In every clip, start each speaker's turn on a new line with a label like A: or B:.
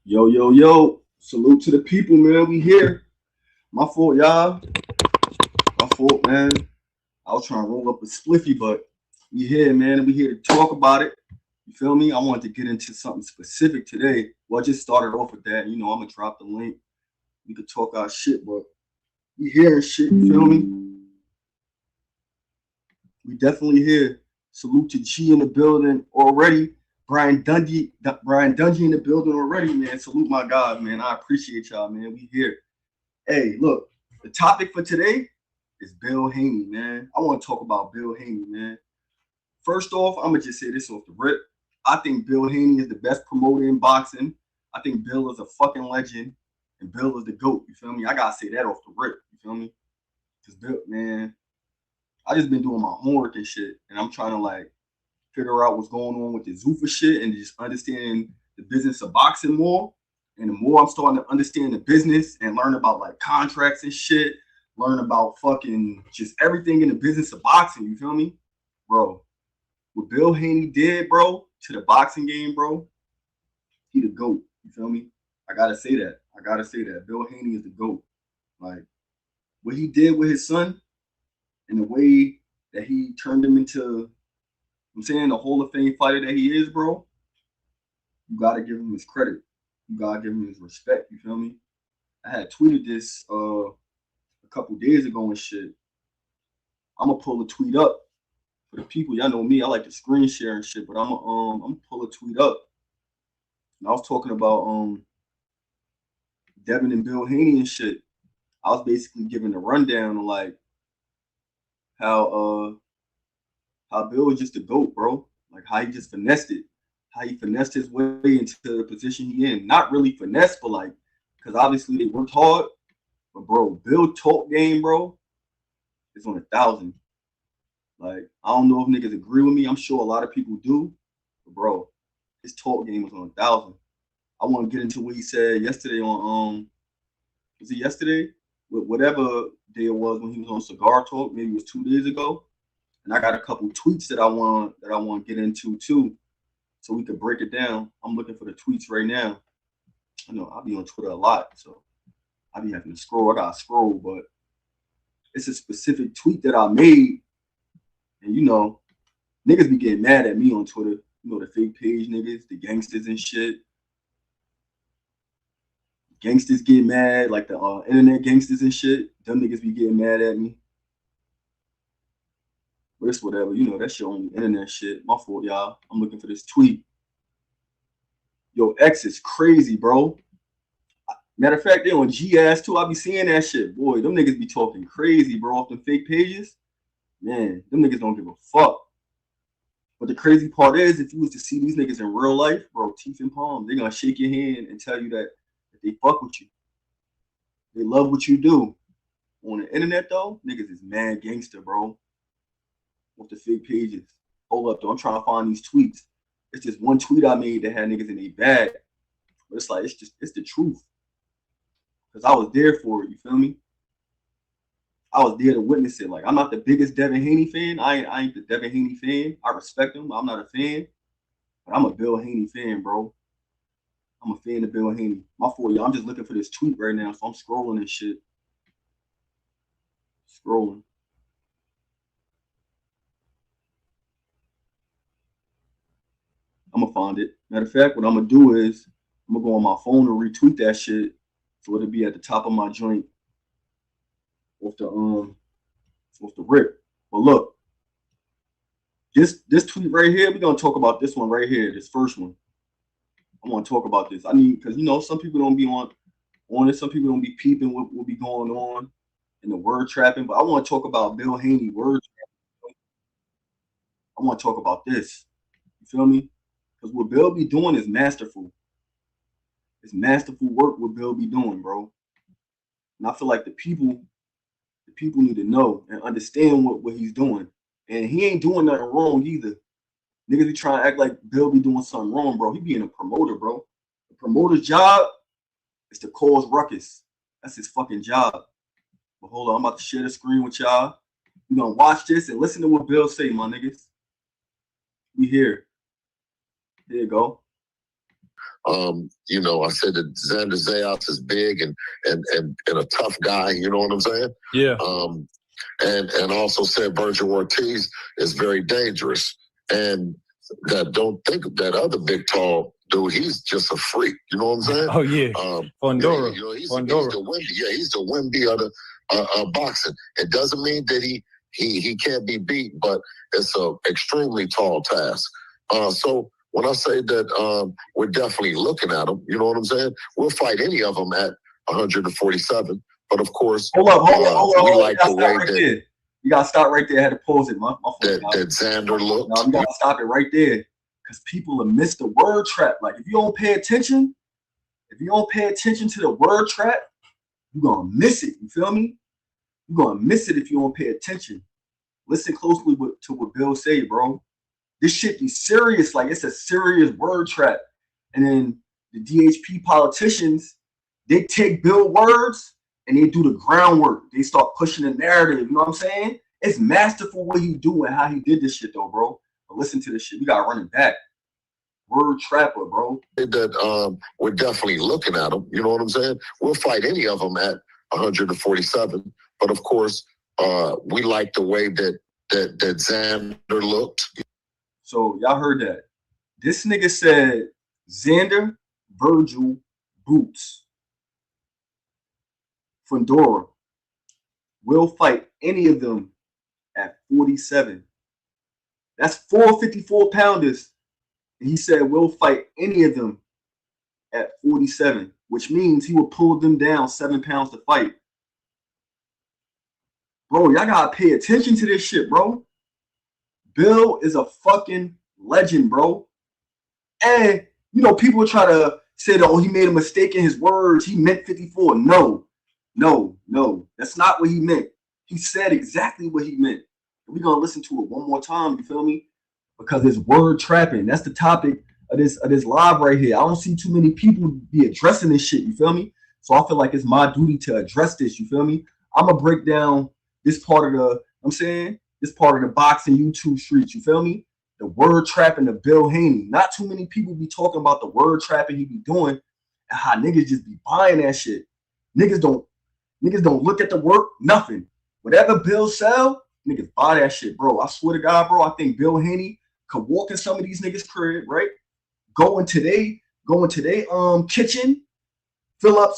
A: Yo, yo, yo. Salute to the people, man. We here. My fault, y'all. My fault, man. I was trying to roll up a spliffy, but we here, man. We here to talk about it. You feel me? I wanted to get into something specific today. Well, I just started off with that. You know, I'm going to drop the link. We could talk our shit, but we here and shit. You feel me? We definitely here. Salute to G in the building already. Brian Dungy in the building already, man. Salute my God, man. I appreciate y'all, man. We here. Hey, look, the topic for today is Bill Haney, man. I want to talk about Bill Haney, man. First off, I'm gonna just say this off the rip. I think Bill Haney is the best promoter in boxing. I think Bill is a fucking legend, and Bill is the GOAT. You feel me? I gotta say that off the rip. You feel me? Cause Bill, man, I just been doing my homework and shit, and I'm trying to like figure out what's going on with the Zuffa shit and just understand the business of boxing more. And the more I'm starting to understand the business and learn about like contracts and shit, learn about fucking just everything in the business of boxing, you feel me? Bro, what Bill Haney did, bro, to the boxing game, bro, he the GOAT. You feel me? I gotta say that. I gotta say that. Bill Haney is the GOAT. Like what he did with his son and the way that he turned him into, I'm saying, the Hall of Fame fighter that he is, bro, you gotta give him his credit. You gotta give him his respect. You feel me? I had tweeted this a couple days ago and shit. I'm gonna pull a tweet up for the people. Y'all know me. I like to screen share and shit, but I'm gonna pull a tweet up. And I was talking about Devin and Bill Haney and shit. I was basically giving a rundown of like how Bill was just a GOAT, bro. Like how he just finessed it, how he finessed his way into the position he in. Not really finesse, but like, because obviously they worked hard. But bro, Bill talk game, bro, is on 1,000. Like, I don't know if niggas agree with me. I'm sure a lot of people do. But bro, his talk game was on 1,000. I want to get into what he said yesterday on was it yesterday? Whatever day it was when he was on Cigar Talk, maybe it was 2 days ago. And I got a couple tweets that I want to get into too, so we could break it down. I'm looking for the tweets right now. I know I'll be on Twitter a lot, so I be having to scroll. I gotta scroll, but it's a specific tweet that I made, and you know, niggas be getting mad at me on Twitter. You know, the fake page niggas, the gangsters and shit. Gangsters get mad, like the internet gangsters and shit. Them niggas be getting mad at me. But it's whatever, you know, that's your only internet shit. My fault, y'all. I'm looking for this tweet. Yo, X is crazy, bro. Matter of fact, they on G-ass too. I be seeing that shit. Boy, them niggas be talking crazy, bro, off them fake pages. Man, them niggas don't give a fuck. But the crazy part is, if you was to see these niggas in real life, bro, teeth and palm, they gonna shake your hand and tell you that they fuck with you. They love what you do. On the internet, though, niggas is mad gangster, bro. With the fake pages. Hold up, though. I'm trying to find these tweets. It's just one tweet I made that had niggas in a bag. But it's like, it's the truth. Because I was there for it, you feel me? I was there to witness it. Like, I'm not the biggest Devin Haney fan. I ain't the Devin Haney fan. I respect him. I'm not a fan. But I'm a Bill Haney fan, bro. I'm a fan of Bill Haney. My fault, y'all. I'm just looking for this tweet right now, so I'm scrolling and shit. Scrolling. I'm gonna find it. Matter of fact, what I'm gonna do is I'm gonna go on my phone and retweet that shit, so it'll be at the top of my joint off the rip. But look, this tweet right here, we're gonna talk about this one right here, this first one. I want to talk about this. I need, because you know some people don't be on it. Some people don't be peeping what will be going on in the word trapping. But I want to talk about Bill Haney word trapping. I want to talk about this. You feel me? Because what Bill be doing is masterful. It's masterful work what Bill be doing, bro. And I feel like the people need to know and understand what he's doing. And he ain't doing nothing wrong either. Niggas be trying to act like Bill be doing something wrong, bro. He being a promoter, bro. The promoter's job is to cause ruckus. That's his fucking job. But hold on, I'm about to share the screen with y'all. You gonna watch this and listen to what Bill say, my niggas. We here. There you go.
B: You know, I said that Xander Zayas is big and a tough guy. You know what I'm saying?
C: Yeah.
B: And also said Vergil Ortiz is very dangerous. And that don't think of that other big tall dude. He's just a freak. You know what I'm saying?
C: Oh yeah. Fundora.
B: You know, he's
C: Fundora.
B: the Wemby. Yeah, he's the Wemby of the boxing. It doesn't mean that he can't be beat, but it's a extremely tall task. So when I say that we're definitely looking at them, you know what I'm saying? We'll fight any of them at 147. But of course,
A: hold up.
B: We like the way
A: right
B: that
A: there. You gotta stop right there. I had to pause it. My
B: that Xander looked.
A: No, you gotta stop it right there because people have missed the word trap. Like if you don't pay attention to the word trap, you're gonna miss it. You feel me? You're gonna miss it if you don't pay attention. Listen closely to what Bill say, bro. This shit be serious. Like it's a serious word trap. And then the DHP politicians, they take Bill words and they do the groundwork. They start pushing the narrative. You know what I'm saying? It's masterful what he do and how he did this shit though, bro. But listen to this shit. We gotta run it back. Word trapper, bro.
B: That we're definitely looking at them. You know what I'm saying? We'll fight any of them at 147. But of course, we like the way that Xander looked.
A: So y'all heard that. This nigga said Xander, Vergil, Boots, Fundora will fight any of them at 47. That's 454 pounders. And he said we'll fight any of them at 47, which means he will pull them down 7 pounds to fight. Bro, y'all gotta pay attention to this shit, bro. Bill is a fucking legend, bro. And, you know, people try to say that, oh, he made a mistake in his words. He meant 54. No. That's not what he meant. He said exactly what he meant. And we're going to listen to it one more time, you feel me? Because it's word trapping. That's the topic of this live right here. I don't see too many people be addressing this shit, you feel me? So I feel like it's my duty to address this, you feel me? I'm going to break down this part of this part of the boxing YouTube streets, you feel me? The word trapping of Bill Haney. Not too many people be talking about the word trapping he be doing and how niggas just be buying that shit. Niggas don't look at the work, nothing. Whatever Bill sell, niggas buy that shit, bro. I swear to God, bro, I think Bill Haney could walk in some of these niggas' crib, right? Go into they kitchen, fill up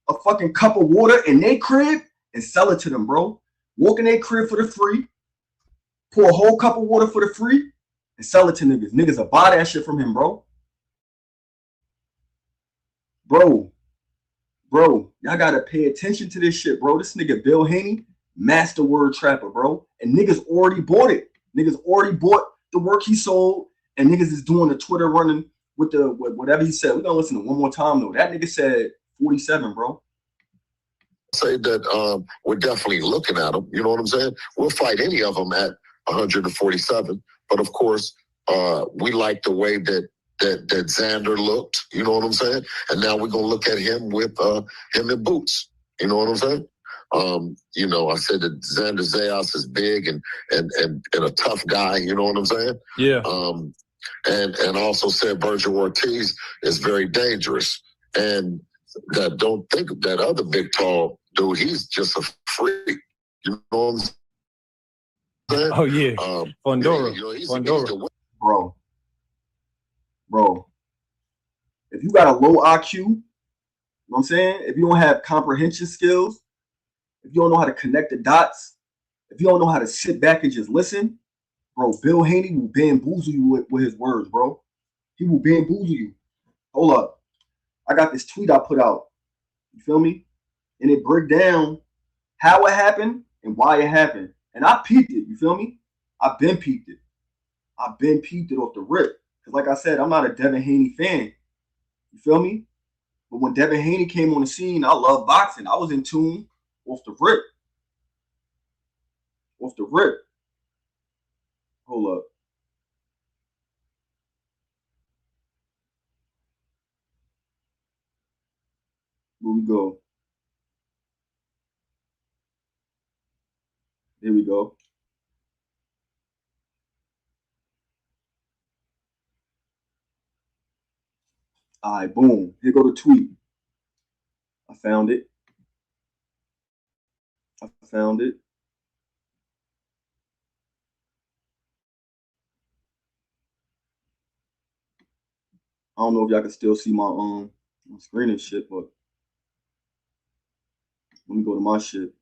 A: a fucking cup of water in their crib and sell it to them, bro. Walk in their crib for the free, pour a whole cup of water for the free, and sell it to niggas. Niggas will buy that shit from him, bro. Bro, y'all gotta pay attention to this shit, bro. This nigga Bill Haney, master word trapper, bro. And niggas already bought it. Niggas already bought the work he sold, and niggas is doing the Twitter running with whatever he said. We're gonna listen to one more time though. That nigga said 47, bro.
B: Say that we're definitely looking at them. You know what I'm saying? We'll fight any of them at 147. But of course, we like the way that Xander looked. You know what I'm saying? And now we're gonna look at him with him in boots. You know what I'm saying? You know, I said that Xander Zayas is big and a tough guy. You know what I'm saying?
C: Yeah.
B: And also said Vergil Ortiz is very dangerous. And that don't think of that other big tall dude. He's just a freak. You know what I'm saying?
C: Oh yeah. Fundora.
B: Fundora.
A: Bro. If you got a low IQ, you know what I'm saying? If you don't have comprehension skills, if you don't know how to connect the dots, if you don't know how to sit back and just listen, bro, Bill Haney will bamboozle you with his words, bro. He will bamboozle you. Hold up. I got this tweet I put out. You feel me? And it break down how it happened and why it happened. And I peeped it. You feel me? I've been peeped it. I've been peeped it off the rip. Because like I said, I'm not a Devin Haney fan. You feel me? But when Devin Haney came on the scene, I love boxing. I was in tune off the rip. Off the rip. Hold up. Here we go. Here we go. All right, boom. Here go the tweet. I found it. I found it. I don't know if y'all can still see my screen and shit, but let me go to my shit.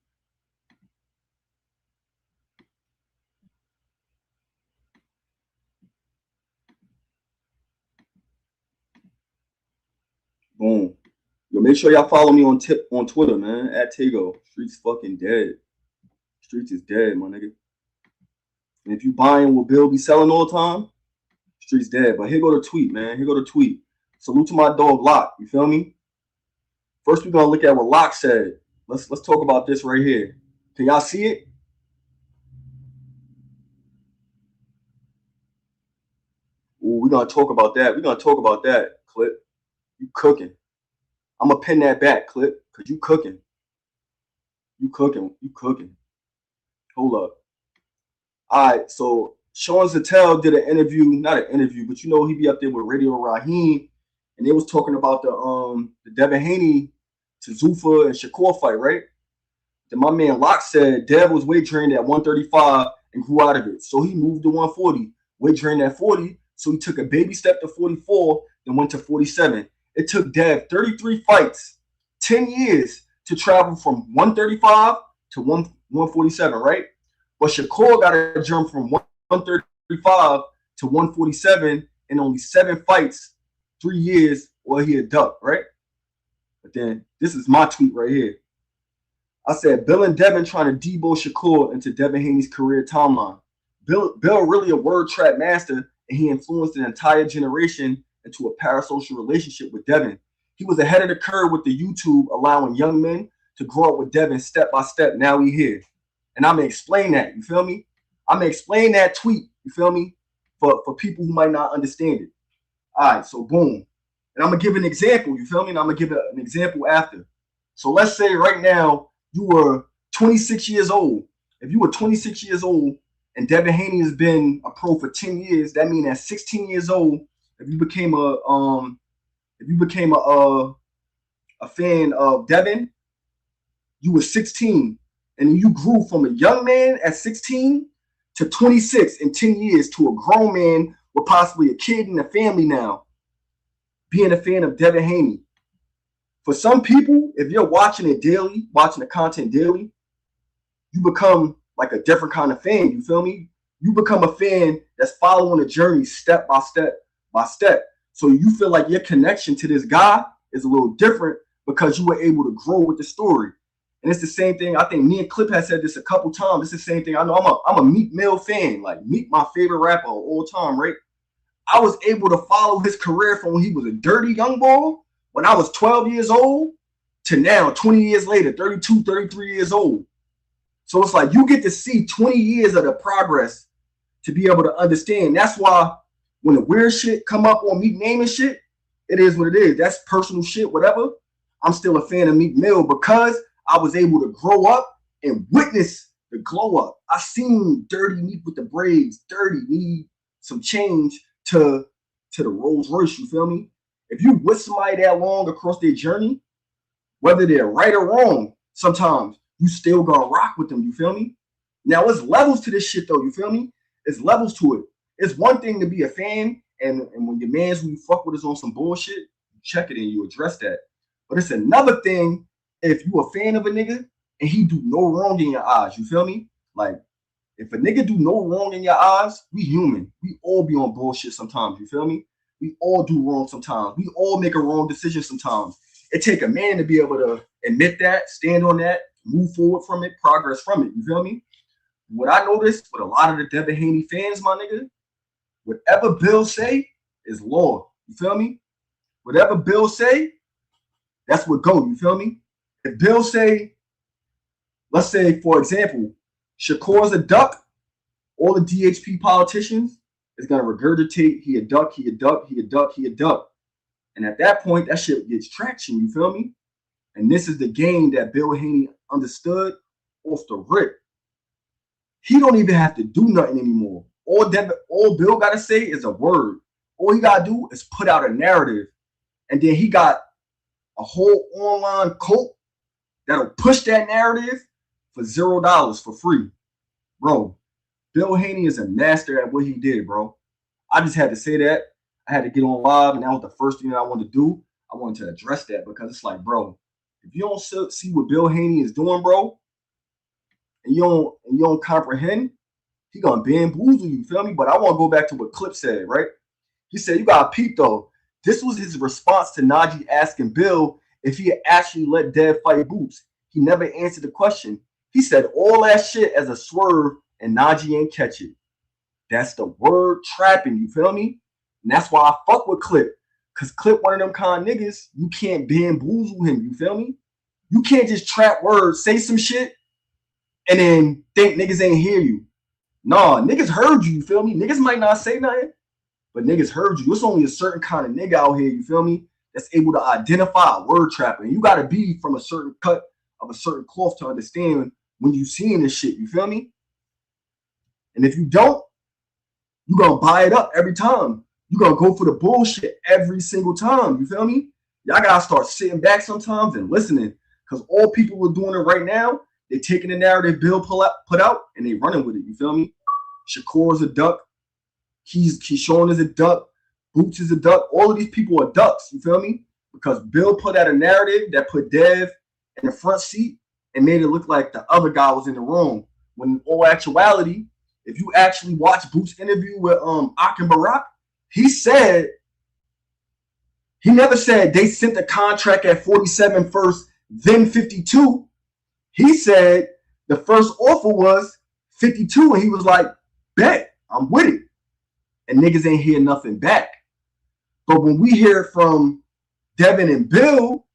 A: Boom. Yo, make sure y'all follow me on Twitter, man. At Tego. Streets fucking dead. Streets is dead, my nigga. And if you buying what Bill be selling all the time, Streets dead. But here go the tweet, man. Here go the tweet. Salute to my dog Locke. You feel me? First, we're gonna look at what Locke said. Let's talk about this right here. Can y'all see it? Ooh, we're gonna talk about that. We're gonna talk about that, Clip. You cooking. I'm gonna pin that back, Clip, because you cooking. You cooking. You cooking. Hold up. All right, so Sean Zattel did an interview, not an interview, but you know he be up there with Radio Raheem, and they was talking about the Devin Haney to Zuffa and Shakur fight, right? Then my man Locke said Dev was weight trained at 135 and grew out of it, so he moved to 140. Weight trained at 40, so he took a baby step to 44, then went to 47. It took Dev 33 fights, 10 years to travel from 135 to 147, right? But Shakur got a jump from 135 to 147 in only 7 fights, 3 years, or he a duck, right? But then this is my tweet right here. I said, Bill and Devin trying to debo Shakur into Devin Haney's career timeline. Bill really a word trap master, and he influenced an entire generation into a parasocial relationship with Devin. He was ahead of the curve with the YouTube, allowing young men to grow up with Devin step by step. Now we here. And I'm going to explain that, you feel me? I'm going to explain that tweet, you feel me, for people who might not understand it. All right, so boom. And I'm going to give an example, you feel me? And I'm going to give an example after. So let's say right now you were 26 years old. If you were 26 years old and Devin Haney has been a pro for 10 years, that means at 16 years old, if you became a fan of Devin, you were 16. And you grew from a young man at 16 to 26 in 10 years to a grown man with possibly a kid and a family now, being a fan of Devin Haney. For some people, if you're watching it daily, watching the content daily, you become like a different kind of fan, you feel me? You become a fan that's following the journey step by step by step. So you feel like your connection to this guy is a little different because you were able to grow with the story. And it's the same thing. I think me and Clip has said this a couple times. It's the same thing. I know I'm a Meek Mill fan. Like Meek, my favorite rapper of all time, right? I was able to follow his career from when he was a dirty young boy, when I was 12 years old, to now, 20 years later, 32, 33 years old. So it's like you get to see 20 years of the progress to be able to understand. That's why when the weird shit come up on Meek naming shit, it is what it is. That's personal shit, whatever. I'm still a fan of Meek Mill because I was able to grow up and witness the glow up. I seen Dirty Meek with the braids, Dirty need some change to the Rolls Royce, you feel me? If you with somebody that long across their journey, whether they're right or wrong, sometimes you still gonna rock with them, you feel me? Now, it's levels to this shit though, you feel me? It's levels to it. It's one thing to be a fan, and when your mans who you fuck with is on some bullshit, you check it and you address that. But it's another thing if you a fan of a nigga and he do no wrong in your eyes, you feel me? Like, if a nigga do no wrong in your eyes, we human. We all be on bullshit sometimes, you feel me? We all do wrong sometimes. We all make a wrong decision sometimes. It take a man to be able to admit that, stand on that, move forward from it, progress from it, you feel me? What I noticed with a lot of the Devin Haney fans, my nigga, whatever Bill say is law, you feel me? Whatever Bill say, that's what go, you feel me? If Bill say, let's say, for example, Shakur's a duck, all the DHP politicians is going to regurgitate, he a duck, he a duck, he a duck, he a duck. And at that point, that shit gets traction, you feel me? And this is the game that Bill Haney understood off the rip. He don't even have to do nothing anymore. All Bill got to say is a word. All he got to do is put out a narrative. and then he got a whole online cult that'll push that narrative for $0 for free. Bro, Bill Haney is a master at what he did, bro. I just had to say that. I had to get on live, and that was the first thing that I wanted to do. I wanted to address that because it's like, bro, if you don't see what Bill Haney is doing, bro, and you don't comprehend, he gonna bamboozle you, feel me? But I want to go back to what Clip said, right? He said, you gotta peep though. This was his response to Najee asking Bill if he had actually let Dev fight Boots. He never answered the question. He said all that shit as a swerve, and Najee ain't catch it. That's the word trapping, you feel me? And that's why I fuck with Clip. Cause Clip one of them kind of niggas, you can't bamboozle him, you feel me? You can't just trap words, say some shit, and then think niggas ain't hear you. Nah, niggas heard you feel me? Niggas might not say nothing, but niggas heard you. It's only a certain kind of nigga out here, you feel me, that's able to identify a word trapper. And you got to be from a certain cut of a certain cloth to understand when you seeing this shit, you feel me? And if you don't, you going to buy it up every time. You going to go for the bullshit every single time, you feel me? Y'all got to start sitting back sometimes and listening, because all people are doing it right now. They're taking the narrative Bill put out and they running with it, you feel me? Shakur is a duck. Keyshawn is a duck. Boots is a duck. All of these people are ducks, you feel me? Because Bill put out a narrative that put Dev in the front seat and made it look like the other guy was in the wrong. When in all actuality, if you actually watch Boots' interview with Ak and Barack, he never said they sent the contract at 47 first, then 52. He said the first offer was 52, and he was like, bet, I'm with it. And niggas ain't hear nothing back. But when we hear from Devin and Bill,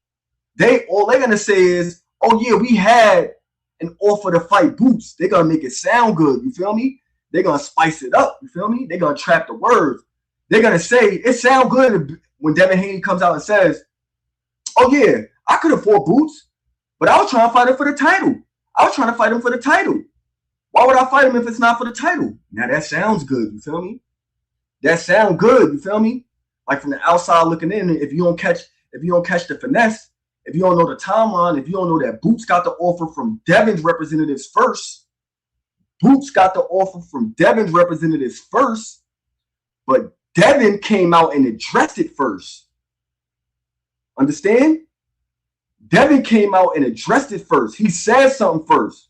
A: all they're gonna say is, oh yeah, we had an offer to fight Boots. They're gonna make it sound good, you feel me? They're gonna spice it up, you feel me? They're gonna trap the words. They're gonna say it sound good when Devin Haney comes out and says, oh yeah, I could afford Boots, but I was trying to fight him for the title. I was trying to fight him for the title. Why would I fight him if it's not for the title? Now that sounds good, you feel me? That sound good, you feel me? Like from the outside looking in, if you don't catch the finesse, if you don't know the timeline, if you don't know that Boots got the offer from Devin's representatives first, but Devin came out and addressed it first. Understand? Devin came out and addressed it first. He said something first.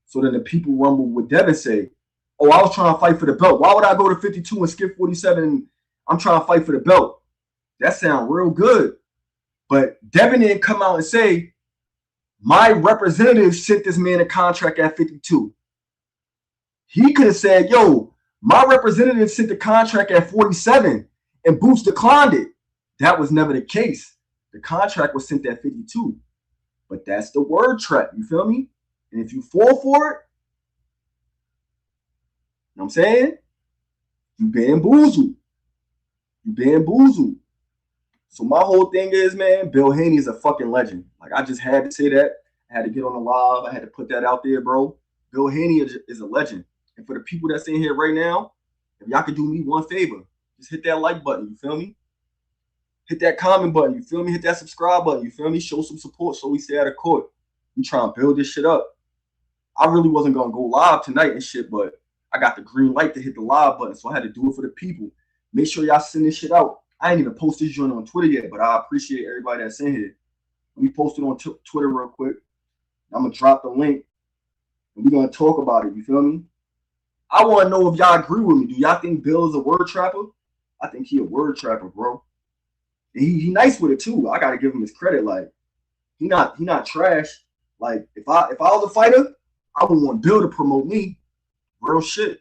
A: So then the people rumble with Devin say, oh, I was trying to fight for the belt. Why would I go to 52 and skip 47 and I'm trying to fight for the belt? That sounds real good. But Devin didn't come out and say, my representative sent this man a contract at 52. He could have said, yo, my representative sent the contract at 47 and Boots declined it. That was never the case. The contract was sent at 52. But that's the word trap, you feel me? And if you fall for it, you know what I'm saying? You bamboozle. So my whole thing is, man, Bill Haney is a fucking legend. Like, I just had to say that. I had to get on the live. I had to put that out there, bro. Bill Haney is a legend. And for the people that's in here right now, if y'all could do me one favor, just hit that like button, you feel me? Hit that comment button, you feel me? Hit that subscribe button, you feel me? Show some support so we stay out of court. We trying to build this shit up. I really wasn't going to go live tonight and shit, but I got the green light to hit the live button, so I had to do it for the people. Make sure y'all send this shit out. I ain't even posted this joint on Twitter yet, but I appreciate everybody that's in here. Let me post it on Twitter real quick. I'm going to drop the link, and we're going to talk about it, you feel me? I want to know if y'all agree with me. Do y'all think Bill is a word trapper? I think he a word trapper, bro. And he nice with it, too. I got to give him his credit. Like, he not trash. Like, if I was a fighter, I would want Bill to promote me. Real shit.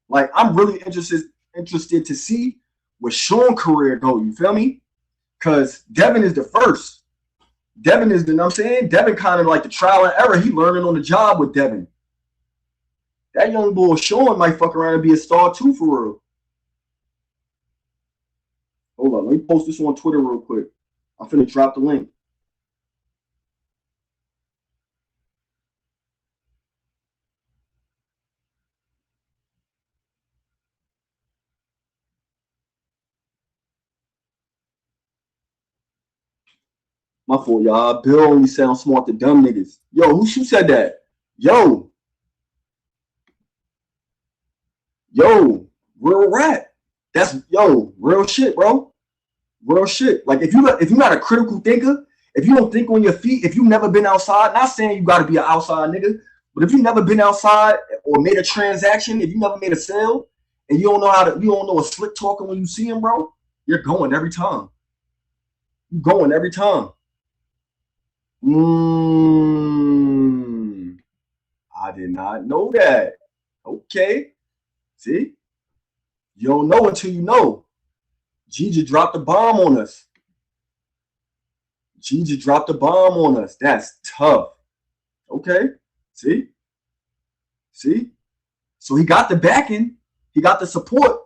A: Like, I'm really interested to see where Sean's career go. You feel me? Because Devin is the first. Devin is the, you know what I'm saying? Devin kind of like the trial and error. He learning on the job with Devin. That young boy Sean might fuck around and be a star too, for real. Hold on. Let me post this on Twitter real quick. I'm finna drop the link. My fault, y'all. Bill only sounds smart to dumb niggas. Yo, who said that? Yo, real rap. That's real shit, bro. Real shit. Like if you're not a critical thinker, if you don't think on your feet, if you've never been outside, not saying you got to be an outside nigga, but if you've never been outside or made a transaction, if you never made a sale, and you don't know a slick talker when you see him, bro, you're going every time. You're going every time. I did not know that. Okay. See? You don't know until you know. G just dropped a bomb on us. That's tough. Okay. See? So he got the backing. He got the support.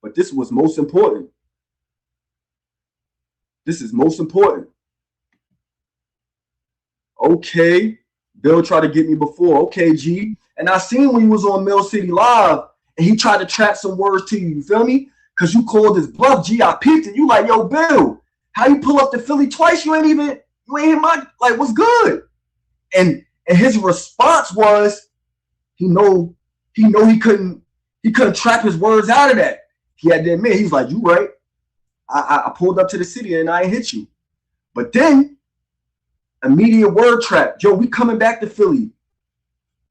A: But this was most important. This is most important. Okay. Bill tried to get me before. Okay, G. And I seen when he was on Mill City Live and he tried to trap some words to you. You feel me? Because you called his bluff, G. I peeped it. You like, yo, Bill, how you pull up to Philly twice? You ain't hit my, like, what's good? And his response was, he couldn't trap his words out of that. He had to admit, he's like, you right. I pulled up to the city and I ain't hit you. But then, immediate word trap. Yo, we coming back to Philly.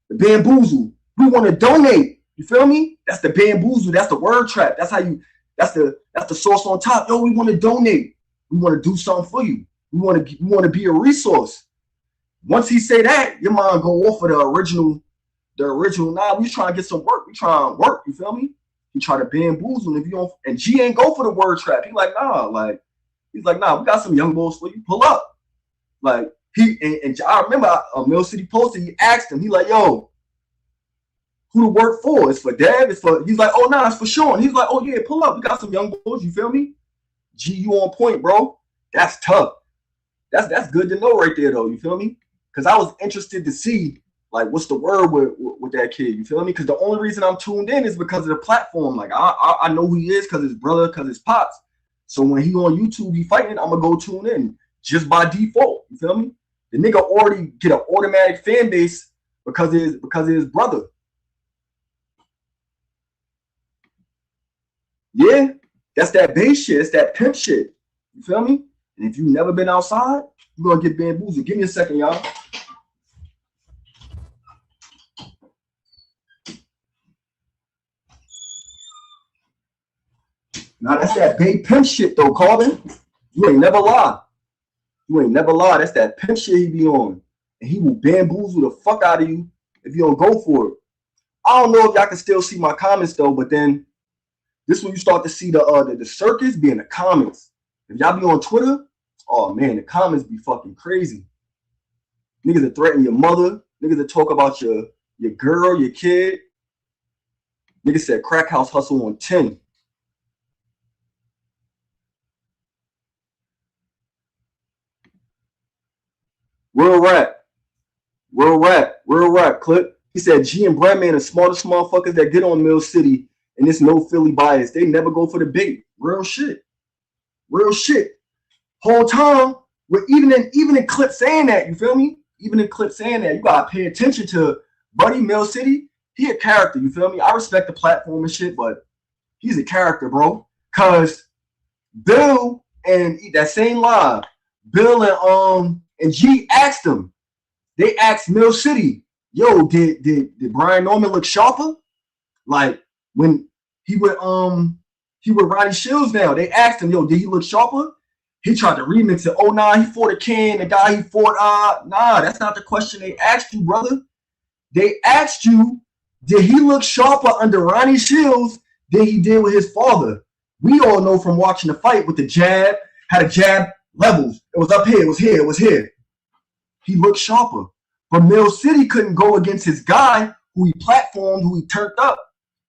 A: The bamboozle. We want to donate. You feel me? That's the bamboozle. That's the word trap. That's the sauce on top. Yo, we want to donate. We want to do something for you. We want to be a resource. Once he say that, your mind go off of the original. Nah, we trying to get some work. We trying to work. You feel me? He try to bamboozle. And if you don't, and G ain't go for the word trap. He's like, nah, we got some young boys for you. Pull up. Like, and I remember Mill City posted, he asked him, he like, yo, who to work for? It's for Dev, he's like, oh nah, it's for Sean. He's like, oh yeah, pull up. We got some young boys, you feel me? G, you on point, bro. That's tough. That's good to know right there though, you feel me? Because I was interested to see like what's the word with that kid, you feel me? Because the only reason I'm tuned in is because of the platform. Like I know who he is because his brother, because his pops. So when he on YouTube, he fighting, I'm gonna go tune in just by default. You feel me? The nigga already get an automatic fan base because of his brother. Yeah, that's that base shit. It's that pimp shit. You feel me? And if you've never been outside, you're gonna get bamboozled. Give me a second, y'all. Now that's that Bay pimp shit though, Carlin. You ain't never lie. That's that pimp shit he be on. And he will bamboozle the fuck out of you if you don't go for it. I don't know if y'all can still see my comments though, but then this is when you start to see the circus be in the comments. If y'all be on Twitter, oh man, the comments be fucking crazy. Niggas that threaten your mother, niggas that talk about your girl, your kid. Niggas said crack house hustle on 10. Real rap clip. He said G and Bradman are smartest motherfuckers that get on Mill City, and it's no Philly bias. They never go for the bait. Real shit. Whole time, we're even in clip saying that, you feel me? Even in clip saying that, you gotta pay attention to Buddy Mill City. He a character, you feel me? I respect the platform and shit, but he's a character, bro. Cause Bill and that same live, Bill and G asked him. They asked Mill City, yo, did Brian Norman look sharper? Like when he with Ronnie Shields now. They asked him, yo, did he look sharper? He tried to remix it. Oh nah, he fought a Ken, the guy he fought. Nah, that's not the question they asked you, brother. They asked you, did he look sharper under Ronnie Shields than he did with his father? We all know from watching the fight with the jab, had a jab levels. It was up here, it was here. He looked sharper. But Mill City couldn't go against his guy who he platformed, who he turned up,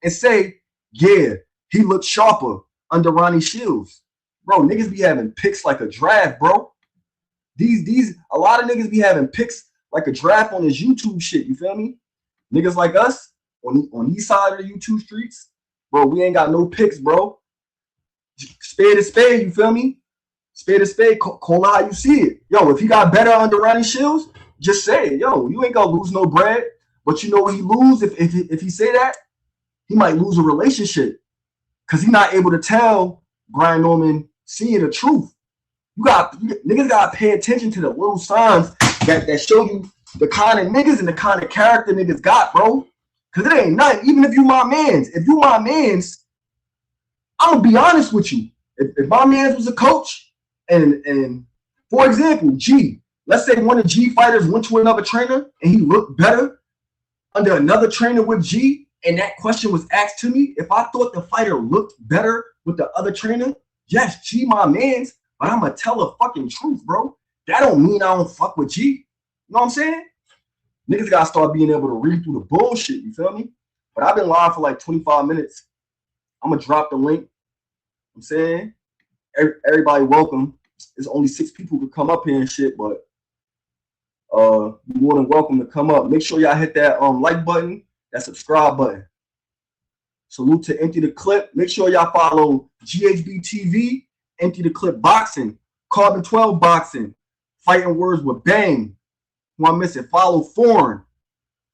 A: and say, yeah, he looked sharper under Ronnie Shields. Bro, niggas be having picks like a draft, bro. A lot of niggas be having picks like a draft on this YouTube shit, you feel me? Niggas like us, on these side of the YouTube streets, bro, we ain't got no picks, bro. Spade to spade, you feel me? spade to spade, call it how you see it. Yo, if he got better under Ronnie Shields, just say it. Yo, you ain't gonna lose no bread. But you know what he lose if he say that? He might lose a relationship because he's not able to tell Brian Norman seeing the truth. Niggas gotta pay attention to the little signs that show you the kind of niggas and the kind of character niggas got, bro. Cause it ain't nothing. Even if you my mans, I'm gonna be honest with you. If my mans was a coach, and for example, let's say one of G fighters went to another trainer and he looked better under another trainer with G, and that question was asked to me, if I thought the fighter looked better with the other trainer, yes, G my mans, but I'm gonna tell the fucking truth, bro. That don't mean I don't fuck with G. You know what I'm saying? Niggas gotta start being able to read through the bullshit, you feel me? But I've been live for like 25 minutes. I'm gonna drop the link. I'm saying everybody welcome. There's only 6 people who come up here and shit, but you're more than welcome to come up. Make sure y'all hit that like button, that subscribe button. Salute to Empty the Clip. Make sure y'all follow GHB TV, Empty the Clip Boxing, Carbon 12 Boxing, Fighting Words with Bang. Who I'm missing? Follow Foreign.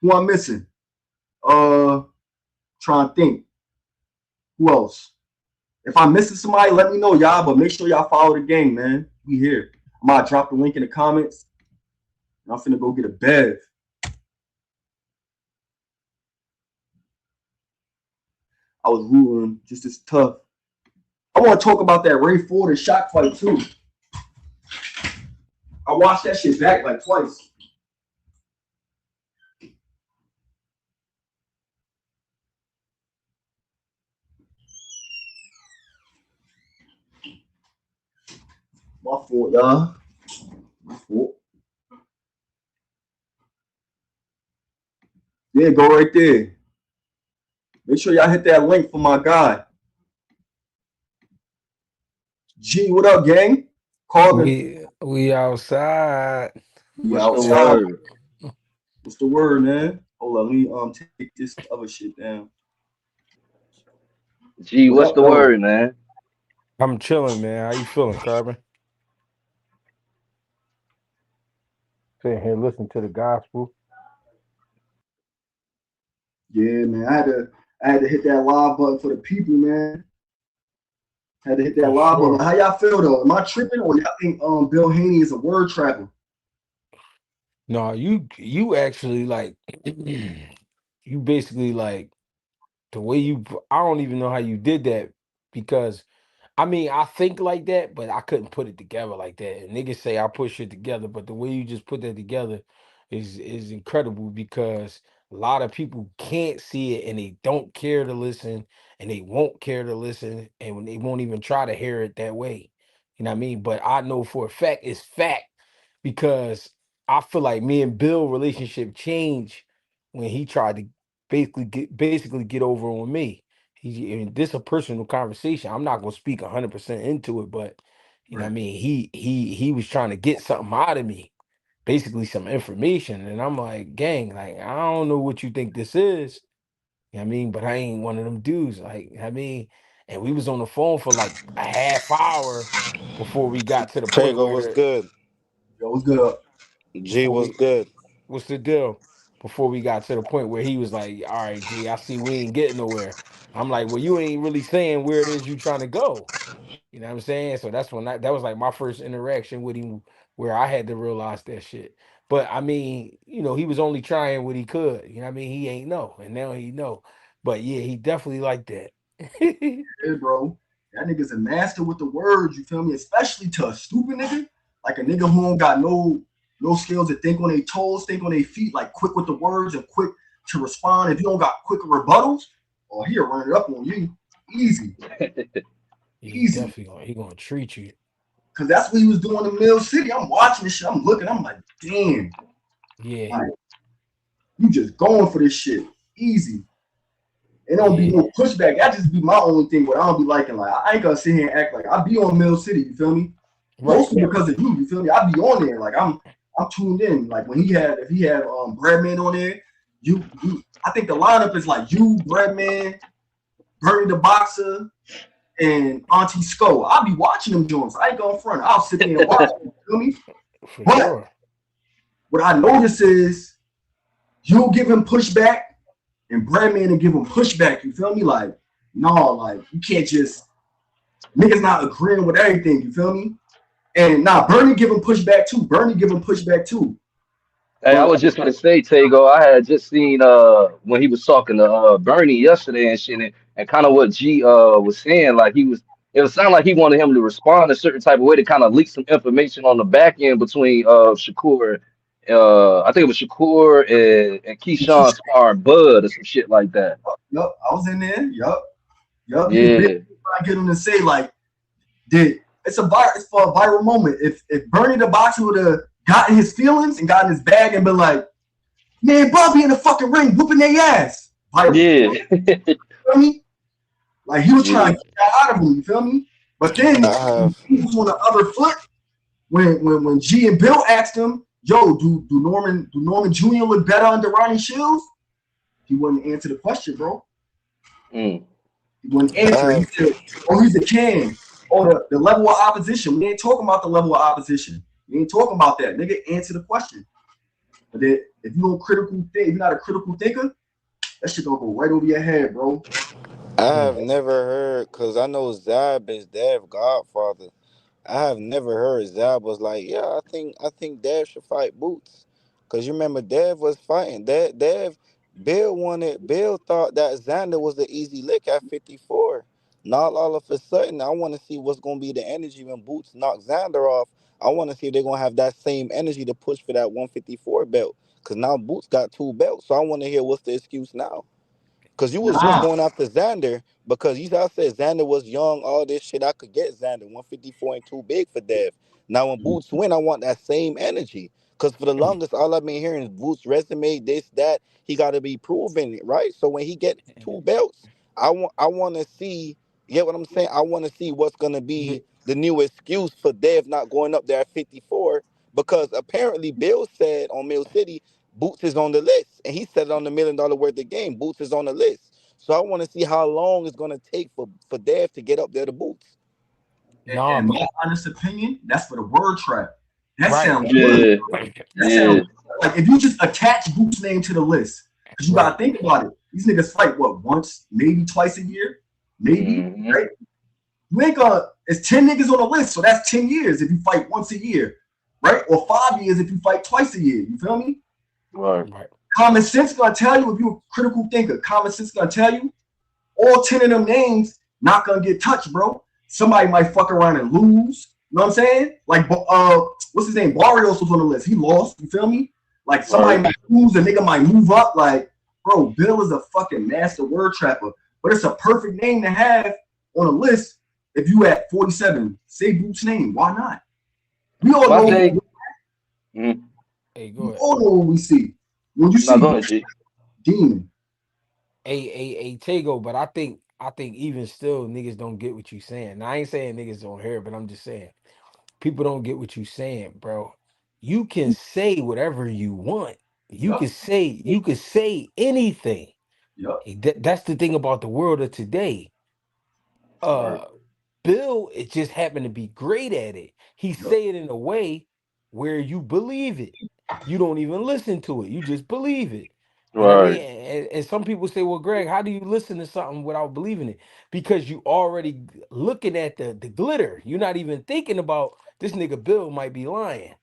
A: Who I'm missing? Trying to think. Who else? If I'm missing somebody, let me know, y'all. But make sure y'all follow the gang, man. We here. I'm gonna drop the link in the comments. And I'm finna go get a bev. I was ruling just as tough. I want to talk about that Ray Ford and Shaq fight too. I watched that shit back like twice. My fault, y'all. My fault. Yeah, go right there. Make sure y'all hit that link for my guy. G, what up, gang?
D: We outside.
A: We outside. What's the word, man? Hold on, let me take this other shit down.
E: G, what's the word, man?
D: I'm chilling, man. How you feeling, Carbon? Sitting here listening to the gospel.
A: Yeah, man. I had to hit that live button for the people, man. Had to hit that live button. How y'all feel though? Am I tripping, or y'all think Bill Haney is a word trapper?
D: No, you actually like you basically like the way you. I don't even know how you did that because I mean I think like that, but I couldn't put it together like that. And niggas say I put shit together, but the way you just put that together is incredible because a lot of people can't see it and they don't care to listen and they won't care to listen and they won't even try to hear it that way. You know what I mean? But I know for a fact it's fact because I feel like me and Bill relationship changed when he tried to basically get over on me. And this a personal conversation. I'm not gonna speak 100% into it, but you know what I mean. He was trying to get something out of me, basically some information, and I'm like, gang, like I don't know what you think this is. You know what I mean, but I ain't one of them dudes. Like I mean, and we was on the phone for like a half hour before we got to the point
C: Tego was
D: where
C: good.
A: Yo, what's good?
C: G was good.
D: what's the deal? Before we got to the point where he was like, all right, G, I see we ain't getting nowhere. I'm like, well, you ain't really saying where it is you trying to go. You know what I'm saying? So that's when that was like my first interaction with him where I had to realize that shit. But I mean, you know, he was only trying what he could. You know what I mean? He ain't know. And now he know. But yeah, he definitely like that.
A: Yeah, bro. That nigga's a master with the words, you feel me? Especially to a stupid nigga. Like a nigga who don't got no skills to think on their toes, think on their feet, like quick with the words and quick to respond. If you don't got quick rebuttals, or he'll run it up on you. Easy.
D: Easy. Definitely he gonna treat you.
A: Cause that's what he was doing in Mill City. I'm watching this shit. I'm looking. I'm like, damn.
D: Yeah.
A: Like, you just going for this shit. Easy. It don't be no pushback. That just be my only thing. What I don't be liking. Like I ain't gonna sit here and act like I be on Mill City. You feel me? Right. Mostly because of you. You feel me? I be on there. Like I'm tuned in. Like when if he had Breadman on there, you. I think the lineup is like you, Breadman, Bernie the Boxer, and Auntie Sco. I'll be watching them joints. I ain't going front. I'll sit there and watch them. You feel me?
D: For
A: But
D: sure.
A: what I notice is you'll give him pushback, and Breadman will give him pushback. You feel me? Like, no, like you can't just niggas not agreeing with everything. You feel me? And Bernie give him pushback too.
E: Hey, I was just gonna say, Tago, I had just seen when he was talking to Bernie yesterday and shit, and kind of what G was saying, like it was sound like he wanted him to respond a certain type of way to kind of leak some information on the back end between Shakur, I think it was Shakur and Keyshawn sparring Bud or some shit like that.
A: Yup, I was in there. Yup.
E: Yeah.
A: I get him to say like, it's for a viral moment. If Bernie the Boxer would have gotten his feelings and gotten his bag and been like, man, Bobby in the fucking ring whooping their ass. Viral.
E: Yeah.
A: You feel me? Like he was trying to get that out of him. You feel me? But then he was on the other foot when G and Bill asked him, yo, do Norman Jr. look better under Ronnie Shields? He wouldn't answer the question, bro. He wouldn't answer. He said, oh, he's a can. Or the level of opposition. We ain't talking about the level of opposition. We ain't talking about that. Nigga, answer the question. But then, if you don't if you're not a critical thinker, that shit gonna go right over your head, bro.
C: I have never heard, because I know Zab is Dev Godfather. I have never heard Zab was like, yeah, I think Dev should fight Boots. Because you remember Dev was fighting. Bill thought that Xander was the easy lick at 54. Now all of a sudden, I want to see what's going to be the energy when Boots knock Xander off. I want to see if they're going to have that same energy to push for that 154 belt. Because now Boots got 2 belts. So I want to hear what's the excuse now. Because you was just going after Xander because you said Xander was young, all this shit. I could get Xander. 154 ain't too big for Dev. Now when Boots win, I want that same energy. Because for the longest, all I've been hearing is Boots' resume, this, that. He got to be proven, right? So when he get 2 belts, I want to see, you get what I'm saying? I want to see what's going to be the new excuse for Dev not going up there at 54. Because apparently Bill said on Mill City, Boots is on the list. And he said it on the $1 million worth of game. Boots is on the list. So I want to see how long it's going to take for Dev to get up there to Boots.
A: In my honest opinion, that's for the word trap. That sounds
E: good.
A: That sounds like if you just attach Boots' name to the list, because you got to think about it. These niggas fight, what, once, maybe twice a year? Maybe, right? You ain't gonna, it's 10 niggas on the list, so that's 10 years if you fight once a year, right? Or 5 years if you fight twice a year. You feel me?
E: Right.
A: Common sense gonna tell you, if you're a critical thinker, common sense gonna tell you all 10 of them names not gonna get touched, bro. Somebody might fuck around and lose. You know what I'm saying? Like, what's his name? Barrios was on the list. He lost. You feel me? Like, somebody might lose, a nigga might move up. Like, bro, Bill is a fucking master word trapper. But it's a perfect name to have on a list if you at 47. Say Boots' name. Why not? We all know.
D: Hey, go ahead.
A: We all know what we see. When you see Demon.
D: Hey, Tago, but I think even still niggas don't get what you saying. Now, I ain't saying niggas don't hear it, but I'm just saying people don't get what you saying, bro. You can say whatever you want. You can say anything. That's the thing about the world of today. Bill, it just happened to be great at it. He say it in a way where you believe it. You don't even listen to it. You just believe it. You know what I mean? And some people say, well, Greg, how do you listen to something without believing it? Because you already looking at the glitter. You're not even thinking about this nigga Bill might be lying.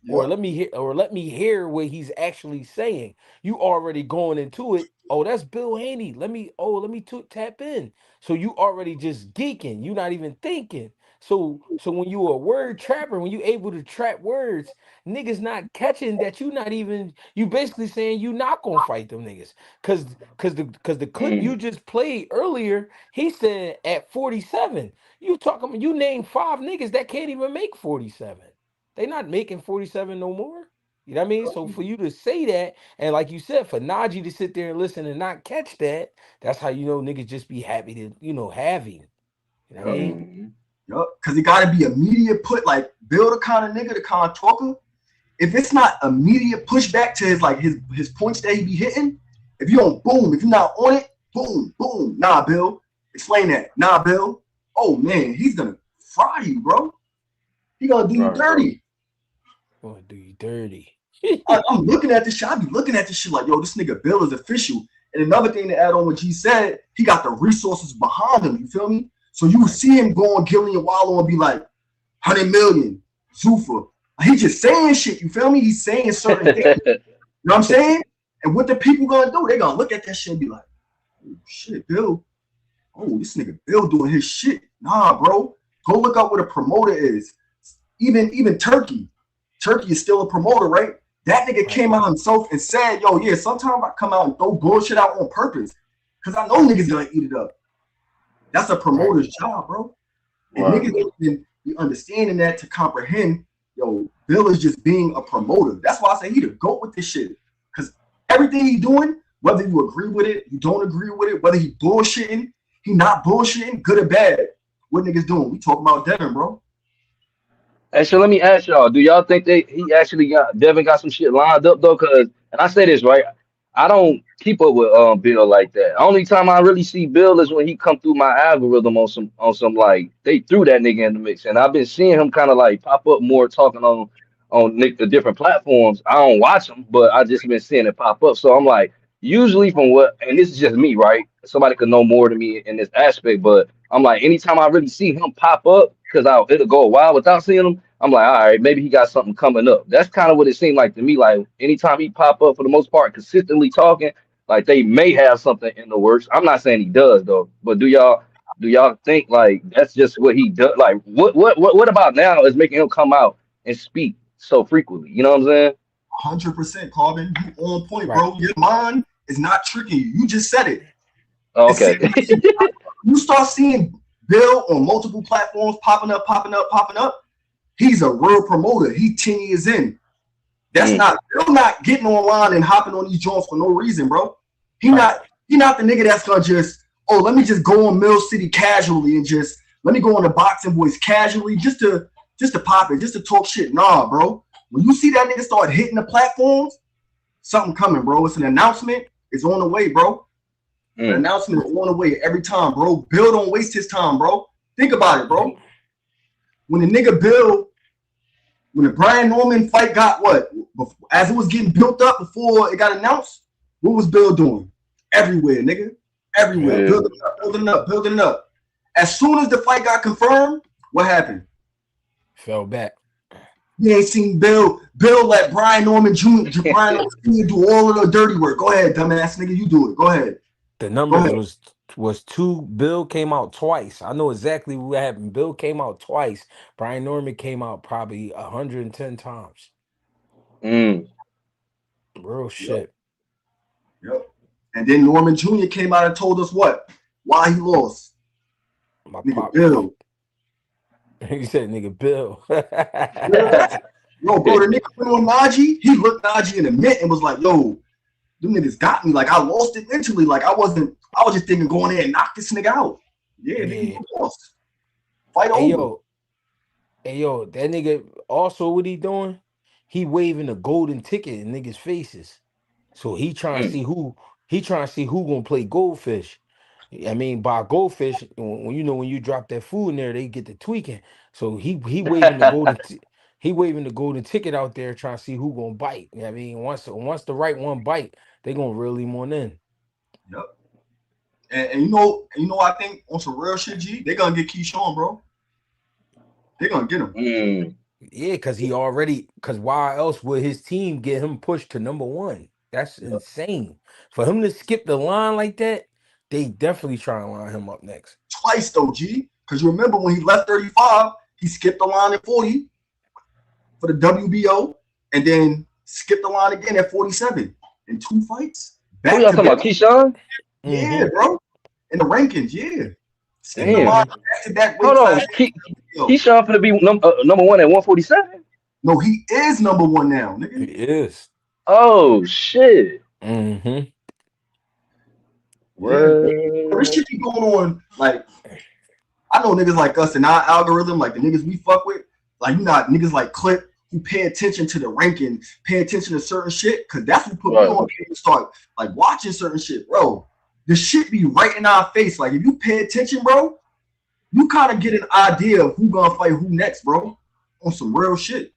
D: Or let me hear what he's actually saying. You already going into it. Oh, that's Bill Haney. Let me tap in. So you already just geeking. You not even thinking. So when you a word trapper, when you able to trap words, niggas not catching that you basically saying you not gonna fight them niggas. Cause the clip you just played earlier, he said at 47, you named 5 niggas that can't even make 47. They not making 47 no more. You know what I mean? So for you to say that, and like you said, for Najee to sit there and listen and not catch that, that's how you know niggas just be happy to, have him. You know what I mean?
A: Because it got to be immediate like Bill the kind of nigga, the kind of talker. If it's not immediate pushback to his points that he be hitting, if you don't if you're not on it, boom, boom. Nah, Bill, explain that. Nah, Bill. oh man, he's gonna fry you, bro. He gonna do you dirty.
D: Gonna do you dirty.
A: I'm looking at this shit. I be looking at this shit like, yo, this nigga Bill is official. And another thing to add on what G said, he got the resources behind him. You feel me? So you see him go on Gillian Wallow and be like, 100 million, Zuffa. He just saying shit. You feel me? He's saying certain things. You know what I'm saying? And what the people gonna do? They gonna look at that shit and be like, oh shit, Bill. Oh, this nigga Bill doing his shit. Nah, bro. Go look up what a promoter is. Even Turkey. Turkey is still a promoter, right? That nigga came out himself and said, yo, yeah, sometimes I come out and throw bullshit out on purpose. Because I know niggas gonna eat it up. That's a promoter's job, bro. And niggas don't even be understanding that to comprehend, yo, Bill is just being a promoter. That's why I say he the GOAT with this shit. Because everything he doing, whether you agree with it, you don't agree with it, whether he bullshitting, he not bullshitting, good or bad, what niggas doing? We talking about Devin, bro.
E: Actually, let me ask y'all: do y'all think he actually Devin got some shit lined up though? Cause, and I say this right, I don't keep up with Bill like that. Only time I really see Bill is when he come through my algorithm on some like they threw that nigga in the mix, and I've been seeing him kind of like pop up more talking on the different platforms. I don't watch them, but I just been seeing it pop up. So I'm like, usually from what, and this is just me, right? Somebody could know more than me in this aspect, but I'm like, anytime I really see him pop up, because it'll go a while without seeing him, I'm like, all right, maybe he got something coming up. That's kind of what it seemed like to me. Like anytime he pop up, for the most part, consistently talking, like they may have something in the works. I'm not saying he does though, but do y'all think like that's just what he does? Like what about now is making him come out and speak so frequently? You know what I'm saying?
A: 100%, Carbon. You on point, bro. Your mind is not tricking you. You just said it.
E: Okay.
A: You start seeing Bill on multiple platforms popping up. He's a real promoter. He 10 years in. That's not Bill not getting online and hopping on these joints for no reason, bro. He not the nigga that's gonna just, oh, let me just go on Mill City casually and just let me go on the Boxing Voice casually just to pop it, just to talk shit. Nah, bro. When you see that nigga start hitting the platforms, something coming, bro. It's an announcement. It's on the way, bro. An announcement is on the way every time, bro. Bill don't waste his time, bro. Think about it, bro. When the nigga Bill, when the Brian Norman fight got what? As it was getting built up before it got announced, what was Bill doing? Everywhere, nigga. Everywhere. Yeah. Building it up. As soon as the fight got confirmed, what happened?
D: Fell back.
A: You ain't seen Bill. Bill let Brian Norman Jr. do all of the dirty work. Go ahead, dumbass nigga. You do it. Go ahead.
D: The numbers was two. Bill came out twice. I know exactly what happened. Bill came out twice. Brian Norman came out probably 110 times. Real shit.
A: Yep. And then Norman Jr. came out and told us what? Why he lost. Nigga Bill.
D: He said nigga Bill.
A: Yo, bro, the nigga went on Najee. He looked Najee in the mitt and was like, yo, them niggas got me. Like, I lost it mentally. Like, I was just thinking going in and knock this nigga out. Yeah, nigga, you lost. Fight over.
D: Hey, yo, that nigga, also what he doing? He waving a golden ticket in niggas' faces. So he trying to see who gonna play goldfish. I mean, by goldfish, when you drop that food in there, they get the tweaking. So he waving the golden ticket out there, trying to see who gonna bite. I mean, once the right one bite, they gonna reel him on in.
A: Yep. And you know, I think on some real shit, G, they gonna get Keyshawn, bro. They gonna get him.
D: Yeah, because why else would his team get him pushed to number one? That's insane. For him to skip the line like that, they definitely try and line him up next.
A: Twice though, G. Because you remember when he left 35, he skipped the line at 40 for the WBO, and then skipped the line again at 47 in 2 fights.
E: Who y'all talking about, Keyshawn?
A: Yeah, bro. In the rankings, yeah.
E: Skipped the line back-to-back. Hold on, Keyshawn finna be number one at 147?
A: No, he is number one now, nigga.
D: He is.
E: Oh shit.
A: This shit be going on. Like, I know niggas like us in our algorithm, like the niggas we fuck with, like, you know, niggas like Clip who pay attention to the ranking, pay attention to certain shit, because that's what put me on to start like watching certain shit, bro. The shit be right in our face. Like, if you pay attention, bro, you kind of get an idea of who gonna fight who next, bro, on some real shit.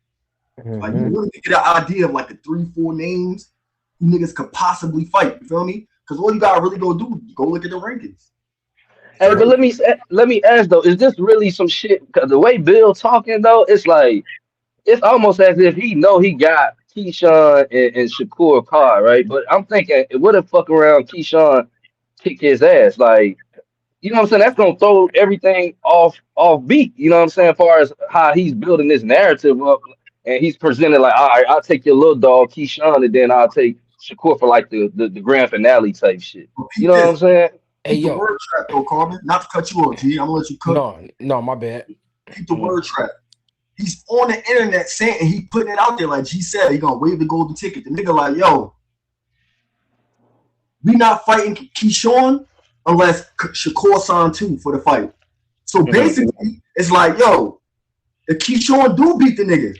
A: Like you really get an idea of like the 3-4 names who niggas could possibly fight. You feel me? Because all you gotta really go do is go look at the rankings.
E: Hey, but let me ask though, is this really some shit? Because the way Bill talking though, it's like it's almost as if he know he got Keyshawn and Shakur card, right? But I'm thinking, what if fuck around Keyshawn kick his ass? Like, you know what I'm saying? That's gonna throw everything off beat. You know what I'm saying? As far as how he's building this narrative up, and he's presented like, all right, I'll take your little dog Keyshawn, and then I'll take Shakur for like the grand finale type shit.
A: But
E: You
A: peep
E: know what
A: this.
E: I'm saying?
D: Hey,
A: Keep the
D: yo.
A: word trap though, Carmen. Not to cut you off, G. I'm gonna let you cook.
D: No, my bad.
A: Keep the word trap. He's on the internet saying, and he putting it out there like G said, he gonna waive the golden ticket. The nigga like, yo, we not fighting Keyshawn unless Shakur signed too for the fight. So basically, it's like, yo, if Keyshawn do beat the nigga,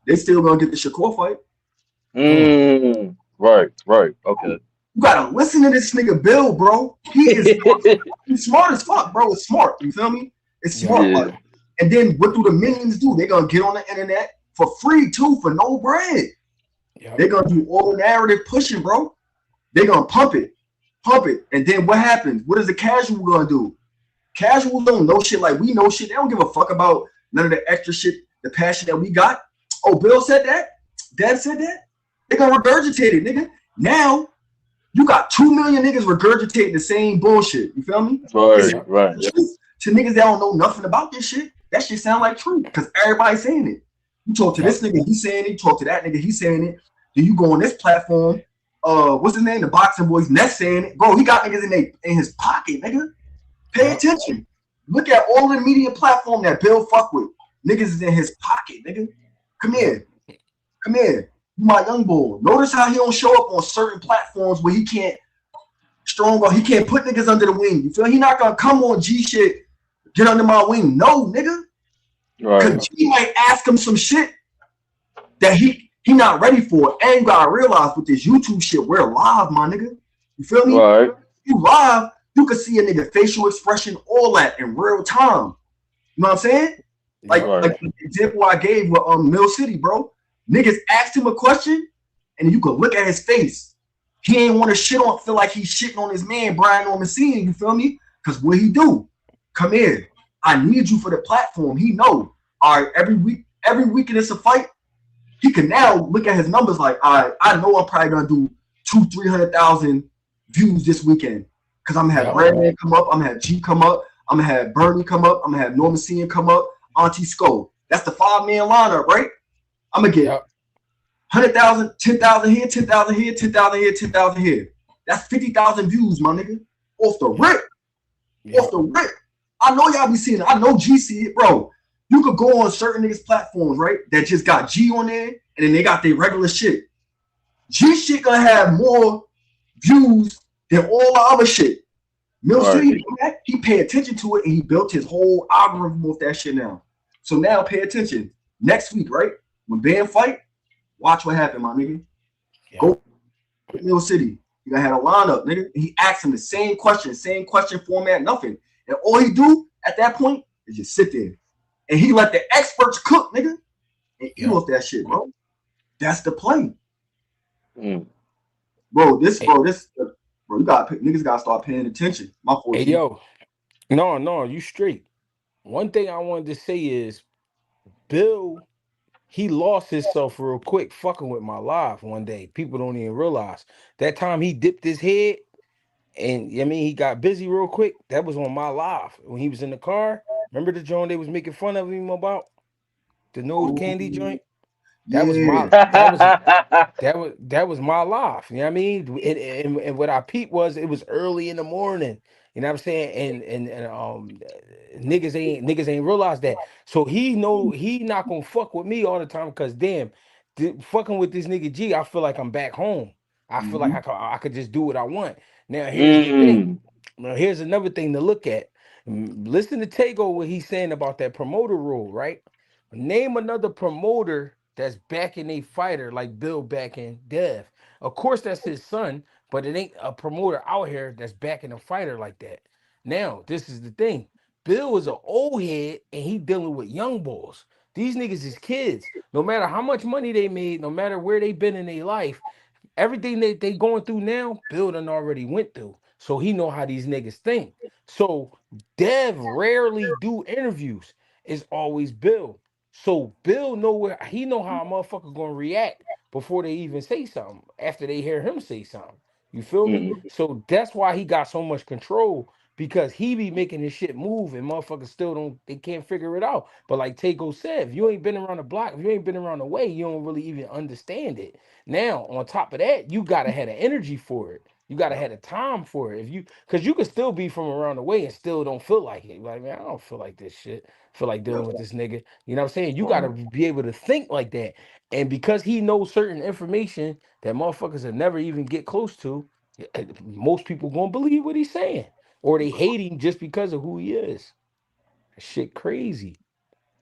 A: they still gonna get the Shakur fight.
E: Right. Okay.
A: You gotta listen to this nigga Bill, bro. He's smart as fuck, bro. It's smart. You feel me? It's smart.
E: Yeah.
A: Like, and then what do the minions do? They gonna get on the internet for free too, for no bread.
D: Yep.
A: They gonna do all the narrative pushing, bro. They gonna pump it. And then what happens? What is the casual gonna do? Casuals don't know shit like we know shit. They don't give a fuck about none of the extra shit, the passion that we got. Oh, Bill said that? Dad said that? They gonna regurgitate it, nigga. Now you got 2 million niggas regurgitating the same bullshit. You feel me?
E: Right.
A: To niggas that don't know nothing about this shit, that shit sound like truth because everybody's saying it. You talk to this nigga, he's saying it. You talk to that nigga, he's saying it. Then you go on this platform. What's his name? The Boxing Voice. Ness saying it. Bro, he got niggas in his pocket, nigga. Pay attention. Look at all the media platform that Bill fuck with. Niggas is in his pocket, nigga. Come here. You my young boy. Notice how he don't show up on certain platforms where he can't he can't put niggas under the wing. You feel? He not gonna come on G shit, get under my wing. No, nigga.
E: Right.
A: Cause G might ask him some shit that he not ready for. And you gotta realize with this YouTube shit, we're live, my nigga. You feel me?
E: Right.
A: You live, you can see a nigga facial expression, all that in real time. You know what I'm saying? Like the example I gave with Mill City, bro. Niggas asked him a question, and you could look at his face. He ain't want to feel like he's shitting on his man, Brian Ormacine, you feel me? Because what he do? Come here. I need you for the platform. He know. All right, every week it's a fight. He can now look at his numbers like, all right, I know I'm probably going to do 200,000-300,000 views this weekend. Because I'm going to have Redman come up. I'm going to have G come up. I'm going to have Bernie come up. I'm going to have Norman Cian come up. Auntie Sko. That's the 5-man lineup, right? I'm going to get 100,000, 10,000 here, 10,000 here, 10,000 here, 10,000 here. That's 50,000 views, my nigga. Off the rip. Off the rip. I know y'all be seeing it. I know G see it, bro. You could go on certain niggas' platforms, right? That just got G on there, and then they got their regular shit. G shit gonna have more views than all the other shit. Mill City, he paid attention to it, and he built his whole algorithm off that shit now. So now pay attention. Next week, right? When Bam fight, watch what happened, my nigga. Go to Mill City. You gonna have a lineup, nigga. And he asked him the same question format, nothing. And all he do at that point is just sit there. And he let the experts cook, nigga. And eat off that shit, bro. That's the play. Bro, you got niggas gotta start paying attention. My fault.
D: Hey, yo. No, you straight. One thing I wanted to say is Bill, he lost himself real quick fucking with my live one day. People don't even realize. That time he dipped his head and he got busy real quick. That was on my live when he was in the car. Remember the joint they was making fun of him about? The nose candy joint? That was my that was my life. You know what I mean? And what I peeped was it was early in the morning. You know what I'm saying? And niggas ain't realized that. So he know he not gonna fuck with me all the time because damn, fucking with this nigga G, I feel like I'm back home. I feel like I could just do what I want. Now here's the thing. Now here's another thing to look at. Listen to Tego what he's saying about that promoter rule, right? Name another promoter that's backing a fighter like Bill backing Dev. Of course, that's his son, but it ain't a promoter out here that's backing a fighter like that. Now, this is the thing. Bill is an old head and he dealing with young boys. These niggas is kids. No matter how much money they made, no matter where they been in their life, everything that they going through now, Bill done already went through. So he know how these niggas think. So Dev rarely do interviews. It's always Bill. So Bill know where he know how a motherfucker gonna react before they even say something. After they hear him say something. You feel me?
E: Mm.
D: So that's why he got so much control because he be making this shit move and motherfuckers still don't they can't figure it out. But like Tago said, if you ain't been around the block, if you ain't been around the way, you don't really even understand it. Now, on top of that, you gotta have the energy for it. You gotta have the time for it. If you because you could still be from around the way and still don't feel like it. Like, man, I don't feel like this shit. Feel like dealing with this nigga. You know what I'm saying? You gotta be able to think like that. And because he knows certain information that motherfuckers will never even get close to, most people gonna believe what he's saying. Or they hate him just because of who he is. That shit crazy.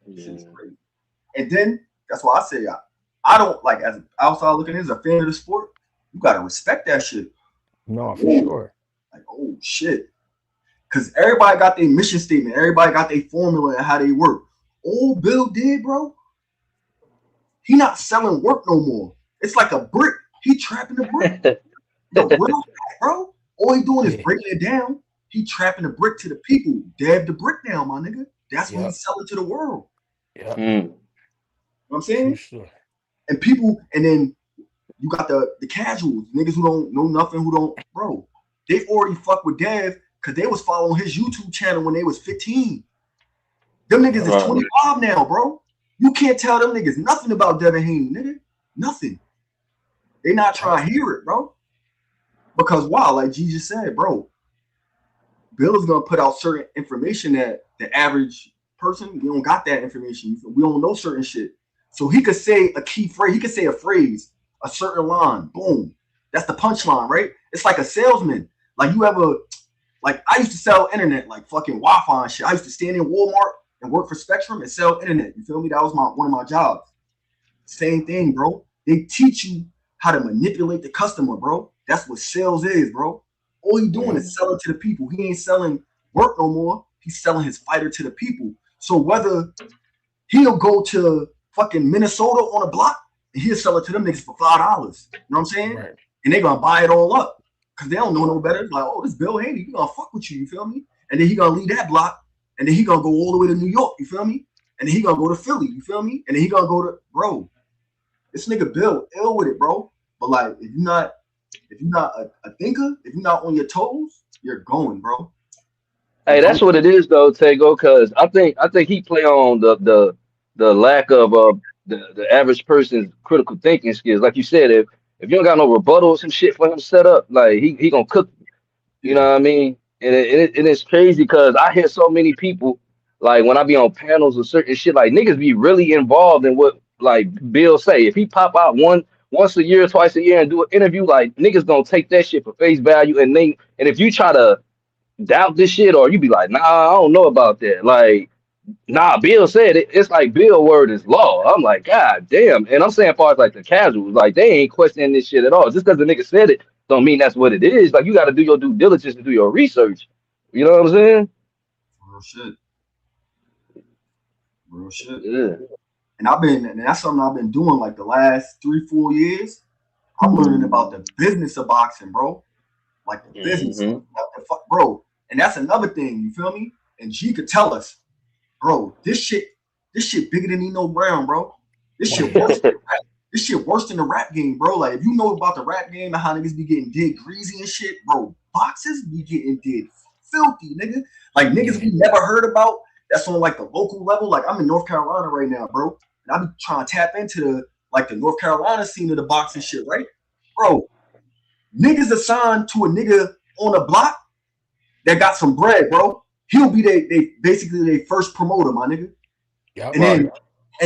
A: Shit's
E: Yeah.
A: crazy. And then that's why I say I don't like as outside looking in as a fan of the sport. You gotta respect that shit.
D: No, for sure.
A: Like, oh shit. Cause everybody got their mission statement, everybody got their formula and how they work. All Bill did, bro, he not selling work no more. It's like a brick. He trapping the brick. The real fact, bro. All he doing is
D: Yeah.
A: breaking it down. He trapping the brick to the people. Dab the brick down, my nigga. That's what
D: Yep.
A: he's selling to the world.
D: Yep.
E: Mm.
A: You know what I'm
D: True
A: saying?
D: story.
A: And people, and then you got the casuals, niggas who don't know nothing, who don't, bro. They already fuck with Dev because they was following his YouTube channel when they was 15. Them niggas is 25 now, bro. You can't tell them niggas nothing about Devin Haney, nigga. Nothing. They not trying to hear it, bro. Because wow, like G just said, bro, Bill is gonna put out certain information that the average person, we don't got that information. We don't know certain shit. So he could say a key phrase, he could say a phrase, a certain line, boom. That's the punchline, right? It's like a salesman. Like you ever, like I used to sell internet, like fucking Wi-Fi and shit. I used to stand in Walmart and work for Spectrum and sell internet. You feel me? That was one of my jobs. Same thing, bro. They teach you how to manipulate the customer, bro. That's what sales is, bro. All he doing is selling to the people. He ain't selling work no more. He's selling his fighter to the people. So whether he'll go to fucking Minnesota on a block and he'll sell it to them niggas for $5. You know what I'm saying?
D: Right.
A: And they gonna buy it all up. Cause they don't know no better. Like, oh, this Bill Haney, he gonna fuck with you feel me? And then he gonna leave that block, and then he gonna go all the way to New York, you feel me? And then he gonna go to Philly, you feel me? And then he gonna go to this nigga Bill ill with it, bro. But like, if you're not a thinker, if you're not on your toes, you're going, bro.
E: Hey, that's what it is though, Tego. Because I think he play on the lack of the average person's critical thinking skills. Like you said, if you don't got no rebuttal or some shit for him set up, like he gonna cook. You know what I mean? And it's crazy because I hear so many people like when I be on panels or certain shit, like niggas be really involved in what like Bill say. If he pop out once a year, twice a year and do an interview, like niggas gonna take that shit for face value. And if you try to doubt this shit or you be like, nah, I don't know about that. Like, nah, Bill said it. It's like Bill word is law. I'm like, God damn. And I'm saying far as like the casuals, like they ain't questioning this shit at all. Just because the nigga said it don't mean that's what it is. Like you got to do your due diligence and do your research. You know what I'm saying?
A: Real shit.
E: Yeah.
A: And that's something I've been doing like the last 3-4 years. I'm learning about the business of boxing, bro. Like the business, bro. And that's another thing, you feel me? And G could tell us, bro, this shit bigger than Nino Brown, bro. This shit worse than rap. This shit worse than the rap game, bro. Like if you know about the rap game and how niggas be getting did greasy and shit, bro, boxers be getting did filthy, nigga. Like niggas we never heard about. That's on like the local level. Like I'm in North Carolina right now, bro. And I be trying to tap into the North Carolina scene of the boxing shit, right? Bro, niggas assigned to a nigga on a block that got some bread, bro. He'll be they basically their first promoter, my nigga.
D: Yeah,
A: and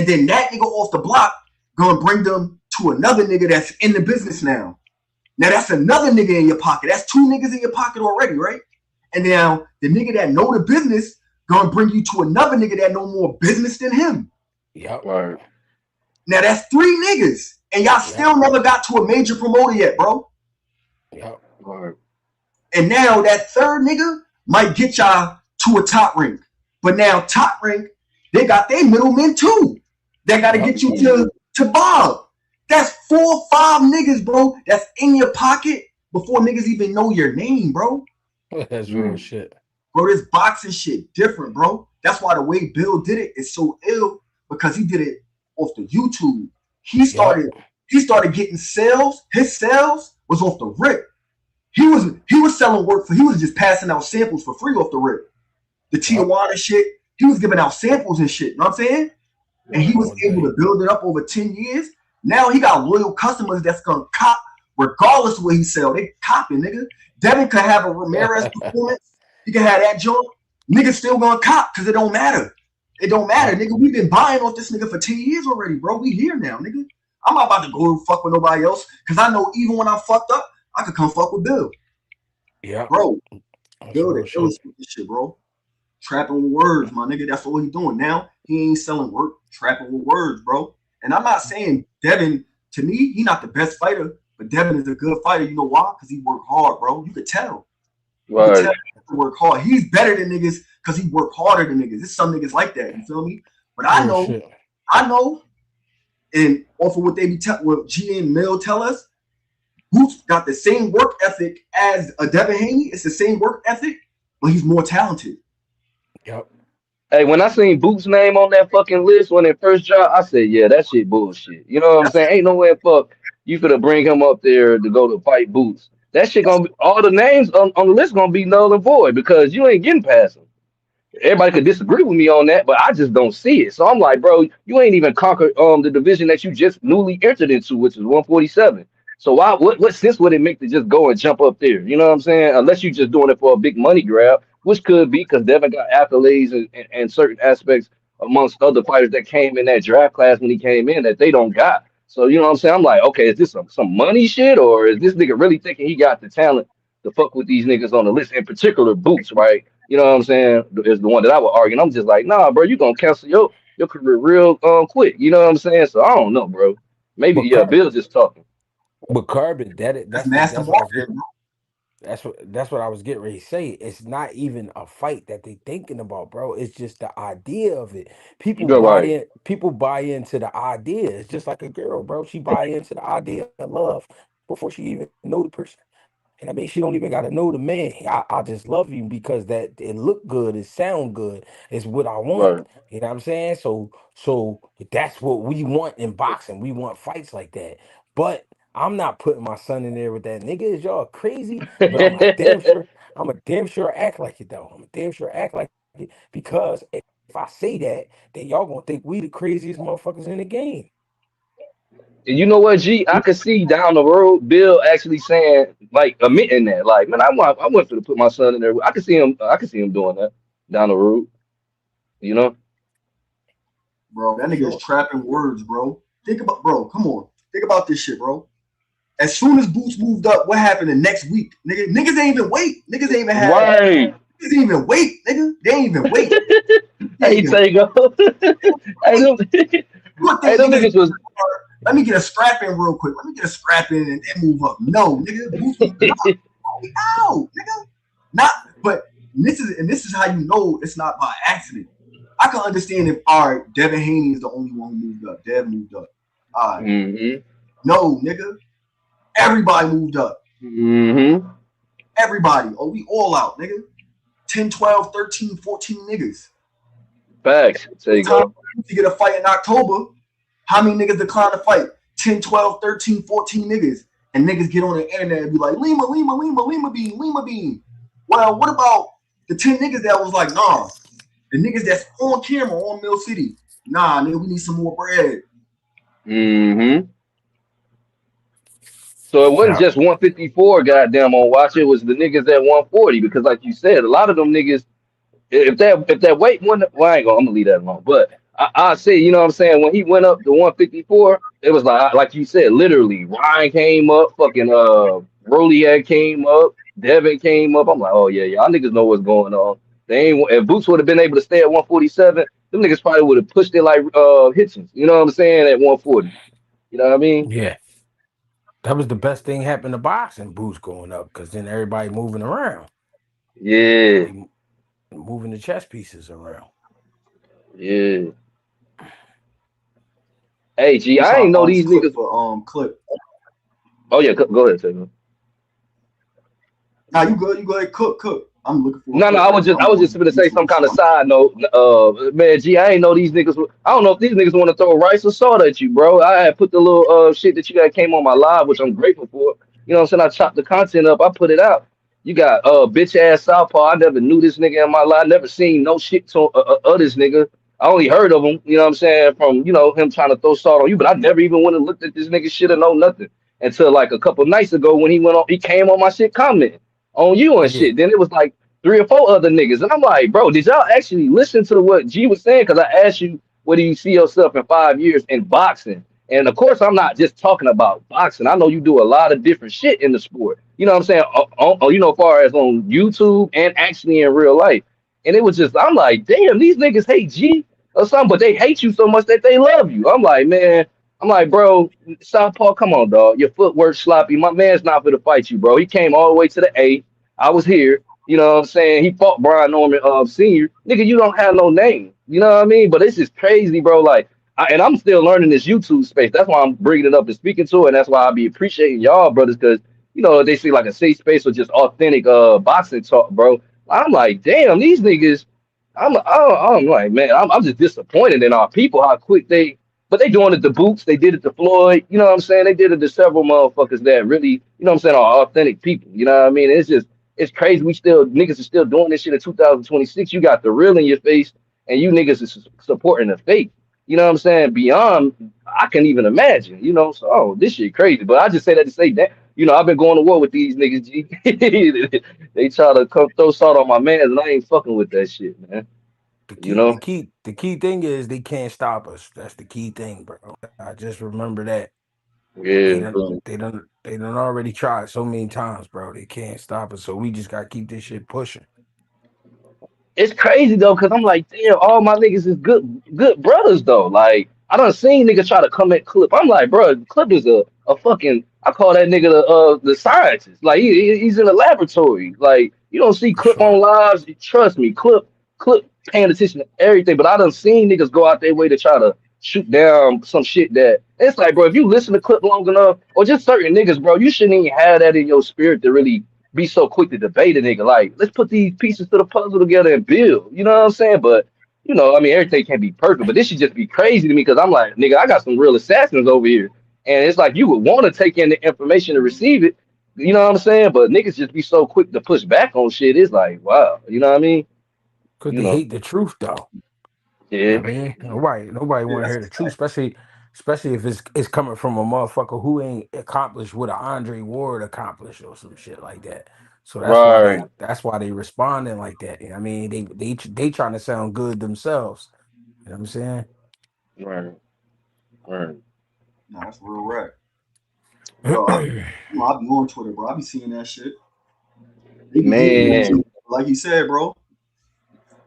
A: then that nigga off the block gonna bring them to another nigga that's in the business now. Now that's another nigga in your pocket. That's 2 niggas in your pocket already, right? And now the nigga that know the business gonna bring you to another nigga that know more business than him.
D: Yep.
E: Right.
A: Now that's 3 niggas, and y'all still never got to a major promoter yet, bro.
D: Yep.
E: Right.
A: And now that 3rd nigga might get y'all to a top rank. But now Top Rank, they got their middlemen too. They got to get you to Bob. That's 4 or 5 niggas, bro. That's in your pocket before niggas even know your name, bro.
D: That's real shit.
A: Bro, this boxing shit different, bro. That's why the way Bill did it is so ill, because he did it off the YouTube. He started getting sales. His sales was off the rip. He was selling work he was just passing out samples for free off the rip. The Tijuana shit, he was giving out samples and shit. You know what I'm saying? And he was able to build it up over 10 years. Now he got loyal customers that's gonna cop regardless of what he sell. They copping, nigga. Devin could have a Ramirez performance. He can have that joint. Niggas still gonna cop because it don't matter. It don't matter, nigga. We've been buying off this nigga for 10 years already, bro. We here now, nigga. I'm not about to go fuck with nobody else because I know even when I'm fucked up, I could come fuck with Bill.
D: Yeah.
A: Bro. Bill, they illustrate this shit, bro. Trapping with words, my nigga. That's all he doing. Now he ain't selling work, trapping with words, bro. And I'm not saying Devin, to me, he not the best fighter, but Devin is a good fighter. You know why? Because he worked hard, bro. You could tell.
E: Right.
A: You could tell he work hard. He's better than niggas because he worked harder than niggas. There's some niggas like that. You feel me? But I know, and off of what they be what G and Mill tell us, Boots got the same work ethic as a Devin Haney. It's the same work ethic, but he's more talented.
D: Yep.
E: Hey, when I seen Boots' name on that fucking list when it first dropped, I said, yeah, that shit bullshit. You know what I'm saying? Ain't no way fuck you could bring him up there to go to fight Boots. That shit gonna be, all the names on the list gonna be null and void because you ain't getting past him. Everybody could disagree with me on that, but I just don't see it. So I'm like, bro, you ain't even conquered the division that you just newly entered into, which is 147. So what sense would it make to just go and jump up there? You know what I'm saying? Unless you're just doing it for a big money grab, which could be because Devin got accolades and certain aspects amongst other fighters that came in that draft class when he came in that they don't got. So you know what I'm saying? I'm like, okay, is this some money shit, or is this nigga really thinking he got the talent to fuck with these niggas on the list, in particular Boots, right? You know what I'm saying? Is the one that I would argue. And I'm just like, nah, bro, you gonna cancel your career real quick. You know what I'm saying? So I don't know, bro. Maybe Bill's just talking.
D: But Carbon, that's what I was getting. That's what I was getting ready to say. It's not even a fight that they thinking about, bro. It's just the idea of it. People buy into the idea. It's just like a girl, bro. She buy into the idea of love before she even know the person. And I mean, she don't even gotta know the man. I just love you because that it look good, it sound good, it's what I want.
E: Right.
D: You know what I'm saying? So that's what we want in boxing. We want fights like that. But I'm not putting my son in there with that nigga. Is y'all crazy? But I'm a damn sure act like it though. I'm a damn sure act like it because if I say that, then y'all gonna think we the craziest motherfuckers in the game.
E: And you know what, G? I could see down the road Bill actually saying, like, admitting that. Like, man, I went for to put my son in there. I could see him doing that down the road. You know?
A: Bro, that nigga is trapping words, bro. Think about, bro, come on. Think about this shit, bro. As soon as Boots moved up, what happened the next week? Niggas ain't even wait. Niggas ain't even have.
E: Right.
A: Niggas ain't even wait, nigga. They ain't even wait.
E: Hey, Tego. Hey, them niggas was.
A: Let me get a scrap in real quick. Let me get a scrap in and then move up. No, nigga. Boots out, nigga. Not, but this is how you know it's not by accident. I can understand if, all right, Devin Haney is the only one who moved up. Dev moved up. All right.
E: Mm-hmm.
A: No, nigga. Everybody moved up.
E: Mm-hmm.
A: Everybody. Oh, we all out, nigga. 10, 12, 13, 14 niggas.
E: Facts. There you go.
A: To get a fight in October, how many niggas decline to fight? 10, 12, 13, 14 niggas. And niggas get on the internet and be like, Lima Bean. Well, what about the 10 niggas that was like, nah, the niggas that's on camera on Mill City? Nah, nigga, we need some more bread.
E: Mm-hmm. So it wasn't just 154 goddamn on watch. It was the niggas at 140 because, like you said, a lot of them niggas. If that weight went, well, I'm gonna leave that alone. But I say, you know what I'm saying? When he went up to 154, it was like you said, literally, Ryan came up, fucking Roliak came up, Devin came up. I'm like, oh yeah, y'all niggas know what's going on. They ain't if Boots would have been able to stay at 147, them niggas probably would have pushed it like Hitchens. You know what I'm saying? At 140. You know what I mean?
D: Yeah. That was the best thing happened to boxing, Boots going up, because then everybody moving around.
E: Yeah.
D: moving the chess pieces around.
E: Yeah. Hey, G,
A: I'm
E: I
A: trying
E: ain't
A: to
E: know
A: find this
E: these
A: clip
E: niggas.
A: for clip.
E: Oh yeah, go ahead, Taylor.
A: Nah, you good? You go ahead, cook. I'm looking for a
E: No,
A: clip
E: I
A: right
E: was
A: now.
E: just
A: I'm on
E: gonna say some
A: YouTube,
E: kind
A: so
E: of side note. Man, G, I ain't know these niggas. I don't know if these niggas want to throw rice or salt at you, bro. I had put the little shit that you got came on my live, which I'm grateful for. You know what I'm saying? I chopped the content up, I put it out. You got bitch ass Southpaw. I never knew this nigga in my life. Never seen no shit to of this nigga. I only heard of him. You know what I'm saying? From him trying to throw salt on you, but I never even went and looked at this nigga shit or know nothing until like a couple nights ago when he came on my shit commenting on you and
D: Yeah.
E: shit. Then it was like three or four other niggas. And I'm like, bro, did y'all actually listen to what G was saying? Because I asked you, where do you see yourself in 5 years in boxing? And of course, I'm not just talking about boxing. I know you do a lot of different shit in the sport. You know what I'm saying? Far as on YouTube and actually in real life. And it was just, I'm like, damn, these niggas hate G or something, but they hate you so much that they love you. I'm like, man, I'm like, bro, Southpaw, come on, dog. Your footwork sloppy. My man's not for to fight you, bro. He came all the way to the A. I was here. You know what I'm saying? He fought Brian Norman Sr. Nigga, you don't have no name. You know what I mean? But it's just crazy, bro. Like, and I'm still learning this YouTube space. That's why I'm bringing it up and speaking to it. And that's why I be appreciating y'all, brothers, because, they see like a safe space or just authentic boxing talk, bro. I'm like, damn, these niggas, I'm like, man, I'm just disappointed in our people, how quick but they doing it to Boots. They did it to Floyd. You know what I'm saying? They did it to several motherfuckers that really, you know what I'm saying, are authentic people. You know what I mean? It's crazy. Niggas are still doing this shit in 2026. You got the real in your face, and you niggas is supporting the fake. You know what I'm saying? Beyond, I can even imagine. So this shit crazy. But I just say that to say that. I've been going to war with these niggas. G. They try to come throw salt on my man, and I ain't fucking with that shit, man.
D: The
E: You
D: key, the
E: know?
D: key, the key thing is they can't stop us. That's the key thing, bro. I just remember that they
E: Yeah.
D: don't, they don't already tried so many times, bro. They can't stop us, so we just gotta keep this shit pushing.
E: It's crazy though, cause I'm like, damn, all my niggas is good brothers though. Like, I done seen niggas try to come at Clip. I'm like, bro, Clip is a fucking. I call that nigga the scientist. Like, he's in the laboratory. Like, you don't see
D: For
E: Clip on
D: sure.
E: lives. Trust me, Clip paying attention to everything. But I done seen niggas go out their way to try to shoot down some shit that it's like, bro, if you listen to Clip long enough, or just certain niggas, bro, you shouldn't even have that in your spirit to really be so quick to debate a nigga. Like, let's put these pieces to the puzzle together and build. You know what I'm saying? But I mean, everything can't be perfect. But this should just be crazy to me because I'm like, nigga, I got some real assassins over here, and it's like you would want to take in the information to receive it. You know what I'm saying? But niggas just be so quick to push back on shit. It's like, wow. You know what I mean?
D: Cause
E: You
D: they
E: know?
D: hate the truth, though.
E: Yeah.
D: I mean, nobody
A: yeah,
D: want to
A: that's
D: hear
A: a
D: the truth,
A: fact.
D: especially if it's coming from a motherfucker who ain't accomplished what an Andre Ward accomplished or some shit like that. So
E: Right.
D: that's why they responding like that. I mean, they trying to sound good themselves. You know what I'm saying?
E: Right. Right.
A: Nah, that's real rap. Yo, I be on Twitter, bro. I be seeing that shit. They be hating on
E: Man.
A: you, like you said, bro.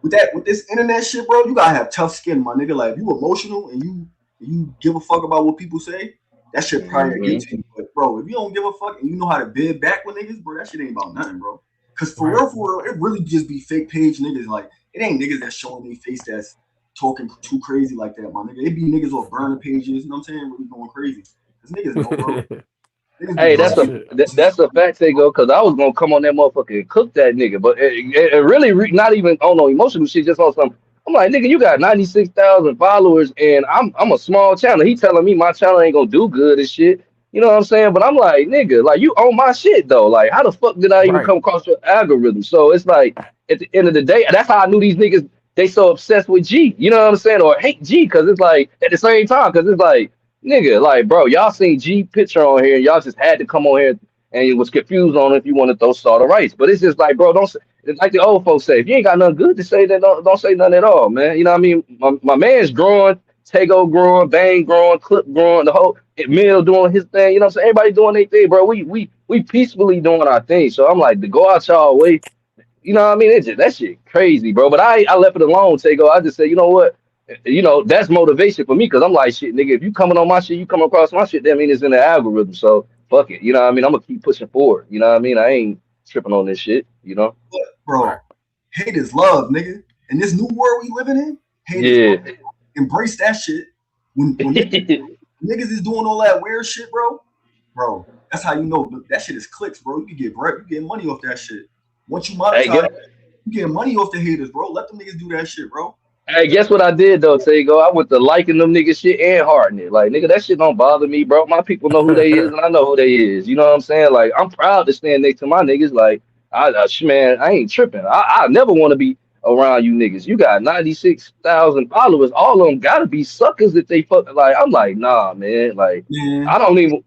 A: With this internet shit, bro, you gotta have tough skin, my nigga. Like, if you emotional and you give a fuck about what people say, that shit probably get
E: Hmm.
A: to you. But bro, if you don't give a fuck and you know how to bid back with niggas, bro, that shit ain't about nothing, bro. Cause
D: Right.
A: for real, it really just be fake page niggas. Like, it ain't niggas that's showing their face that's talking too crazy like that, my nigga. It be niggas off burner pages, you know what I'm saying? Really going crazy. Cause niggas know, bro. Niggas be
E: Hey,
D: Real
A: busting
D: shit.
E: that's a fact, they go, because I was gonna come on that motherfucker and cook that nigga, but it really not even on no emotional shit, just on some. I'm like, nigga, you got 96,000 followers, and I'm a small channel. He telling me my channel ain't gonna do good and shit. You know what I'm saying? But I'm like, nigga, like you own my shit though. Like, how the fuck did I even
D: Right.
E: come across your algorithm? So it's like, at the end of the day, that's how I knew these niggas. They so obsessed with G. You know what I'm saying? Or hate G, because it's like at the same time, because it's like. Nigga, like, bro, y'all seen G picture on here. Y'all just had to come on here and you was confused on if you want to throw salt or rice. But it's just like, bro, don't say, it's like the old folks say, if you ain't got nothing good to say, then don't say nothing at all, man. You know what I mean? My man's growing, Tego growing, Bang growing, Clip growing, the whole Mill doing his thing. You know what I'm saying? Everybody doing their thing, bro. We peacefully doing our thing. So I'm like, to go out y'all way, you know what I mean? It's just that shit crazy, bro. But I left it alone, Tego. I just said, you know what? That's motivation for me because I'm like, shit, nigga, if you coming on my shit, you come across my shit, that mean it's in the algorithm. So fuck it. You know what I mean? I'm gonna keep pushing forward. You know what I mean? I ain't tripping on this shit,
A: But,
D: Right.
A: bro, hate is love, nigga. In this new world we living in, hate is love. Embrace that shit. When niggas is doing all that weird shit, bro, that's how you know that shit is clicks, bro. You can get bread, you get money off that shit. Once you monetize, you get money off the haters, bro. Let them niggas do that shit, bro.
E: Hey, guess what I did though, Tego? I went to liking them niggas shit and hearting it. Like, nigga, that shit don't bother me, bro. My people know who they is, and I know who they is. You know what I'm saying? Like, I'm proud to stand next to my niggas. Like, man, I ain't tripping. I never want to be around you niggas. You got 96,000 followers. All of them gotta be suckers if they fuck. Like, I'm like, nah, man. Like,
A: Yeah.
E: I don't even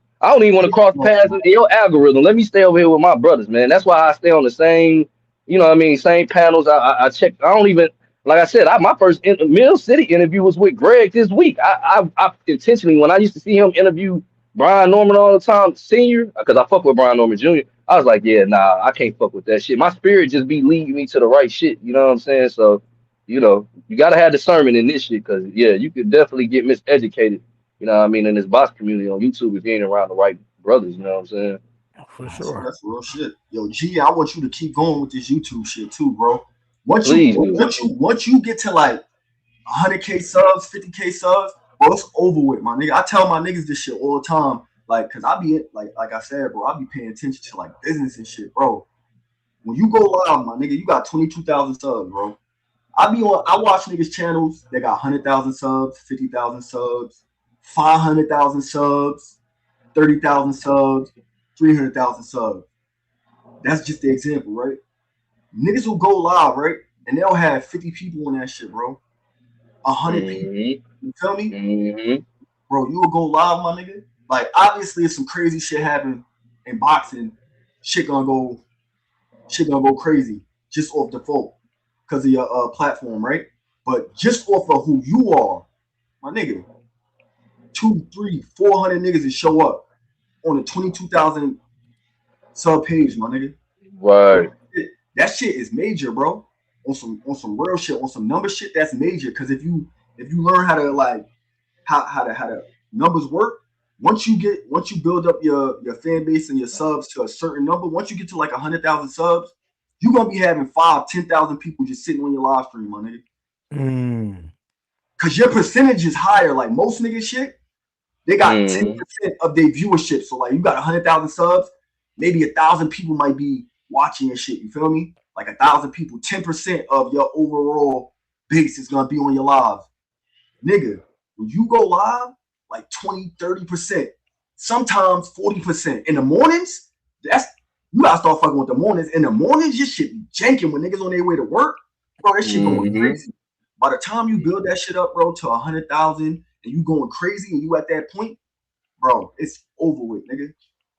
E: want to cross paths in your algorithm. Let me stay over here with my brothers, man. That's why I stay on the same, you know what I mean, same panels. I check. I don't even. Like I said, my first Mill City interview was with Greg this week. I intentionally, when I used to see him interview Brian Norman all the time, senior, because I fuck with Brian Norman Jr., I was like, yeah, nah, I can't fuck with that shit. My spirit just be leading me to the right shit. You know what I'm saying? So, you know, you got to have discernment in this shit because, yeah, you could definitely get miseducated, you know what I mean, in this box community on YouTube if you ain't around the right brothers. You know what I'm saying?
D: For sure.
A: That's real shit. Yo, G, I want you to keep going with this YouTube shit too, bro. Once you get to like 100K subs, 50K subs, bro, it's over with, my nigga. I tell my niggas this shit all the time, like, cause I be like I said, bro, I be paying attention to like business and shit, bro. When you go live, my nigga, you got 22,000 subs, bro. I watch niggas channels that got 100,000 subs, 50,000 subs, 500,000 subs, 30,000 subs, 300,000 subs. That's just the example, right? Niggas will go live, right? And they'll have 50 people on that shit, bro. 100 people. You feel me? Bro, you will go live, my nigga. Like, obviously, if some crazy shit happen in boxing, shit gonna go crazy just off default because of your platform, right? But just off of who you are, my nigga, 200, 300, 400 niggas that show up on a 22,000 sub page, my nigga.
E: Right.
A: That shit is major, bro. On some real shit, on some number shit, that's major. Because if you learn how to like how the numbers work, once you build up your fan base and your subs to a certain number, once you get to like 100,000 subs, you're gonna be having 5,000-10,000 people just sitting on your live stream, my nigga. Cause your percentage is higher. Like most niggas shit, they got 10% of their viewership. So like you got 100,000 subs, maybe 1,000 people might be watching your shit. You feel me? Like 1,000 people, 10% of your overall base is gonna be on your live. Nigga, when you go live, like 20, 30%, sometimes 40%. In the mornings, you gotta start fucking with the mornings. In the mornings, your shit be janking when niggas on their way to work. Bro, that shit going crazy. By the time you build that shit up, bro, to 100,000 and you going crazy and you at that point, bro, it's over with, nigga.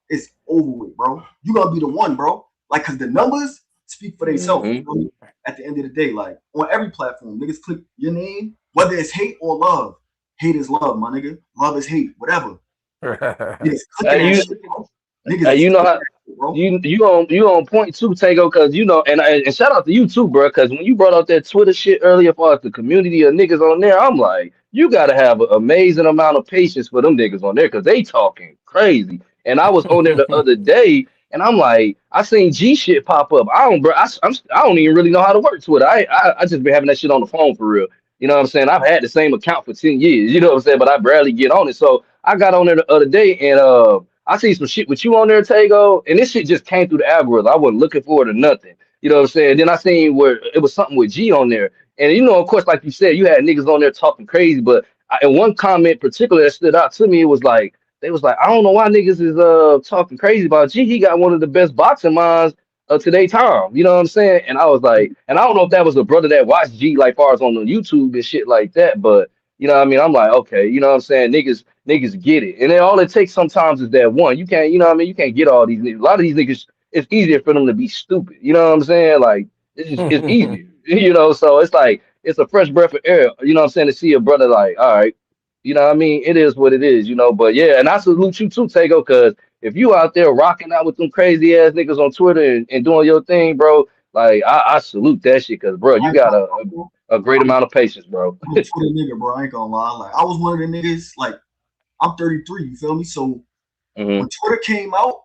A: It's over with, bro. You gonna be the one, bro. Like, cause the numbers speak for themselves. You know? At the end of the day, like on every platform, niggas click your name, whether it's hate or love. Hate is love, my nigga. Love is hate, whatever. Niggas clicking that shit, bro. Niggas,
E: you know how you on point too, Tango, because you know, and shout out to you too, bro, because when you brought out that Twitter shit earlier about the community of niggas on there, I'm like, you gotta have an amazing amount of patience for them niggas on there because they talking crazy. And I was on there the other day, and I'm like, I seen G shit pop up. I don't even really know how to work Twitter. I just been having that shit on the phone for real. You know what I'm saying? I've had the same account for 10 years. You know what I'm saying? But I barely get on it. So I got on there the other day, and I see some shit with you on there, Tago, and this shit just came through the algorithm. I wasn't looking for it or nothing. You know what I'm saying? Then I seen where it was something with G on there. And you know, of course, like you said, you had niggas on there talking crazy, but in one comment particular that stood out to me, it was like, they was like, I don't know why niggas is talking crazy about G. He got one of the best boxing minds of today time. You know what I'm saying? And I was like, and I don't know if that was a brother that watched G like far as on the YouTube and shit like that, but you know what I mean? I'm like, okay, you know what I'm saying? Niggas get it. And then all it takes sometimes is that one. You can't, you know what I mean? You can't get all these niggas. A lot of these niggas, it's easier for them to be stupid. You know what I'm saying? Like, it's easier. You know, so it's like, it's a fresh breath of air. You know what I'm saying? To see a brother like, all right, you know what I mean? It is what it is, you know. But yeah, and I salute you too, Tego, because if you out there rocking out with them crazy ass niggas on Twitter and doing your thing, bro, like, I salute that shit because, bro, you got a great amount of patience, bro.
A: I'm a Twitter nigga, bro. I ain't gonna lie. Like, I was one of the niggas, like, I'm 33, you feel me? So when Twitter came out,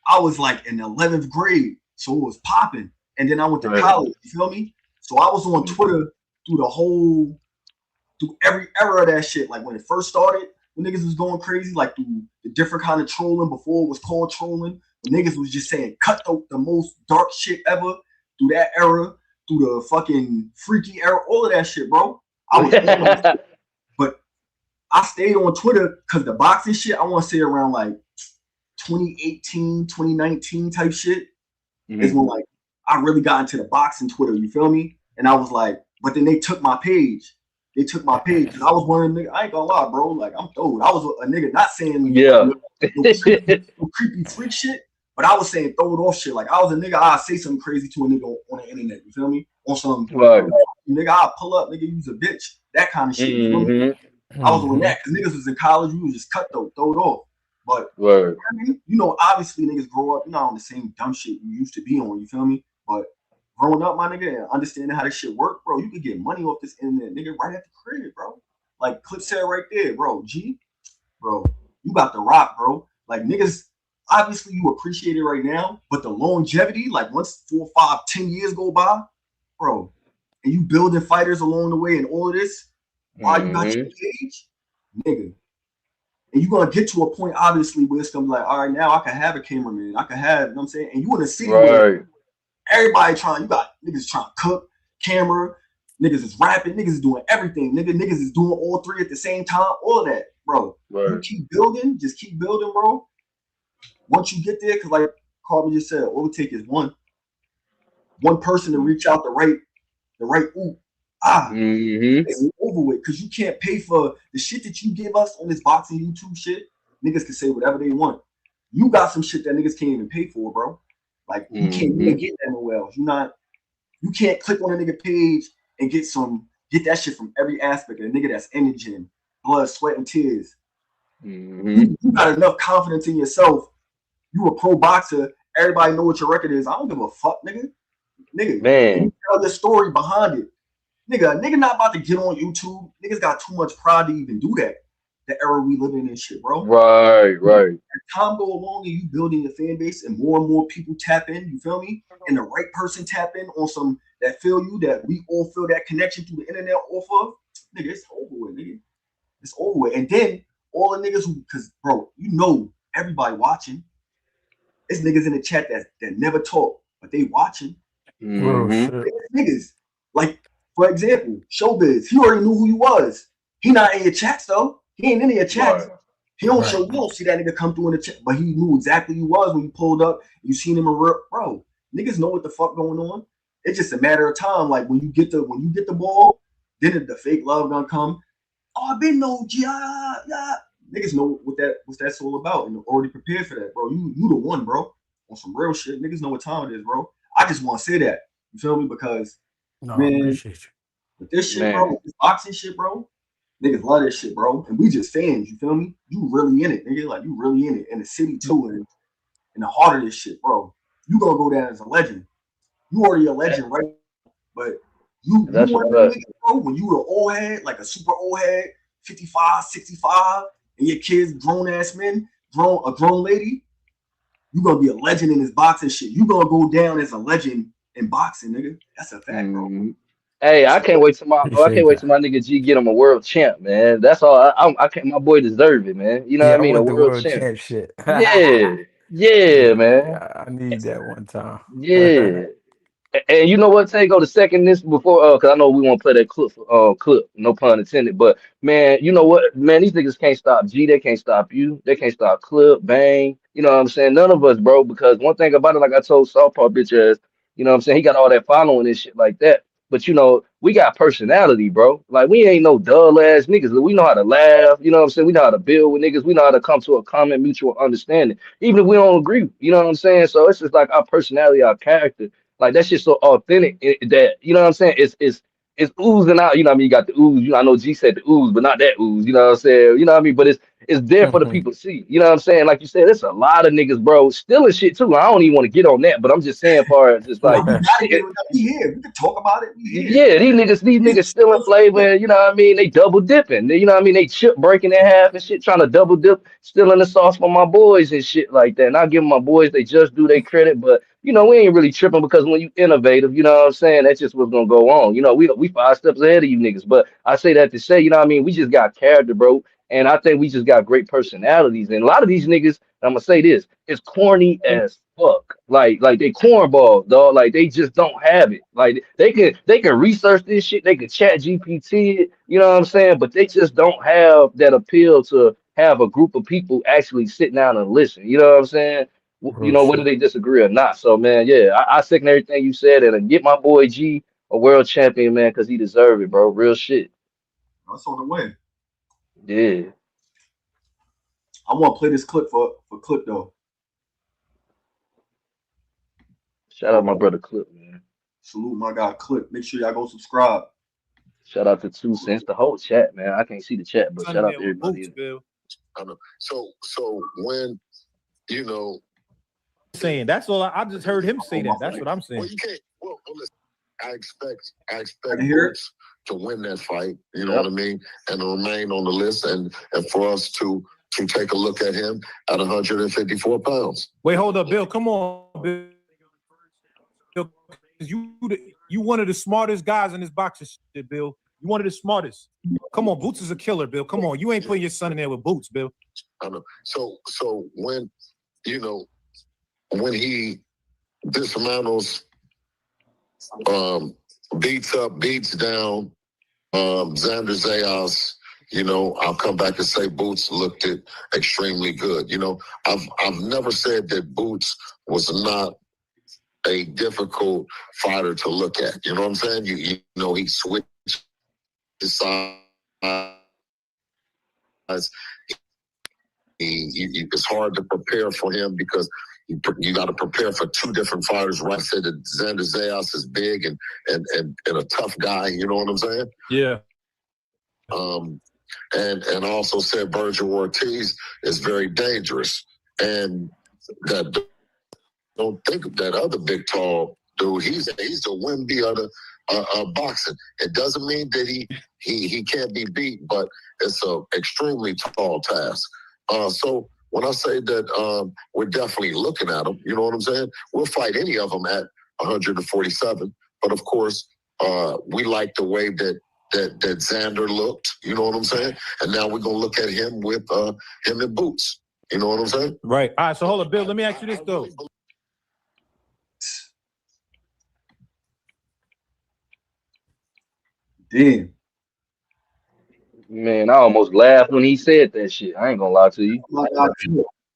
A: I was like in 11th grade. So it was popping. and then I went to
E: Right.
A: college. You feel me? So I was on Twitter through every era of that shit. Like when it first started, when niggas was going crazy, like through the different kind of trolling before it was called trolling. When niggas was just saying cut the most dark shit ever through that era, through the fucking freaky era, all of that shit, bro. I was on it. But I stayed on Twitter because the boxing shit, I want to say around like 2018, 2019 type shit is when like I really got into the boxing Twitter, you feel me? And I was like, but then they took my page. They took my page. And I was one of them niggas, I ain't gonna lie, bro. Like I'm throwed. I was a nigga not saying
E: Yeah.
A: no creepy freak shit, but I was saying throw it off shit. Like I was a nigga, I'd say something crazy to a nigga on the internet, you feel me? On some
E: Right.
A: nigga, I'd pull up, nigga, use a bitch. That kind of shit. You feel me? I was on that because niggas was in college, we was just cut though, throw it off. But
E: Right.
A: you know, obviously niggas grow up, you're not on the same dumb shit you used to be on, you feel me? But growing up, my nigga, and understanding how this shit work, bro, you could get money off this internet, nigga, right at the crib, bro. Like Clip said right there, bro. G, bro, you got the rock, bro. Like niggas, obviously you appreciate it right now, but the longevity, like once 4, 5, 10 years go by, bro, and you building fighters along the way and all of this, while you got your page, nigga. And you're gonna get to a point, obviously, where it's gonna be like, all right, now I can have a cameraman, I can have, you know what I'm saying? And you in a city where everybody trying, you got niggas trying to cook, camera, niggas is rapping, niggas is doing everything, niggas is doing all three at the same time, all of that, bro. You keep building, just keep building, bro. Once you get there, because like Carmen just said, all it take is one person to reach out the right ooh. It's over with because you can't pay for the shit that you give us on this boxing YouTube shit. Niggas can say whatever they want. You got some shit that niggas can't even pay for, bro. Like you can't get that nowhere else. You can't click on a nigga page and get that shit from every aspect of a nigga that's in the gym, blood, sweat, and tears. You got enough confidence in yourself. You a pro boxer. Everybody know what your record is. I don't give a fuck, nigga. Man, you tell the story behind it. Nigga not about to get on YouTube. Niggas got too much pride to even do that. The era we live in and shit, bro.
E: Right.
A: As time go along and you building your fan base and more people tap in, you feel me? And the right person tap in on some that feel you, that we all feel that connection through the internet off of, nigga, it's over with, nigga. It's over with. And then all the niggas who, cause bro, you know everybody watching. It's niggas in the chat that never talk, but they watching. Niggas. Like, for example, Showbiz, he already knew who he was. He not in your chats though. He ain't in your chats. He don't show. You don't see that nigga come through in the chat, but he knew exactly who he was when you pulled up. You seen him in real, bro. Niggas know what the fuck going on. It's just a matter of time. Like when you get the ball, then the fake love gonna come. Oh, I been no G. Niggas know what's that's all about and already prepared for that, bro. You the one, bro. On some real shit. Niggas know what time it is, bro. I just want to say that. You feel me? Because man, I appreciate you. With this shit, bro, with this boxing shit, bro, niggas love this shit, bro. And we just fans, you feel me? You really in it, nigga. Like you really in it. In the city too, and in the heart of this shit, bro. You gonna go down as a legend. You already a legend, right? But you want to, bro, when you were old head, like a super old head, 55, 65, and your kids grown ass men, a grown lady, you gonna be a legend in this boxing shit. You gonna go down as a legend in boxing, nigga. That's a fact, bro.
E: Hey, I can't wait till my nigga G get him a world champ, man. That's all. I can't. My boy deserve it, man. You know what I mean?
D: I
E: A
D: want the
E: world champ
D: shit.
E: yeah, man.
D: I need that one time.
E: Yeah. And you know what, Tay, go to second this before because I know we want to play that clip, no pun intended. But man, you know what, man, these niggas can't stop G, they can't stop you, they can't stop Clip, Bang, you know what I'm saying? None of us, bro, because one thing about it, like I told Southpaw bitch ass, you know what I'm saying, he got all that following and shit like that. But you know, we got personality, bro. Like we ain't no dull ass niggas. We know how to laugh, you know what I'm saying? We know how to build with niggas, we know how to come to a common mutual understanding, even if we don't agree, you know what I'm saying? So it's just like our personality, our character. Like that shit's so authentic that you know what I'm saying. It's oozing out. You know what I mean? You got the ooze. You know, I know G said the ooze, but not that ooze. You know what I'm saying? You know what I mean? But it's there for the people to see. You know what I'm saying? Like you said, there's a lot of niggas, bro, stealing shit too. I don't even want to get on that, but I'm just saying, far as just like,
A: we here. We can talk about it.
E: Yeah, these niggas stealing flavor. You know what I mean? They double dipping. You know what I mean? They chip breaking in half and shit, trying to double dip, stealing the sauce for my boys and shit like that. And I give my boys, they just do their credit, but we ain't really tripping because when you innovative, you know what I'm saying, that's just what's gonna go on. We 5 steps ahead of you niggas. But I say that to say, you know what I mean, we just got character, bro. And I think we just got great personalities. And a lot of these niggas, I'm gonna say this, it's corny as fuck. Like they cornball, dog. Like they just don't have it. Like they can research this shit, they can chat GPT it, you know what I'm saying? But they just don't have that appeal to have a group of people actually sit down and listen. You know what I'm saying?
D: Real
E: Whether
D: shit.
E: they disagree or not. So man, yeah, I second everything you said and get my boy G a world champion, man, because he deserve it, bro. Real shit.
A: That's on the way.
E: Yeah.
A: I want to play this clip for clip though.
E: Shout out my brother Clip, man.
A: Salute my guy Clip. Make sure y'all go subscribe.
E: Shout out to 2 Cents, the whole chat, man. I can't see the chat, but shout out to everybody.
F: Boots, Bill.
B: I know. So when
F: saying that's all. I just heard him say that. That's what I'm saying.
B: Well, you can't. Well, listen. I expect
A: hear it.
B: Boots to win that fight. You know what I mean, and to remain on the list, and for us to take a look at him at 154 pounds.
F: Wait, hold up, Bill. Come on, Bill. You one of the smartest guys in this boxing shit, Bill. You one of the smartest. Come on, Boots is a killer, Bill. Come on, you ain't putting your son in there with Boots, Bill.
B: I know. So when when he dismantles, beats down Xander Zayas, I'll come back and say Boots looked it extremely good. I've never said that Boots was not a difficult fighter to look at. You know what I'm saying? He switched his size. It's hard to prepare for him because you got to prepare for two different fighters. Right? I said that Xander Zayas is big and a tough guy. You know what I'm saying?
F: Yeah.
B: And also said Vergil Ortiz is very dangerous. And that don't think of that other big tall dude. He's the Wimby of the boxing. It doesn't mean that he can't be beat, but it's a extremely tall task. So when I say that we're definitely looking at them, you know what I'm saying? We'll fight any of them at 147. But of course, we like the way that Xander looked, you know what I'm saying? And now we're gonna look at him with him in Boots. You know what I'm saying?
F: Right. All right. So hold up, Bill. Let me ask you this though.
A: Damn.
E: Man, I almost laughed when he said that shit. I ain't gonna lie to you.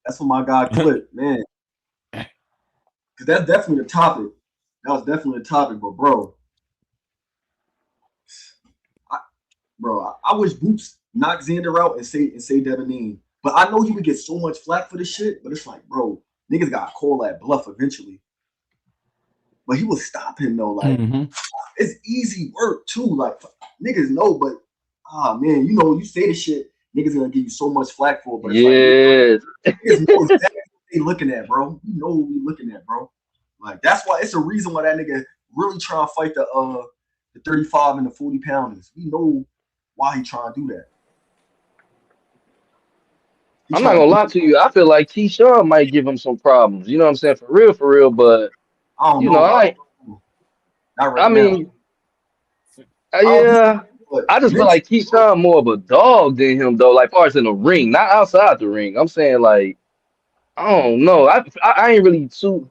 A: That's what my guy Clip, man. Cause that's definitely the topic. That was definitely the topic, but bro, I wish Boots knock Xander out and say Devin Haney. But I know he would get so much flack for this shit. But it's like, bro, niggas gotta call that bluff eventually. But he will stop him though. Like it's easy work too. Like niggas know, but man, you say the shit, niggas gonna give you so much flack for it. But it's like, niggas know exactly what they looking at, bro. You know what we looking at, bro. Like that's why it's a reason why that nigga really trying to fight the 35 and the 40 pounders. We know why he trying to do that.
E: I'm not gonna lie to you. I feel like Keyshawn might give him some problems. You know what I'm saying? For real. But
A: I don't know.
E: I mean, yeah. I just feel like Keyshawn more of a dog than him though. Like far as in the ring, not outside the ring. I'm saying like, I don't know. I ain't really too.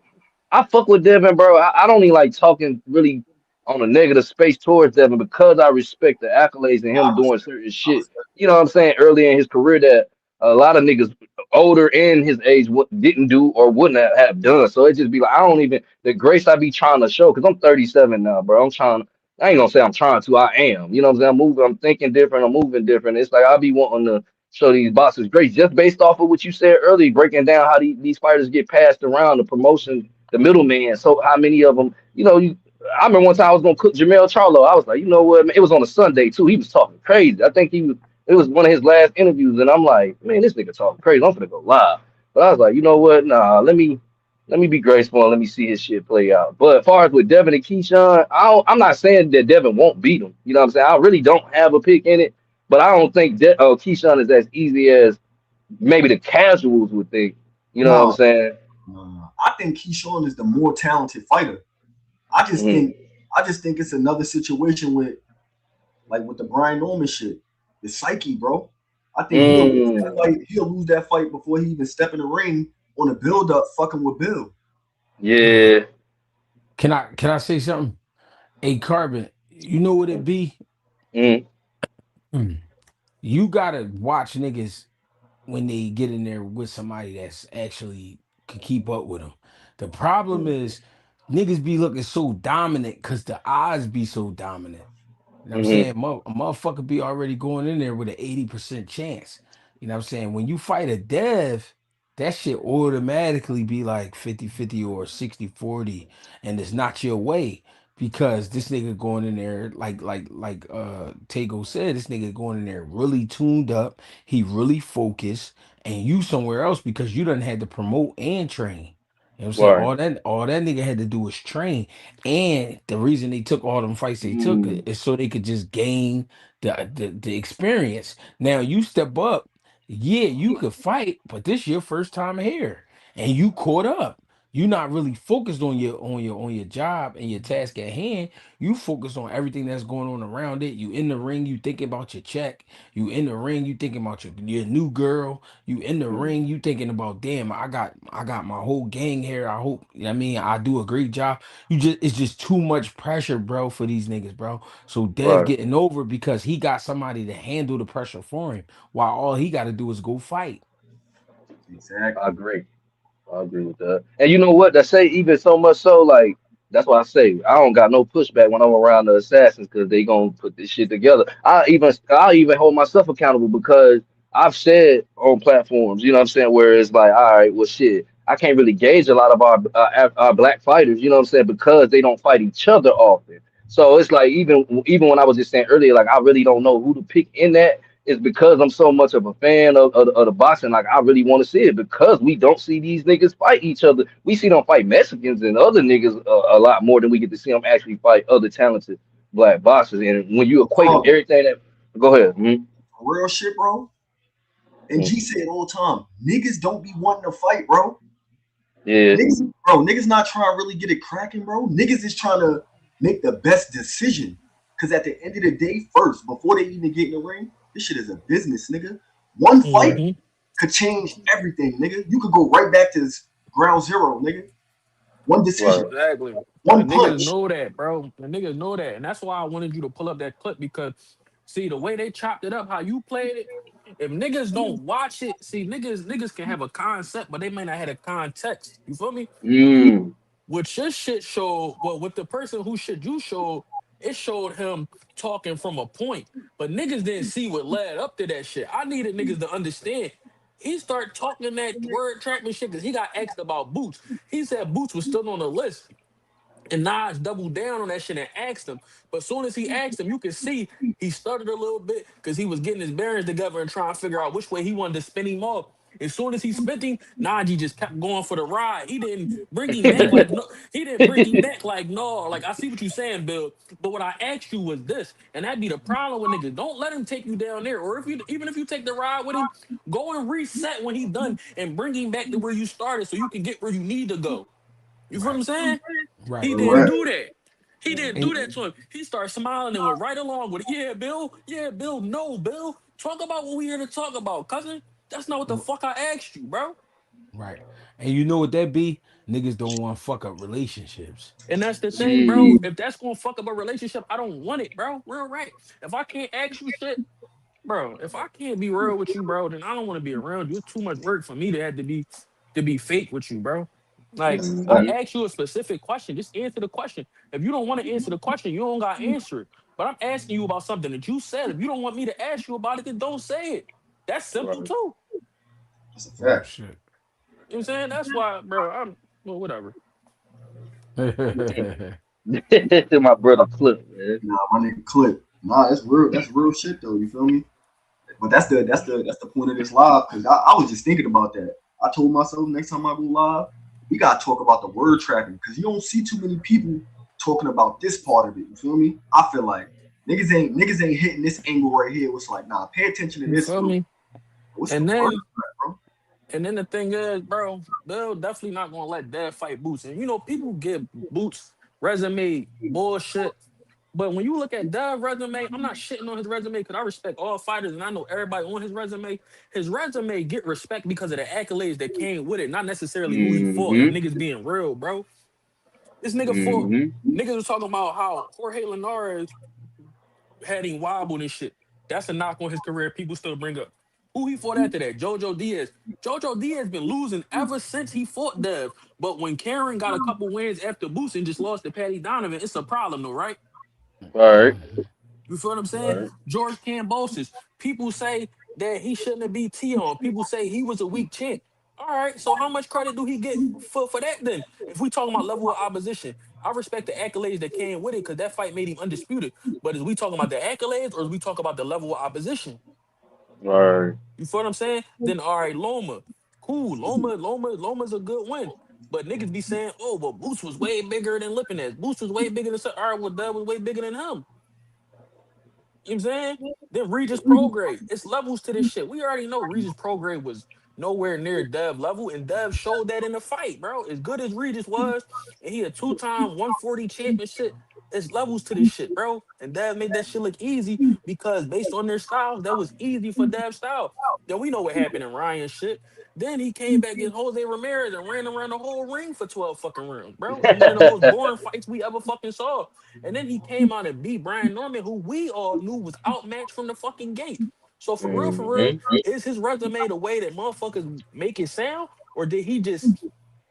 E: I fuck with Devin, bro. I don't even like talking really on a negative space towards Devin because I respect the accolades and him doing certain shit. You know what I'm saying? Early in his career that a lot of niggas older in his age didn't do or wouldn't have done. So it just be like, I don't even, the grace I be trying to show, because I'm 37 now, bro. I ain't gonna say I'm trying to, I am. You know what I'm saying? I'm thinking different, I'm moving different. It's like I'll be wanting to show these boxers grace just based off of what you said earlier, breaking down how these fighters get passed around the promotion, the middleman. So how many of them, I remember one time I was gonna cook Jamel Charlo. I was like, you know what, man? It was on a Sunday too. He was talking crazy. I think it was one of his last interviews, and I'm like, man, this nigga talking crazy. I'm gonna go live. But I was like, you know what? Nah, let me be graceful and let me see his shit play out. But as far as with Devin and Keyshawn, I'm not saying that Devin won't beat him. You know what I'm saying? I really don't have a pick in it, but I don't think that Keyshawn is as easy as maybe the casuals would think. You know what I'm saying?
A: I think Keyshawn is the more talented fighter. I just think it's another situation with the Brian Norman shit. The psyche, bro. I think he'll lose that fight before he even step in the ring on a build up fucking with Bill.
E: Yeah.
D: Can I say something? Hey, Carbon, you know what it be? You gotta watch niggas when they get in there with somebody that's actually can keep up with them. The problem is niggas be looking so dominant because the odds be so dominant. You know what I'm saying? A motherfucker be already going in there with an 80% chance. You know what I'm saying? When you fight a dev, that shit automatically be like 50-50 or 60-40, and it's not your way because this nigga going in there like Tago said, this nigga going in there really tuned up, he really focused, and you somewhere else because you done had to promote and train. You know what I'm saying?
E: Right.
D: All that nigga had to do was train. And the reason they took all them fights they took is so they could just gain the experience. Now you step up, yeah, you could fight, but this your first time here, and you caught up. You're not really focused on your job and your task at hand. You focus on everything that's going on around it. You in the ring, you thinking about your check. You in the ring, you thinking about your new girl. You in the ring, you thinking about, damn, I got my whole gang here. I hope, you know what I mean, I do a great job. It's just too much pressure, bro, for these niggas, bro. So Dev
E: Right.
D: getting over because he got somebody to handle the pressure for him, while all he got to do is go fight.
E: I
A: Exactly.
E: agree. I agree with that. And you know what? They say even so much so, like that's why I say I don't got no pushback when I'm around the assassins because they gonna put this shit together. I'll even hold myself accountable because I've said on platforms, you know what I'm saying, where it's like, all right, well, shit, I can't really gauge a lot of our black fighters, you know what I'm saying, because they don't fight each other often. So it's like even when I was just saying earlier, like I really don't know who to pick in that is because I'm so much of a fan of the boxing. Like I really want to see it because we don't see these niggas fight each other. We see them fight Mexicans and other niggas a lot more than we get to see them actually fight other talented black boxers. And when you equate
A: Oh,
E: everything that, go ahead.
A: real shit, bro. And
E: Mhm.
A: G said all the time, niggas don't be wanting to fight, bro.
E: Yeah,
A: Niggas not trying to really get it cracking, bro. Niggas is trying to make the best decision. Cause at the end of the day, first, before they even get in the ring, this shit is a business, nigga. One fight
G: Mm-hmm.
A: could change everything, nigga. You could go right back to ground zero, nigga. One
E: right.
A: decision,
G: Exactly. The
A: one
G: niggas
A: punch.
G: know that, bro. The niggas know that. And that's why I wanted you to pull up that clip because see the way they chopped it up, how you played it. If niggas don't watch it, see niggas can have a concept, but they may not have a context. You feel me?
E: Mm,
G: What your shit showed, well, with the person who shit you showed, it showed him talking from a point. But niggas didn't see what led up to that shit. I needed niggas to understand. He started talking that word trapping shit because he got asked about Boots. He said Boots was still on the list. And Nas doubled down on that shit and asked him. But as soon as he asked him, you could see he stuttered a little bit because he was getting his bearings together and trying to figure out which way he wanted to spin him off. As soon as he spent him, Najee just kept going for the ride. He didn't bring him back like no. He didn't bring him back like no. Like I see what you're saying, Bill. But what I asked you was this, and that'd be the problem with niggas. Don't let him take you down there, or if you even if you take the ride with him, go and reset when he's done and bring him back to where you started so you can get where you need to go. You feel what
D: Right,
G: I'm saying?
D: right,
G: He
D: right.
G: didn't
A: Correct.
G: do that. He didn't do
D: And
G: that to him. He started smiling and went right along with it. Yeah, Bill. Yeah, Bill. No, Bill. Talk about what we here to talk about, cousin. That's not what the fuck I asked you, bro.
D: right. And you know what that be? Niggas don't want to fuck up relationships.
G: And that's the thing, bro.
E: mm,
G: If that's gonna fuck up a relationship, I don't want it, bro. Real right. If I can't ask you shit, bro, if I can't be real with you, bro, then I don't want to be around you. It's too much work for me to have to be fake with you, bro. Like
A: That's a
G: I
A: fact.
E: mm,
G: asked you a specific question. Just answer the question. If you don't want to answer the question, you don't got to answer it. But I'm asking you about something that you said. If you don't want me to ask you about it, then don't say it. That's simple
E: right.
G: too.
A: That's a
D: Real
A: fact.
D: shit.
G: You know what I'm saying? That's why, bro. I'm well, whatever.
E: My brother Clip, man.
A: Nah, my nigga Clip. Nah, that's real. That's real shit though. You feel me? But that's the point of this live because I was just thinking about that. I told myself next time I go live, we gotta talk about the word trapping because you don't see too many people talking about this part of it. You feel me? I feel like niggas ain't hitting this angle right here. It's like, nah, pay attention to
G: You
A: this,
G: feel
A: bro.
G: me?
A: What's the
G: And
A: word
G: then
A: trap, bro?
G: And then the thing is, bro, Bill definitely not gonna let Dev fight Boots. And you know, people give Boots resume bullshit. But when you look at Dev's resume, I'm not shitting on his resume because I respect all fighters and I know everybody on his resume. His resume get respect because of the accolades that came with it, not necessarily who he fought and
E: Mm-hmm.
G: niggas being real, bro. This nigga fought.
E: Mm-hmm.
G: Niggas was talking about how Jorge Linares had him wobbled and shit. That's a knock on his career. People still bring up. Who he fought after that? Jojo Diaz. Jojo Diaz been losing ever since he fought Dev. But when Karen got a couple wins after Boost and just lost to Patty Donovan, it's a problem though, right?
E: All right.
G: You feel what I'm
E: All
G: saying?
E: right.
G: George Kambosos. People say that he shouldn't have beat Tion. People say he was a weak champ. All right, so how much credit do he get for that then? If we talking about level of opposition, I respect the accolades that came with it because that fight made him undisputed. But is we talking about the accolades or is we talking about the level of opposition?
E: All right.
G: You feel what I'm saying? Then all right, Loma. Cool. Loma's a good win. But niggas be saying, oh, well, Boots was way bigger than Lipinez. Boots was way bigger than all right, well, Dub was way bigger than him. You know what I'm saying? Then Regis Prograde. It's levels to this shit. We already know Regis Prograde was nowhere near Dev level, and Dev showed that in the fight, bro. As good as Regis was, and he a two-time 140 champ and shit, it's levels to this shit, bro. And Dev made that shit look easy because based on their styles, that was easy for Dev's style. Then we know what happened in Ryan's shit. Then he came back against Jose Ramirez and ran around the whole ring for 12 fucking rounds, bro. In one of the most boring fights we ever fucking saw. And then he came out and beat Brian Norman, who we all knew was outmatched from the fucking gate. So for real,
E: Mm-hmm.
G: is his resume the way that motherfuckers make it sound? Or did he just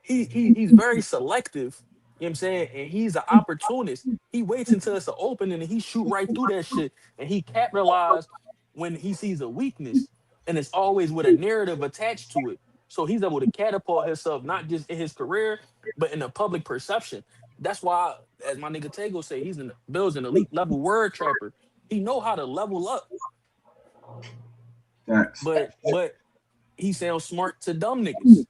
G: he's very selective, you know what I'm saying? And he's an opportunist. He waits until it's an opening and he shoot right through that shit. And he capitalized when he sees a weakness. And it's always with a narrative attached to it. So he's able to catapult himself not just in his career, but in the public perception. That's why, as my nigga Tego say, Bill's an elite level word trapper. He know how to level up,
A: Thanks.
G: but he sounds smart to dumb niggas.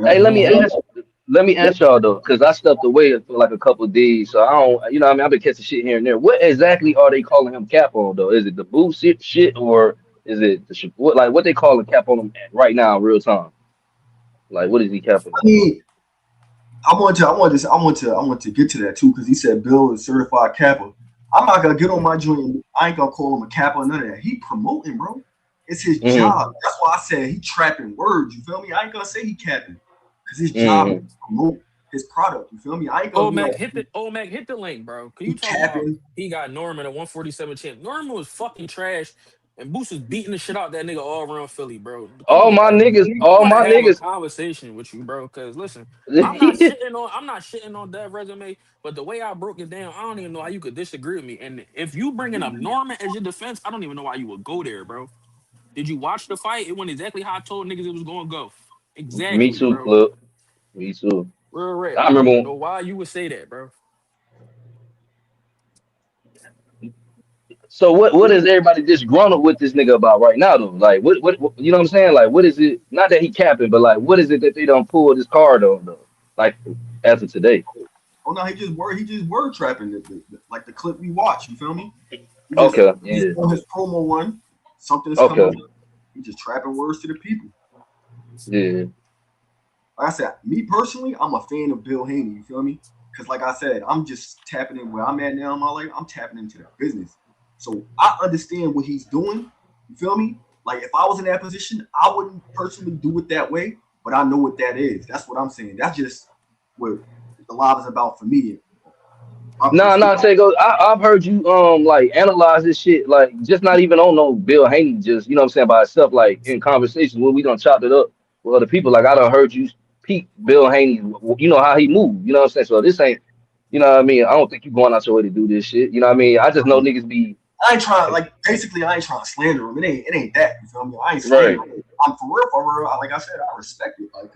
E: Hey, let me ask y'all though, because I stepped away for like a couple of days, so I don't, you know, what I mean, I've been catching shit here and there. What exactly are they calling him cap on though? Is it the boost shit, or is it what they calling cap on him right now, in real time? Like, what is he capping
A: I
E: on?
A: mean, I want to get to that too because he said Bill is certified capper. I'm not gonna get on my joint. I ain't gonna call him a capper or none of that. He promoting, bro. It's his job. That's why I said he trapping words. You feel me? I ain't gonna say he capping because his job is to promote his product. You feel me? I ain't gonna be like
G: Hit the link, bro. Cause
A: he
G: you talking about
A: capping.
G: he got Norman at 147 champ. Norman was fucking trash, and Boost was beating the shit out that nigga all around Philly, bro. Come
E: All
G: on,
E: my
G: bro.
E: niggas,
G: I
E: all
G: want to
E: my
G: have a
E: niggas.
G: conversation with you, bro. Cause listen, I'm not shitting on that resume, but the way I broke it down, I don't even know how you could disagree with me. And if you bringing up Norman as your defense, I don't even know why you would go there, bro. Did you watch the fight? It went exactly how I told niggas it was gonna go.
E: Me
G: Exactly,
E: too,
G: bro.
E: Clip. Me too.
G: Real rap.
E: I
G: I don't
E: remember.
G: even know why you would say that, bro.
E: So what is everybody disgruntled with this nigga about right now though? Like what you know what I'm saying? Like what is it? Not that he capping, but like what is it that they don't pull this card on though? Like as of today.
A: Oh no, he just word trapping like the clip we watch. You feel me?
E: Okay.
A: He's
E: Yeah.
A: on his promo one. Something's coming
E: Okay.
A: up. He just trapping words to the people.
E: Yeah.
A: Like I said, me personally, I'm a fan of Bill Haney. You feel me? Because like I said, I'm just tapping in where I'm at now in my life. I'm tapping into the business. So I understand what he's doing. You feel me? Like if I was in that position, I wouldn't personally do it that way, but I know what that is. That's what I'm saying. That's just what the live is about for me.
E: Nah, Tego. I've heard you like analyze this shit like just not even on no Bill Haney, just you know what I'm saying by itself, like in conversations where we done chopped it up with other people. Like I done heard you peep Bill Haney, you know how he move, you know what I'm saying? So this ain't, you know what I mean? I don't think you going out your way to do this shit. You know what I mean? I just know niggas be
A: I ain't trying basically I ain't trying to slander him. It ain't that. You feel me? I ain't
E: right.
A: slandering him. I'm for real. Like I said, I respect it. Like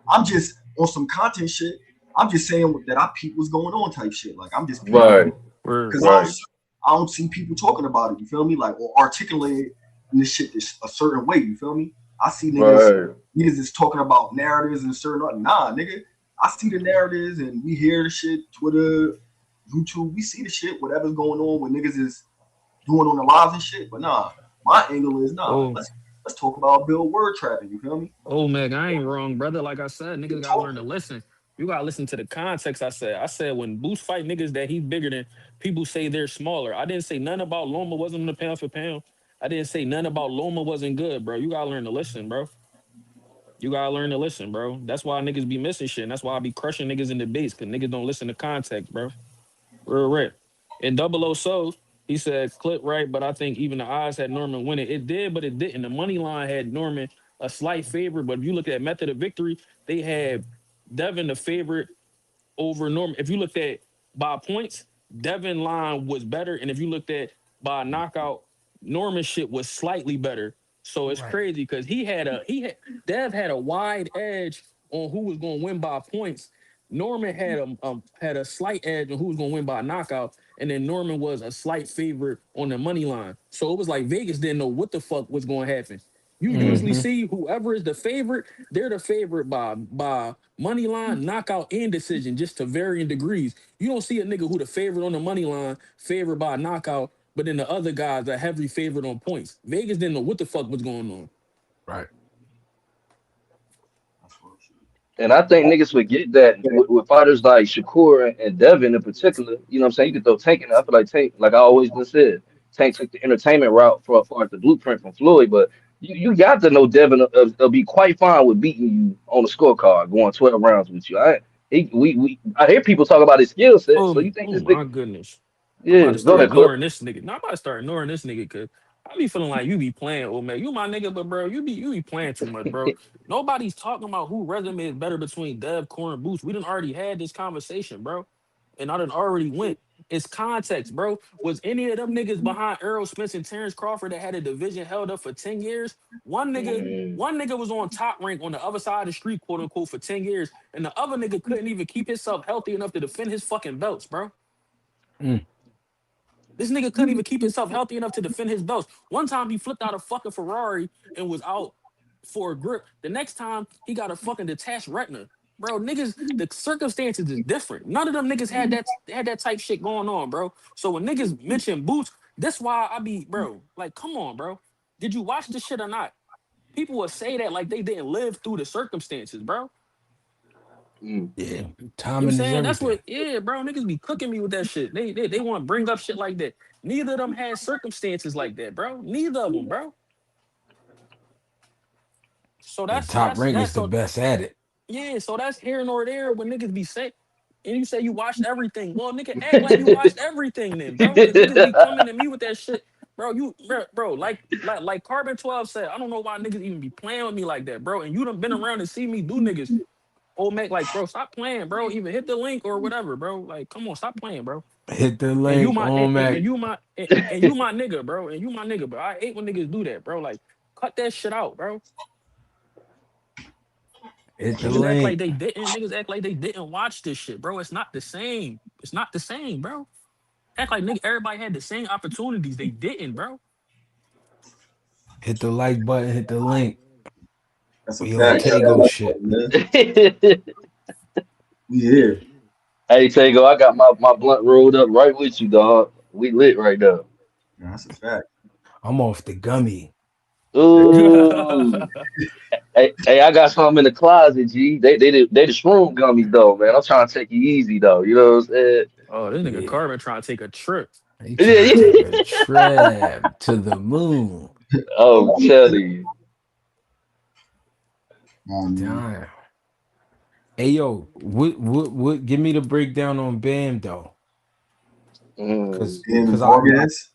A: I'm just on some content shit. I'm just saying that I peep what's going on type shit. Like I'm just peeping
E: Right.
A: because
E: Right.
A: I don't see people talking about it. You feel me? Like or articulate this shit a certain way. You feel me? I see niggas is talking about narratives and certain nah, nigga. I see the narratives and we hear the shit. Twitter, YouTube, we see the shit. Whatever's going on when niggas is doing on the lives and shit. But nah, my angle is nah.
G: Oh,
A: let's talk about Bill word trapping. You feel me?
G: Oh man, I ain't wrong, brother. Like I said, niggas gotta learn to listen. You gotta listen to the context. I said when Boost fight niggas that he's bigger than, people say they're smaller. I didn't say nothing about Loma wasn't in the pound for pound. I didn't say nothing about Loma wasn't good, bro. You gotta learn to listen, bro. You gotta learn to listen, bro. That's why niggas be missing shit. And that's why I be crushing niggas in the base, cause niggas don't listen to context, bro. Real rip. In Double O Souls, he said clip right, but I think even the odds had Norman winning. It did, but it didn't. The money line had Norman a slight favorite, but if you look at method of victory, they had Devin the favorite over Norman. If you looked at by points, Devin line was better, and if you looked at by knockout, Norman shit was slightly better. So it's
D: Right.
G: crazy because Dev had a wide edge on who was going to win by points. Norman had a slight edge on who was going to win by knockout, and then Norman was a slight favorite on the money line. So it was like Vegas didn't know what the fuck was going to happen. You usually
D: Mm-hmm.
G: see whoever is the favorite, they're the favorite by money line, knockout, and decision, just to varying degrees. You don't see a nigga who the favorite on the money line, favorite by knockout, but then the other guys are heavy favorite on points. Vegas didn't know what the fuck was going on.
D: Right.
E: And I think niggas forget that with fighters like Shakur and Devin in particular, you know what I'm saying? You could throw Tank in. I feel like Tank, like I always been said, Tank took the entertainment route for far as the blueprint from Floyd. But you got to know Devin will be quite fine with beating you on the scorecard, going 12 rounds with you. I hear people talk about his skill set. So you think
G: Oh
E: this big?
G: my goodness. I'm about
E: Yeah,
G: to
E: go
G: start
E: ahead, Clip.
G: ignoring this nigga. No, I'm about to start ignoring this nigga because I be feeling like you be playing, old man. You my nigga, but bro, you be playing too much, bro. Nobody's talking about who resume is better between Dev, Core, and Boost. We done already had this conversation, bro. And I done already went. It's context, bro. Was any of them niggas behind Errol Spence and Terrence Crawford that had a division held up for 10 years?
E: Mm.
G: One nigga was on top rank on the other side of the street, quote unquote, for 10 years, and the other nigga couldn't even keep himself healthy enough to defend his fucking belts, bro.
D: Mm.
G: This nigga couldn't even keep himself healthy enough to defend his belts. One time he flipped out a fucking Ferrari and was out for a grip. The next time he got a fucking detached retina. Bro, niggas, the circumstances is different. None of them niggas had that type shit going on, bro. So when niggas mention Boots, that's why I be, bro, like, come on, bro. Did you watch this shit or not? People will say that like they didn't live through the circumstances, bro.
E: Mm.
D: Yeah.
G: You know what I'm
D: Timing is
G: saying? That's
D: everything.
G: what, yeah, bro. Niggas be cooking me with that shit. They want to bring up shit like that. Neither of them had circumstances like that, bro. Neither of them, bro. So
D: And Top Rank is the
G: so
D: best at it.
G: yeah, so that's here nor there when niggas be saying, and you say you watched everything. Well, nigga, act like you watched everything then, bro. Cause niggas be coming to me with that shit. Bro, like Carbon 12 said, I don't know why niggas even be playing with me like that, bro. And you done been around and see me do niggas. Old Mac, like, bro, stop playing, bro. Even hit the link or whatever, bro. Like, come on, stop playing, bro.
D: Hit the
G: And you
D: link
G: my
D: on Mac.
G: and you my nigga, bro. And you my nigga, bro. I hate when niggas do that, bro. Like, cut that shit out, bro.
D: Hit the
G: Niggas act like
D: link.
G: they didn't. Niggas act like they didn't watch this shit, bro. It's not the same. It's not the same, bro. Act like nigga, everybody had the same opportunities. They didn't, bro.
D: Hit the like button. Hit the link.
A: That's a
D: We on
A: fact.
D: Tego shit.
A: Man. We here.
E: Hey, Tago, I got my blunt rolled up right with you, dog. We lit right now.
A: Yeah, that's a fact.
D: I'm off the gummy.
E: Ooh. Hey, I got something in the closet, G. They the shroom gummies though, man. I'm trying to take it easy though. You know what I'm saying?
G: Oh, this nigga
D: Yeah.
G: Carbon trying to take a trip.
D: He
E: Yeah,
D: trying to take a
E: yeah.
D: trip to the moon.
E: Oh, tell you.
D: Damn. Hey yo, what give me the breakdown on Bam though?
E: Mm.
D: Cause
A: And
D: cause I
A: Vargas.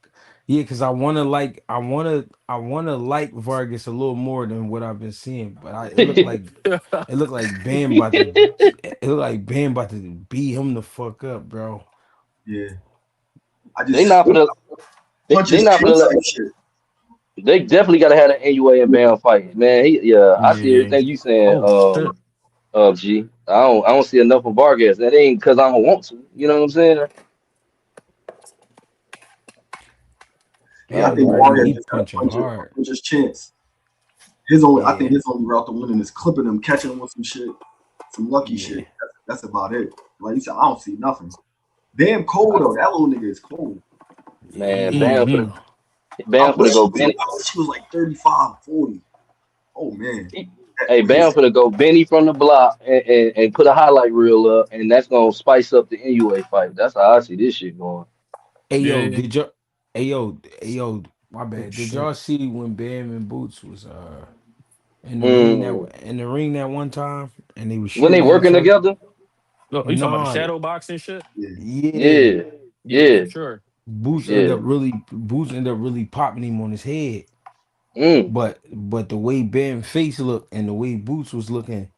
D: yeah, cause I wanna like Vargas a little more than what I've been seeing. But it looked like Bam about to beat him the fuck up, bro.
A: Yeah. I
E: They
A: just
E: not gonna they
A: punches
E: not gonna
A: chance
E: let
A: type shit.
E: they definitely gotta have an NUA and Bam fight, man. Yeah, I see
G: Yeah.
E: everything you saying,
G: Oh shit.
E: G. I don't see enough of Vargas. That ain't because I don't want to. You know what I'm saying?
A: Yeah, I
D: Bam
A: think
D: look like
A: Vargas
D: he
A: just got
D: punching hard.
A: punches chance. I think
D: Yeah,
A: his only route to winning is clipping him, catching him with some shit, some lucky
D: yeah.
A: shit. That's about it. Like you said, I don't see nothing. Damn cold though. That little nigga is cold.
D: Yeah,
E: Man,
D: he is,
E: Bam
G: Mm-hmm.
D: bro.
E: Bam finna go
A: I
E: Benny.
A: wish she was like 35, 40. Oh man, that
E: Hey,
A: really.
E: Bam finna go Benny from the block and put a highlight reel up, and that's gonna spice up the NUA fight. That's how I see this shit going.
D: Hey yo,
G: Yeah.
D: did y'all? Hey yo, my
G: Oh
D: bad. Did
G: shit.
D: y'all see when Bam and Boots was
E: Mm.
D: in the ring that one time and they was
E: When they
D: shooting at each
E: working
D: other?
E: together?
G: Look, you talking about the
D: Nah,
G: shadow boxing shit?
A: Yeah.
D: yeah.
E: Yeah,
G: Yeah,
E: yeah,
G: for sure. For sure.
E: yeah.
D: Boots ended up really popping him on his head.
E: Mm.
D: But the way Bam face looked and the way Boots was looking,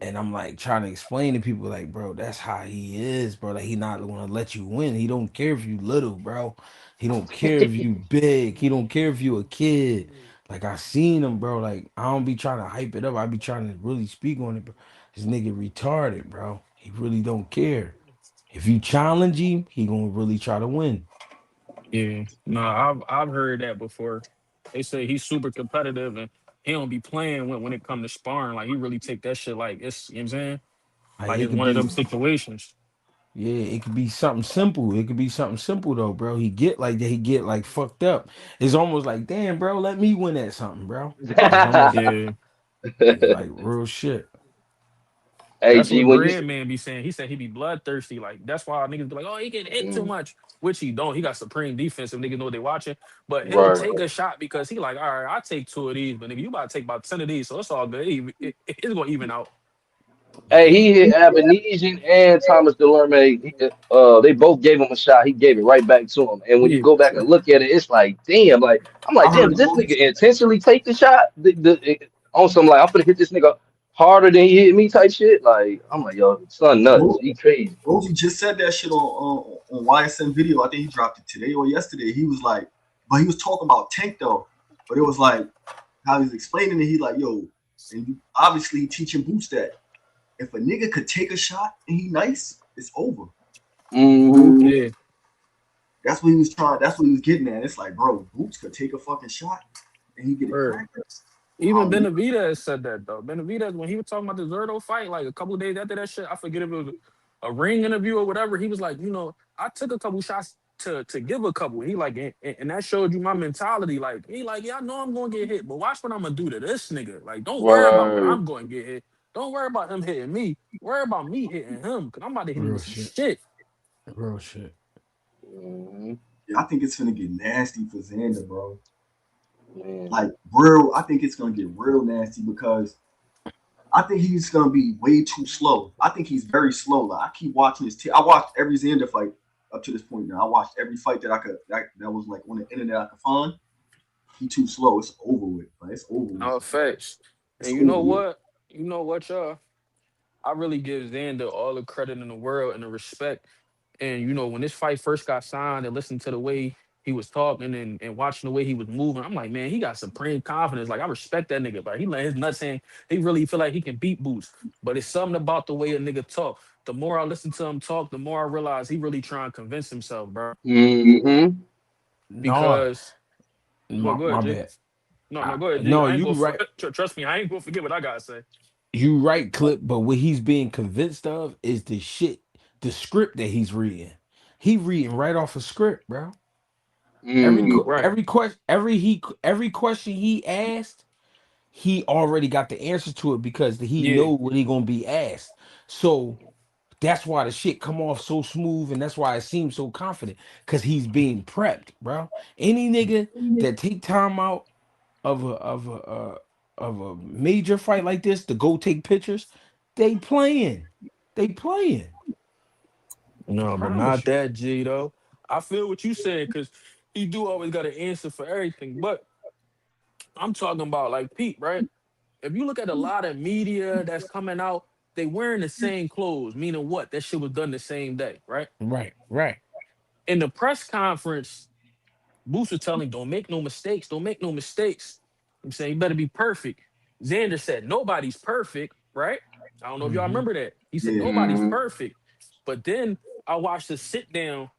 D: and I'm like trying to explain to people like, bro, that's how he is, bro. Like he not gonna let you win. He don't care if you little, bro. He don't care if you big. He don't care if you a kid. Like I seen him, bro. Like I don't be trying to hype it up. I be trying to really speak on it, bro. This nigga retarded, bro. He really don't care. If you challenge him, he gonna really try to win.
G: Yeah. No, I've heard that before. They say he's super competitive and he don't be playing when it come to sparring. Like he really take that shit like it's, you know what I'm saying?
D: Like
G: Like
D: it
G: it's
D: could
G: one of
D: be,
G: them situations.
D: yeah, it could be something simple. It could be something simple though, bro. He get like that. He get like fucked up. It's almost like, damn, bro, let me win at something, bro. It's almost
G: Yeah.
D: like real shit.
E: Hey,
G: That's
E: G,
G: what
E: when you
G: Bread Man be saying. He said he be bloodthirsty. Like that's why niggas be like, oh, he get hit too
E: mm,
G: much, which he don't. He got supreme defense if niggas know what they watching. But he'll
E: right.
G: take a shot because he like, all right, I'll take two of these, but nigga, you about to take about 10 of these, so it's all good. It's gonna even out.
E: Hey,
D: Yeah,
E: he hit Abenesian and Thomas Delarme. They both gave him a shot. He gave it right back to him. And when you
G: Yeah,
E: go back and look at it, it's like, damn. Like I'm like,
A: I
E: damn,
A: heard
E: did this
A: Boogie.
E: nigga intentionally take the shot? On some like, I'm gonna hit this nigga harder than he hit me type shit. Like I'm like, yo, son, nuts. He crazy.
A: Boogie just said that shit on YSN video. I think he dropped it today or yesterday. He was like, but he was talking about Tank though. But it was like how he's explaining it. He like, yo, and you obviously teaching Boots that if a nigga could take a shot and he nice, it's over.
E: Hmm.
G: yeah.
A: That's what he was trying. That's what he was getting at. It's like, bro, Boots could take a fucking shot and he get it
G: Word.
A: cracked.
G: Even
A: How
G: Benavidez said that though. Benavidez, when he was talking about the Zerto fight, like a couple of days after that shit, I forget if it was a ring interview or whatever. He was like, I took a couple shots to give a couple. He like, and that showed you my mentality. Like, he like, yeah, I know I'm gonna get hit, but watch what I'm gonna do to this nigga. Like, don't worry about what
E: Word.
G: I'm going to get hit. Don't worry about him hitting me. Worry about me hitting him, because I'm about to hit him
D: real
G: with some
D: shit.
G: shit.
D: Real shit.
E: Hmm.
A: I think it's gonna get nasty for Xander, bro.
E: Man.
A: Like real, I think it's gonna get real nasty because I think he's gonna be way too slow. I think he's very slow. Like I keep watching his. I watched every Xander fight up to this point. Now I watched every fight that I could that was like on the internet I could find. He too slow. It's over with. Like, it's over with.
G: No facts.
A: It's
G: And you
A: over
G: know
A: with.
G: what? You know what, y'all? I really give Xander all the credit in the world and the respect. And when this fight first got signed and listened to the way he was talking and watching the way he was moving, I'm like, man, he got supreme confidence. Like I respect that nigga, but he let his nuts hang. He really feel like he can beat Boots. But it's something about the way a nigga talk. The more I listen to him talk, the more I realize he really trying to convince himself, bro.
E: Hmm.
D: No,
G: Because well,
D: my,
G: go ahead,
D: my
G: G.
D: bad.
G: No, go ahead, G.
D: No,
G: I ain't
D: you
G: gonna
D: right.
G: trust me. I ain't gonna forget what I gotta say.
D: You right, Clip. But what he's being convinced of is the shit, the script that he's reading. He reading right off a script, bro.
E: Mm.
G: Right.
D: Every every question he asked, he already got the answer to it because he
G: Yeah.
D: know what he gonna be asked. So that's why the shit come off so smooth, and that's why it seems so confident because he's being prepped, bro. Any nigga that take time out of a major fight like this to go take pictures, they playing, they playing.
G: No, but
D: Promise
G: not
D: you.
G: that G though. I feel what you saying because he do always got an answer for everything. But I'm talking about like Pete, right? If you look at a lot of media that's coming out, they wearing the same clothes, meaning what? That shit was done the same day, right?
D: Right, right.
G: In the press conference, Boost was telling, don't make no mistakes, don't make no mistakes. I'm saying you better be perfect. Xander said, nobody's perfect, right? I don't know if y'all
D: Hmm.
G: remember that. He said,
A: Yeah.
G: nobody's
E: Hmm.
G: perfect. But then I watched the sit down.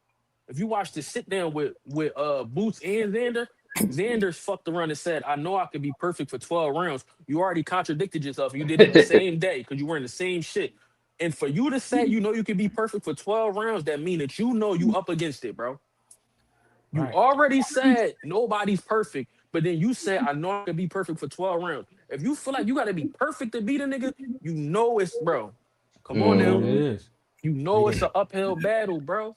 G: If you watch the sit down with Boots and Xander, Xander's fucked around and said, I know I could be perfect for 12 rounds. You already contradicted yourself. You did it the same day because you wearing the same shit. And for you to say you know you can be perfect for 12 rounds, that mean that you know you up against it, bro. You
D: Right.
G: already said nobody's perfect, but then you said I know I can be perfect for 12 rounds. If you feel like you gotta be perfect to beat a nigga, you know it's bro. Come on
D: That's
G: now.
D: what it
E: Mhm.
D: is.
G: You know it's
D: Yeah.
G: an uphill battle, bro.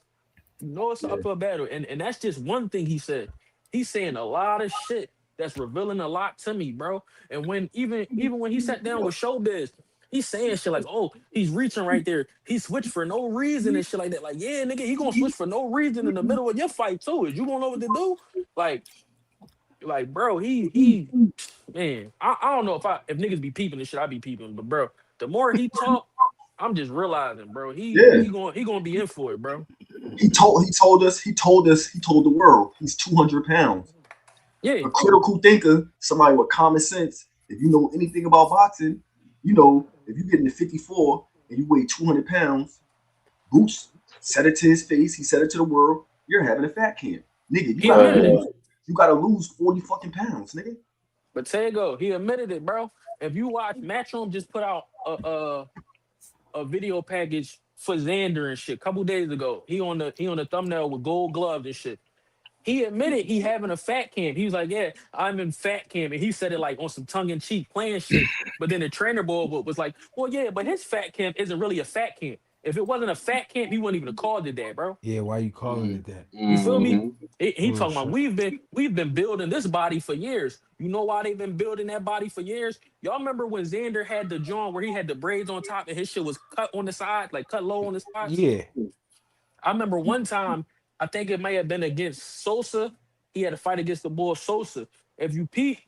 G: You know it's an
E: Yeah.
G: uphill battle. And that's just one thing he said. He's saying a lot of shit that's revealing a lot to me, bro. And when even when he sat down with Showbiz, he's saying shit like, oh, he's reaching right there. He switched for no reason and shit like that. Like, yeah, nigga, he gonna switch for no reason in the middle of your fight too. Is you gonna know what to do? Like, bro, he man, I don't know if niggas be peeping this shit, I be peeping, but bro, the more he talk, I'm just realizing, bro, he
A: Yeah.
G: he gonna be in for it, bro.
A: He told us, he told the world he's 200 pounds.
G: Yeah,
A: A critical thinker, somebody with common sense. If you know anything about boxing, you know if you get into 54 and you weigh 200 pounds, Boots said it to his face. He said it to the world. You're having a fat camp, nigga.
G: he admitted it.
A: You gotta lose 40 fucking pounds, nigga.
G: But Tego, he admitted it, bro. If you watch Matchroom just put out a video package for Xander and shit a couple days ago. He on the thumbnail with gold gloves and shit. He admitted he having a fat camp. He was like, "Yeah, I'm in fat camp," and he said it like on some tongue in cheek, playing shit. But then the trainer boy was like, "Well, yeah, but his fat camp isn't really a fat camp. If it wasn't a fat camp, he wouldn't even have called it that, bro."
D: Yeah, why you calling it that?
G: You feel me?
E: Mhm.
G: He
D: Real
G: talking about
D: shit.
G: we've been building this body for years. You know why they've been building that body for years? Y'all remember when Xander had the joint where he had the braids on top and his shit was cut on the side, like cut low on the sides?
D: Yeah.
G: I remember one time, I think it may have been against Sosa. He had a fight against the boy Sosa. If you peep,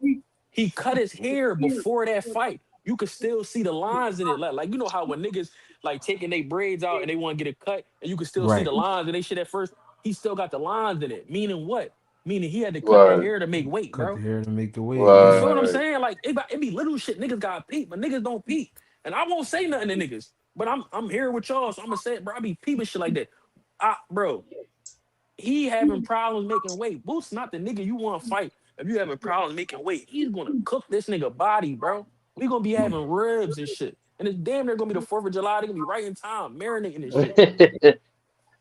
G: he cut his hair before that fight. You could still see the lines in it. Like you know how when niggas like taking their braids out and they want to get a cut, and you can still see
D: Right.
G: the lines and they shit at first. He still got the lines in it. Meaning what? Meaning he had to cut that
E: Right.
G: hair to make weight,
D: Cut the
G: bro.
D: hair to make the weight.
G: You
D: Yeah.
G: feel what I'm
E: Right.
G: saying? Like it be little shit niggas got peep, but niggas don't peep. And I won't say nothing to niggas. But I'm here with y'all, so I'm gonna say it, bro. I be peeping shit like that. Bro, he having problems making weight. Boots not the nigga you want to fight. If you having problems making weight, he's gonna cook this nigga body, bro. We gonna be having ribs and shit. And it's damn near gonna be the 4th of July. They're gonna be right in time, marinating this shit.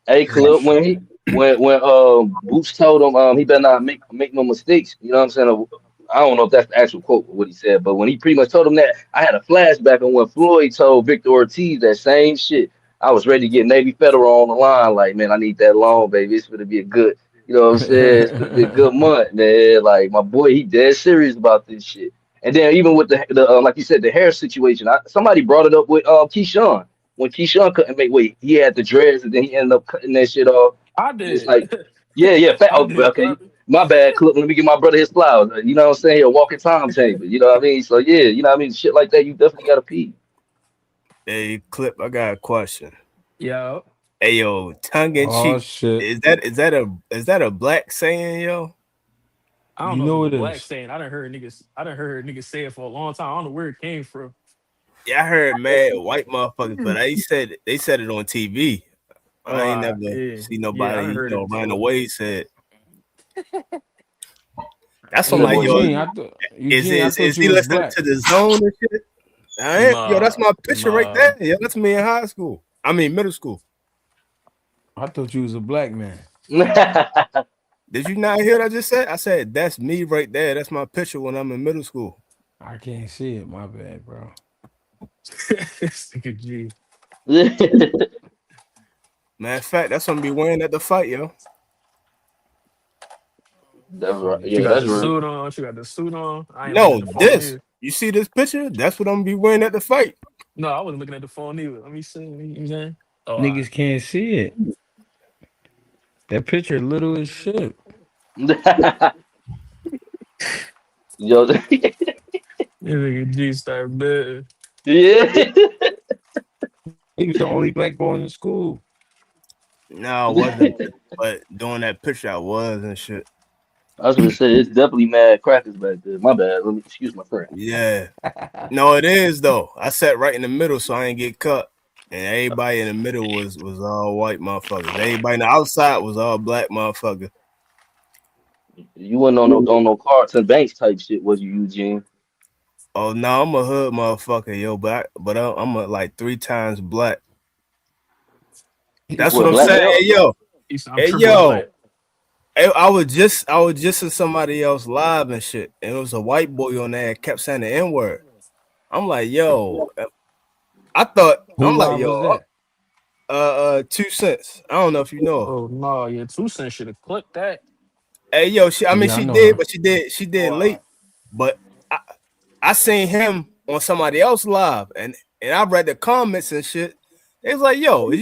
E: Hey,
D: Real
E: Clip, when
D: shit.
E: he when Boots told him he better not make no mistakes. You know what I'm saying? I don't know if that's the actual quote what he said, but when he pretty much told him that, I had a flashback on when Floyd told Victor Ortiz that same shit. I was ready to get Navy Federal on the line. Like, man, I need that loan, baby. It's gonna be a good, you know what I'm saying? It's gonna be a good month, man. Like my boy, he dead serious about this shit. And then even with the like you said, the hair situation, somebody brought it up with Keyshawn. When Keyshawn couldn't make weight, he had the dreads, and then he ended up cutting that shit off.
G: I
E: And it's
G: did.
E: like, yeah, fat.
G: I
E: Oh,
G: did,
E: okay,
G: Clapper.
E: my bad, Clip. Let me give my brother his flowers. You know what I'm saying? A walking time chamber. You know what I mean? So yeah, you know what I mean? Shit like that, you definitely got to pee.
H: Hey, Clip, I got a question.
G: Yo,
H: Hey, yo, tongue in
D: Oh
H: cheek.
D: shit.
H: Is that a black saying, yo?
G: I don't
D: You
G: know if it's
D: know
G: a
D: it
G: black
D: is.
G: saying. I done heard niggas say it for a long time. I don't know where it came from.
H: Yeah, I heard mad white motherfuckers, but they said it on TV.
G: Oh,
H: I ain't never see
G: yeah, I
H: nobody,
G: done heard it
H: around the
G: before.
H: way said. That's
E: You
H: what I'm
E: said
H: like,
E: what,
H: yo.
D: Eugene,
E: G?
D: I thought
H: Is
D: you
H: he
D: was
H: listening
D: black.
H: to the zone and shit? Yo,
G: Nah,
H: that's my picture right
G: nah.
H: there. Yo, that's me in high school. I mean middle school.
D: I thought you was a black man.
H: Did you not hear what I just said? I said that's me right there. That's my picture when I'm in middle school.
D: I can't see it. My bad, bro.
G: This nigga G.
H: Matter of fact, that's what I'm be wearing at the fight, yo.
E: That's right.
D: Funny
G: She
E: Yeah,
G: got
E: that's
G: the
E: real.
G: suit on. She got the suit on. I ain't looking at
H: No,
G: the phone
H: this.
G: either.
H: You see this picture? That's what I'm gonna be wearing at the fight.
G: No, I wasn't looking at the phone either. Let me see. You know what I'm saying? Oh, all right.
D: Niggas can't see it. That picture little as shit.
E: Yo,
G: This nigga G start bed.
E: yeah.
D: He was the only black boy in the school.
H: No, I wasn't. But during that picture, I was and shit.
E: I was gonna say it's definitely mad crackers back there. My bad. Let me excuse my friend.
H: Yeah. No, it is though. I sat right in the middle, so I ain't get cut. And everybody in the middle was all white motherfuckers. Everybody on the outside was all black motherfuckers.
E: You wasn't on no Carlton Banks type shit, was you, Eugene?
H: Oh no, I'm a hood motherfucker, yo. I'm a, like 3 times black. That's what
E: What,
H: I'm
E: black
H: saying.
E: belt?
H: Hey yo,
G: He said I'm
H: hey
G: triple
H: yo.
G: black.
H: I was just in somebody else live and shit, and it was a white boy on there that kept saying the N-word. I'm like, yo,
D: Who
H: I'm like,
D: live
H: yo,
D: was that?
H: 2 cents. I don't know if you know her.
G: Oh no, yeah, 2 cents should have clicked that.
H: Hey, yo,
D: Yeah, I
H: she
D: know
H: did,
D: her.
H: but she did late.
G: Wow.
H: But I seen him on somebody else live, and I read the comments and shit. It was like, yo, is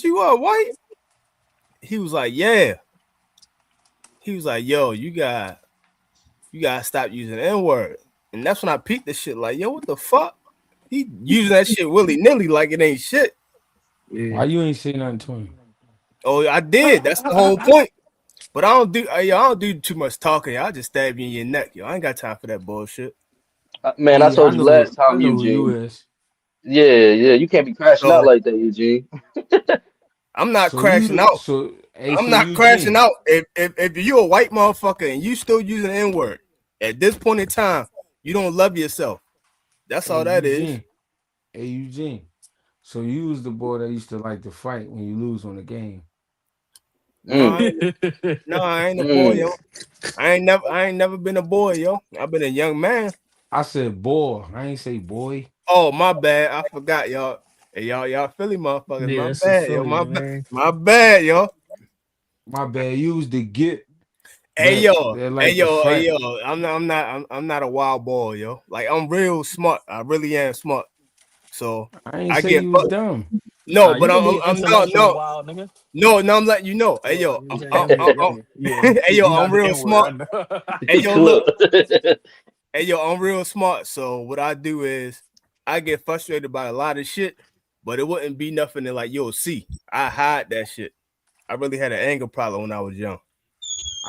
H: you white? He was like, yeah. He was like, yo, you gotta stop using the N-word. And that's when I peeped the shit. Like, yo, what the fuck? He using that shit willy-nilly like it ain't shit.
D: Why you ain't say nothing to him?
H: Oh, I did. That's the whole point. But I don't do too much talking. I'll just stab you in your neck, yo. I ain't got time for that bullshit.
E: Man, I
D: Yeah,
E: told you last
D: I
E: time,
D: know who you
E: Eugene.
D: is.
E: Yeah, you can't be crashing out
H: So
E: like that, Eugene.
H: I'm not crashing out. I'm
D: So
H: not crashing
D: Eugene.
H: out. If you a white motherfucker and you still using the N-word, at this point in time, you don't love yourself. That's
D: Hey
H: all that is.
D: Eugene. Hey Eugene. So you was the boy that used to like to fight when you lose on the game.
H: No,
E: Mm,
H: I ain't a boy,
E: mm.
H: yo. I ain't never been a boy, yo. I've been a young man.
D: I said boy. I ain't say boy.
H: Oh, my bad. I forgot, y'all. Hey, y'all Philly motherfuckers.
G: Yeah,
H: My
G: it's a
H: bad, yo.
G: Philly, man.
H: My bad, yo.
D: My bad. You was the get
H: Hey yo,
D: that like to
H: hey
D: fight.
H: yo. I'm not a wild boy, yo. Like I'm real smart. I really am smart. So
D: I ain't
H: I
D: say
H: get
D: you was dumb.
H: no,
G: Nah,
H: but
G: you can be
H: I'm
G: intellectually wild, nigga.
H: no. I'm letting you know. Hey yo,
G: Yeah,
H: hey yo,
G: you
H: I'm
G: not the
H: real
G: N word. I
H: smart.
G: know.
H: Hey yo, look.
E: Look.
H: Hey yo, I'm real smart. So what I do is I get frustrated by a lot of shit, but it wouldn't be nothing that like you'll see. I hide that shit. I really had an anger problem when I was young.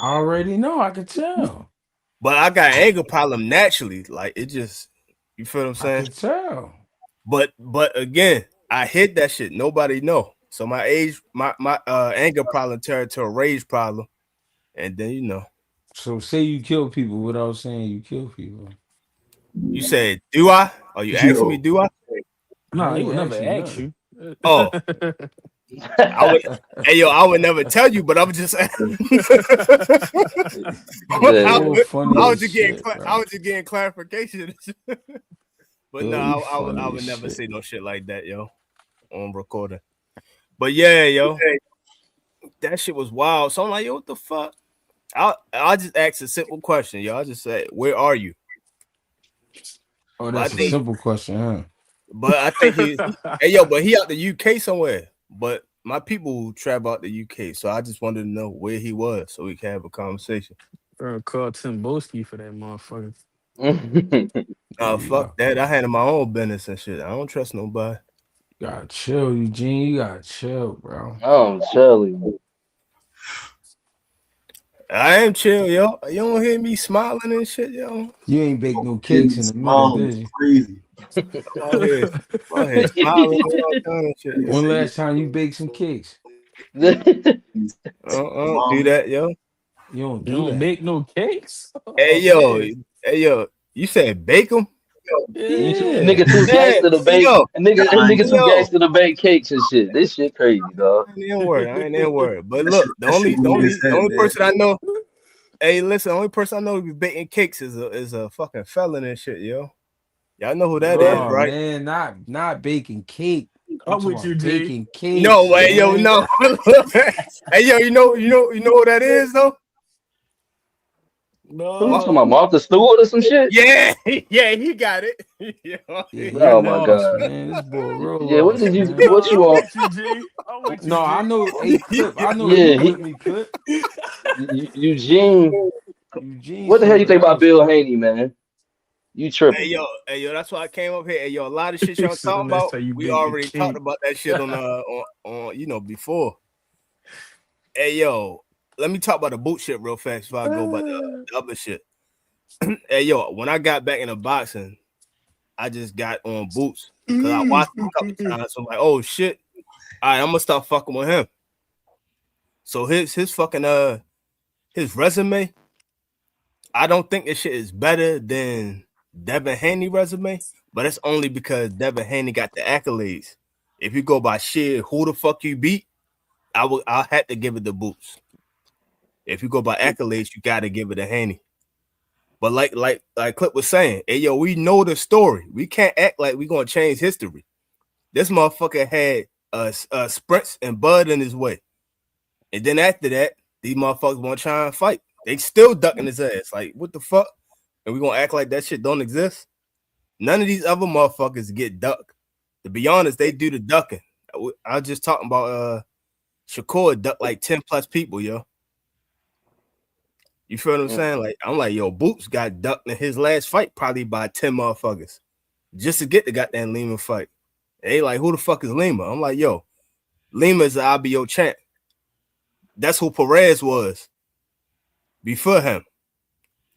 D: I already know. I could tell.
H: But I got an anger problem naturally. Like it just, you feel what I'm
D: I
H: saying?
D: could tell.
H: But again, I hid that shit. Nobody know. So my anger problem turned to a rage problem, and then
D: So say you kill people without saying you kill people.
H: you said, "Do I?" Are you asking me?
A: Yo,
H: Do I?
D: I
G: Nah, he
D: ain't
G: would never
D: ask you
G: ask
D: nothing.
G: you.
H: Oh, I would. Hey yo, I would never tell you, but I would just. I
D: Hey,
E: Yeah.
D: bull funny as
H: was just
D: shit,
H: I
D: bro.
H: was just getting clarification. But no,
D: Yo, you
H: I
D: funny as
H: would never
D: shit.
H: say no shit like that, yo, on recording. But yeah, yo, that shit was wild. So I'm like, yo, what the fuck? I'll just ask a simple question, yo. I just say, where are you?
D: Oh,
H: But I
D: that's a
H: think,
D: simple question, huh?
H: hey yo, but he out the UK somewhere. But my people travel out the UK, so I just wanted to know where he was so we can have a conversation.
G: Call Tim Boski for that motherfucker.
D: Yeah, you
H: Fuck that. I handle my own business and shit. I don't trust nobody.
D: gotta chill, Eugene. You gotta chill, bro.
E: I'm telling you.
H: I am chill, yo. You don't hear me smiling and shit, yo.
D: You ain't baked no
A: getting
D: cakes
A: me
D: in a minute,
A: smiling
D: did
A: is
D: you?
A: crazy.
H: I'm out here smiling all kind of shit,
A: Nigga
H: yo.
D: When
A: say
D: last time you baked some cakes?
A: you
H: Do
A: smiling.
H: that, yo.
D: You don't
G: You
D: do
G: don't
D: that.
G: bake no cakes?
H: Hey,
G: Oh
H: yo.
G: man.
H: Hey, yo. You said bake them?
D: Yeah.
E: Nigga too
H: Yeah.
E: gangster to
H: Hey,
E: bake.
H: yo.
A: Nah,
E: Nigga
H: Hey,
E: too
H: yo.
E: gangster to bake cakes and shit. This shit crazy, dog.
H: I ain't in word. But look,
A: that shit over his
H: the
A: head,
H: only
A: man.
H: person I know. Hey, listen, the only person I know who be baking cakes is a fucking felon and shit, yo. Y'all know who that is,
D: No,
H: right?
D: man, not baking cake. I'm
G: I'm
D: talking
G: with you,
D: about
G: G.
D: baking
H: No
D: cakes,
H: way, yo,
D: man.
H: no. Hey, yo, you know who that is though?
E: Who you talking
G: No.
E: about? Martha Stewart or some shit?
H: Yeah, yeah, he got it. Yeah,
D: Yeah, he
E: Oh my
D: lost,
E: god.
D: man. This boy real
E: Yeah, what
D: lost,
E: did you?
D: man.
E: What you
G: No, I'm
E: want?
G: with you, G. I'm with you,
D: No, I
G: G.
D: know a clip. I know
E: Yeah,
D: you with me, clip.
E: Eugene.
D: Eugene
E: What the hell you
D: something
E: think about
D: else,
E: Bill
D: clip.
E: Haney, man? You tripping?
H: hey, yo, that's why I came up here. Hey, yo, a lot of shit y'all
G: So
H: talking
G: that's
H: about,
G: how you
H: we
G: bake a
H: already talked
G: cake.
H: about that shit on before. Hey, yo, let me talk about the boot shit real fast before I go about the other shit. Hey, yo, when I got back into boxing, I just got on boots because I watched him a couple times. So I'm like, oh shit, all right, I'm gonna start fucking with him. So his fucking his resume, I don't think this shit is better than Devin Haney resume, but it's only because Devin Haney got the accolades. If you go by shit, who the fuck you beat, I had to give it the boots. If you go by accolades, you gotta give it to Haney. But like Clip was saying, hey yo, we know the story. We can't act like we gonna change history. This motherfucker had sprints and Bud in his way, and then after that, these motherfuckers want to try and fight. They still ducking his ass. Like what the fuck? And we gonna act like that shit don't exist? None of these other motherfuckers get ducked. To be honest, they do the ducking. I was just talking about Shakur ducked like 10 plus people, yo. You feel what I'm saying? Like, I'm like, yo, Boots got ducked in his last fight probably by 10 motherfuckers just to get the goddamn Lima fight. They like, who the fuck is Lima? I'm like, yo, Lima is the IBO champ. That's who Perez was before him.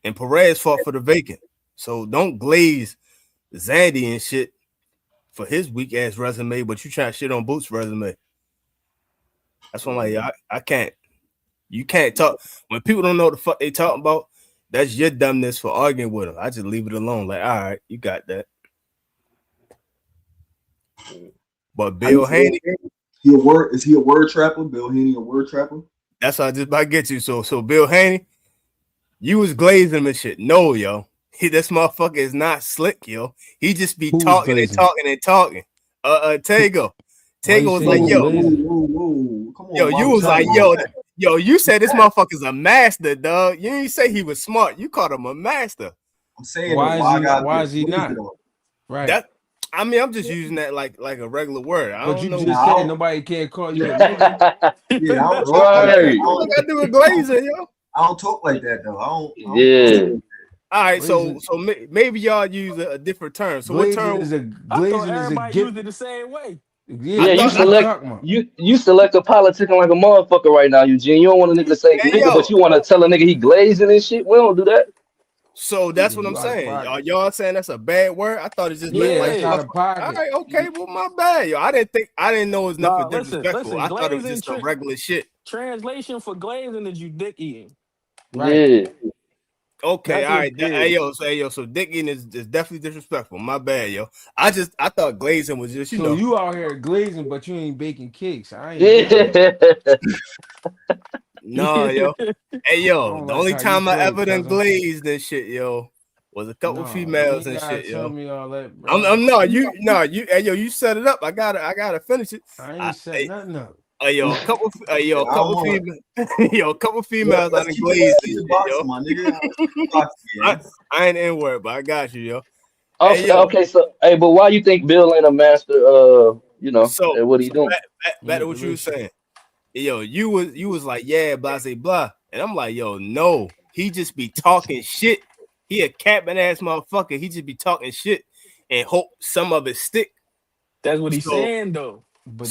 H: And Perez fought for the vacant. So don't glaze Zandy and shit for his weak ass resume, but you try to shit on Boots' resume. That's why I'm like, I can't. You can't talk when people don't know what the fuck they talking about. That's your dumbness for arguing with them. I just leave it alone. Like, all right, you got that. But Bill Haney,
A: is he a word trapper? Bill Haney a word trapper?
H: That's what I just about to get you. So Bill Haney, you was glazing him and shit. No, yo. This motherfucker is not slick, yo. He just be talking and talking and talking. Tego. Tego was like, yo.
A: Come on,
H: yo, you was like, yo, you said this motherfucker's a master, dog. You didn't say he was smart. You called him a master.
A: I'm saying
D: why is he not? Right.
H: That I mean, I'm just using that like a regular word. I don't know.
D: Just said nobody can't call you a nigga.
A: Yeah, I don't talk
H: right.
A: like that.
H: What I do with glazing, yo?
A: I don't talk like that though. I don't
E: Yeah.
H: All right, so maybe y'all use a different term. So what term
G: I thought everybody used it the same way.
E: Yeah, you select a politicking like a motherfucker right now, Eugene. You don't want a nigga to say nigga, but you want to tell a nigga he glazing and shit. We don't do that.
H: So that's what I'm saying. Y'all saying that's a bad word? I thought it just meant like
D: out of pocket.
H: All right, okay, well my bad, yo. I didn't know it was nothing disrespectful. I thought it was just some regular shit.
G: Translation for glazing is you dick eating.
E: Right. Yeah.
H: Okay, all right. Hey yo, so dick eating is definitely disrespectful. My bad, yo. I thought glazing was just
D: so you out here glazing, but you ain't baking cakes. I
E: ain't.
H: No, yo. Hey yo, the only time I ever done glazed and shit, yo, was a couple females and shit, yo.
D: Tell me all that, bro.
H: Hey yo, you set it up. I gotta finish it.
D: I ain't set nothing up.
H: A couple females I done glazed and shit, yo. I ain't in word, but I got you, yo.
E: Okay, so but why you think Bill ain't a master? So what are you doing?
H: Back to what you were saying. Yo, you was like, yeah, blah, blah. And I'm like, yo, no, he just be talking shit. He a capping ass motherfucker. He just be talking shit and hope some of it stick.
G: That's what he's saying, though.
D: But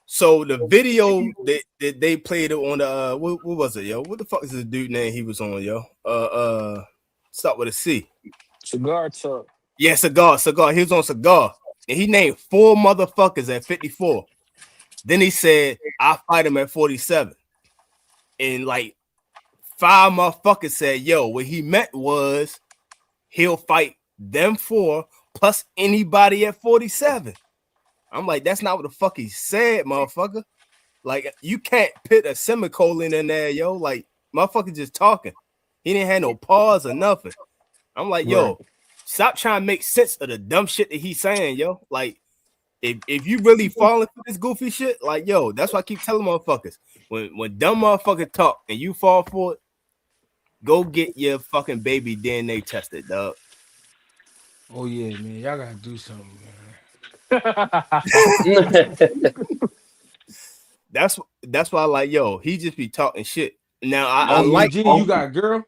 H: so the video that they played on the what was it, yo? What the fuck is the dude name he was on, yo? Start with a C.
G: Cigar Talk.
H: Yeah, Cigar. He was on Cigar. And he named 4 motherfuckers at 54. Then he said, I fight him at 47. And like 5 motherfuckers said, yo, what he meant was he'll fight them 4 plus anybody at 47. I'm like, that's not what the fuck he said, motherfucker. Like, you can't put a semicolon in there, yo. Like, motherfucker just talking. He didn't have no pause or nothing. I'm like, yo, stop trying to make sense of the dumb shit that he's saying, yo. Like, if you really falling for this goofy shit, like, yo, that's why I keep telling motherfuckers. When dumb motherfuckers talk and you fall for it, go get your fucking baby DNA tested, dog.
D: Oh, yeah, man. Y'all got to do something, man.
H: That's why, like, yo, he just be talking shit. Now I
D: like Eugene, you got a girl?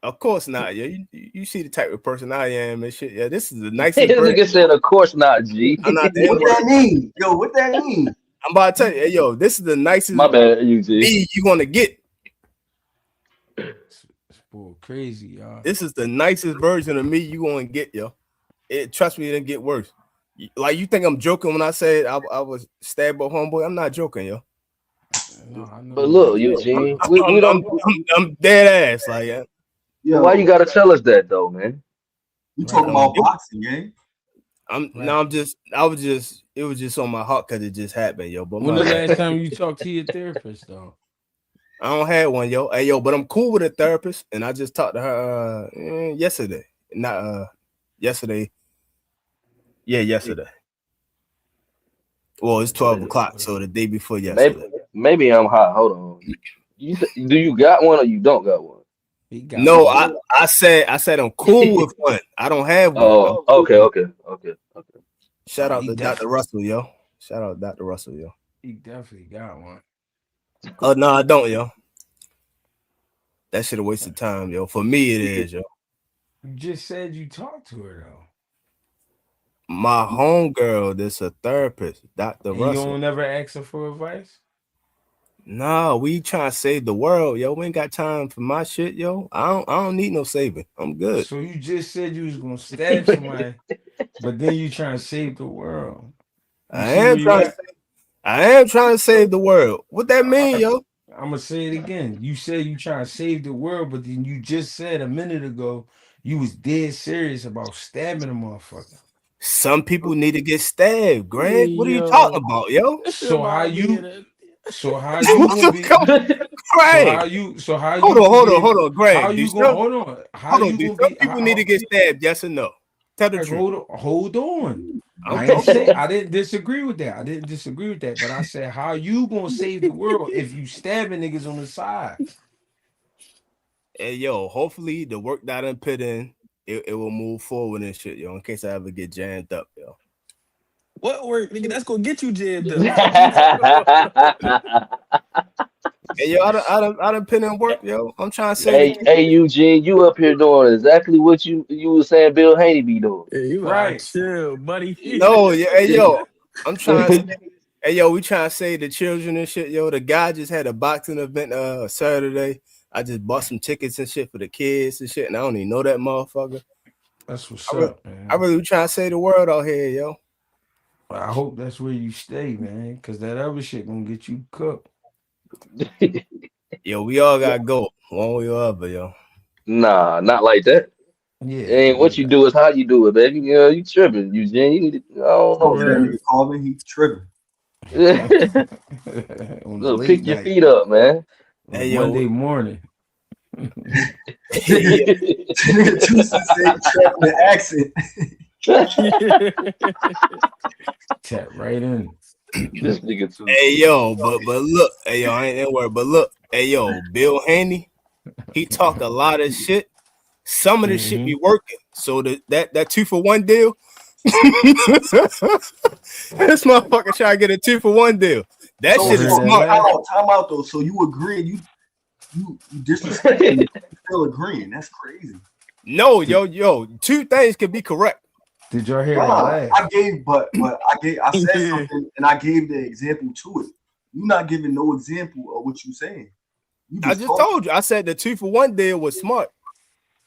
H: Of course not, yo. You see the type of person I am and shit. Yeah, this is the nicest.
E: Nigga said, of course not, G.
H: I'm not
A: what that mean? Yo, what that mean?
H: I'm about to tell you, hey, yo, this is the nicest.
E: My bad, Eugene.
H: Me you gonna get.
D: It's crazy, y'all.
H: This is the nicest version of me you gonna get, yo. Trust me, it didn't get worse. Like, you think I'm joking when I said I was stabbed by homeboy? I'm not joking, yo.
D: No, I know.
E: But look, Eugene,
H: I'm dead ass, like,
E: yeah. Why you gotta tell us that though, man?
A: We talking about boxing, gang.
H: It was just on my heart because it just happened, yo. But
D: when the last time you talked to your therapist, though?
H: I don't have one, yo. Hey, yo, but I'm cool with a therapist, and I just talked to her yesterday. Not yesterday. Yeah, yesterday. Well, it's 12 o'clock, so the day before yesterday.
E: Maybe I'm hot. Hold on. Do you got one or you don't got one?
H: No, I said I'm cool with one. I don't have one.
E: Oh, okay.
H: Shout out to Dr. Russell, yo. Shout out to Dr. Russell, yo.
D: He definitely got one.
H: Oh no, I don't, yo. That shit a waste of time, yo. For me, it is, yo.
D: You just said you talked to her though.
H: My homegirl, this a therapist, Dr.
D: And
H: Russell.
D: you don't never ask her for advice?
H: No, we trying to save the world, yo. We ain't got time for my shit, yo. I don't need no saving. I'm good.
D: So you just said you was gonna stab somebody, but then you trying to save the world.
H: I am trying to save the world. What that mean, yo?
D: I'm gonna say it again. You said you trying to save the world, but then you just said a minute ago you was dead serious about stabbing a motherfucker.
H: Some people need to get stabbed, Greg. What are you talking about, yo?
D: So how you gonna be?
H: Hold on, Greg.
D: How you gonna hold on? How you gonna be?
H: People need to get stabbed, yes or no? Tell the truth.
D: Hold on.
H: Okay.
D: I didn't disagree with that. But I said, how you gonna save the world if you stabbing niggas on the side?
H: Hey, yo, hopefully the work that I done put in, it will move forward and shit, yo, in case I ever get jammed up, yo.
G: What work, nigga? That's gonna get you jammed up.
H: Hey, yo, I done put in work, yo. I'm trying to say.
E: Hey, Eugene, you up here doing exactly what you were saying Bill Haney be doing.
G: Yeah, you right. Chill, buddy.
H: No, yeah, hey, yo, I'm trying to say, hey, yo, we trying to save the children and shit, yo. The guy just had a boxing event Saturday. I just bought some tickets and shit for the kids and shit, and I don't even know that motherfucker.
D: That's what's up, man.
H: I really trying to save the world out here, yo.
D: I hope that's where you stay, man, because that other shit gonna get you cooked.
H: Yo, we all gotta go one way or other, yo.
E: Nah, not like that.
D: Yeah,
E: and what you do is how you do it, baby. You know, you tripping, Eugene. You need to, I don't know, man.
A: Calvin, he's tripping.
E: Look, pick your feet up, man.
D: Hey, Monday morning.
A: Accent.
D: Tap right in.
E: This nigga too.
H: Hey yo, but look, hey yo, I ain't that word, but look, hey yo, Bill Haney, he talk a lot of shit. Some of the shit be working. So that 2-for-1 deal, this motherfucker trying to get a 2-for-1 deal. That shit is smart.
A: Time out though. So you agreeing? You disrespecting? You still agreeing? That's crazy.
H: No, yo, two things can be correct.
D: Did y'all hear that?
A: I said something and I gave the example to it. You're not giving no example of what you're saying.
H: I just told you. I said the 2-for-1 deal was smart.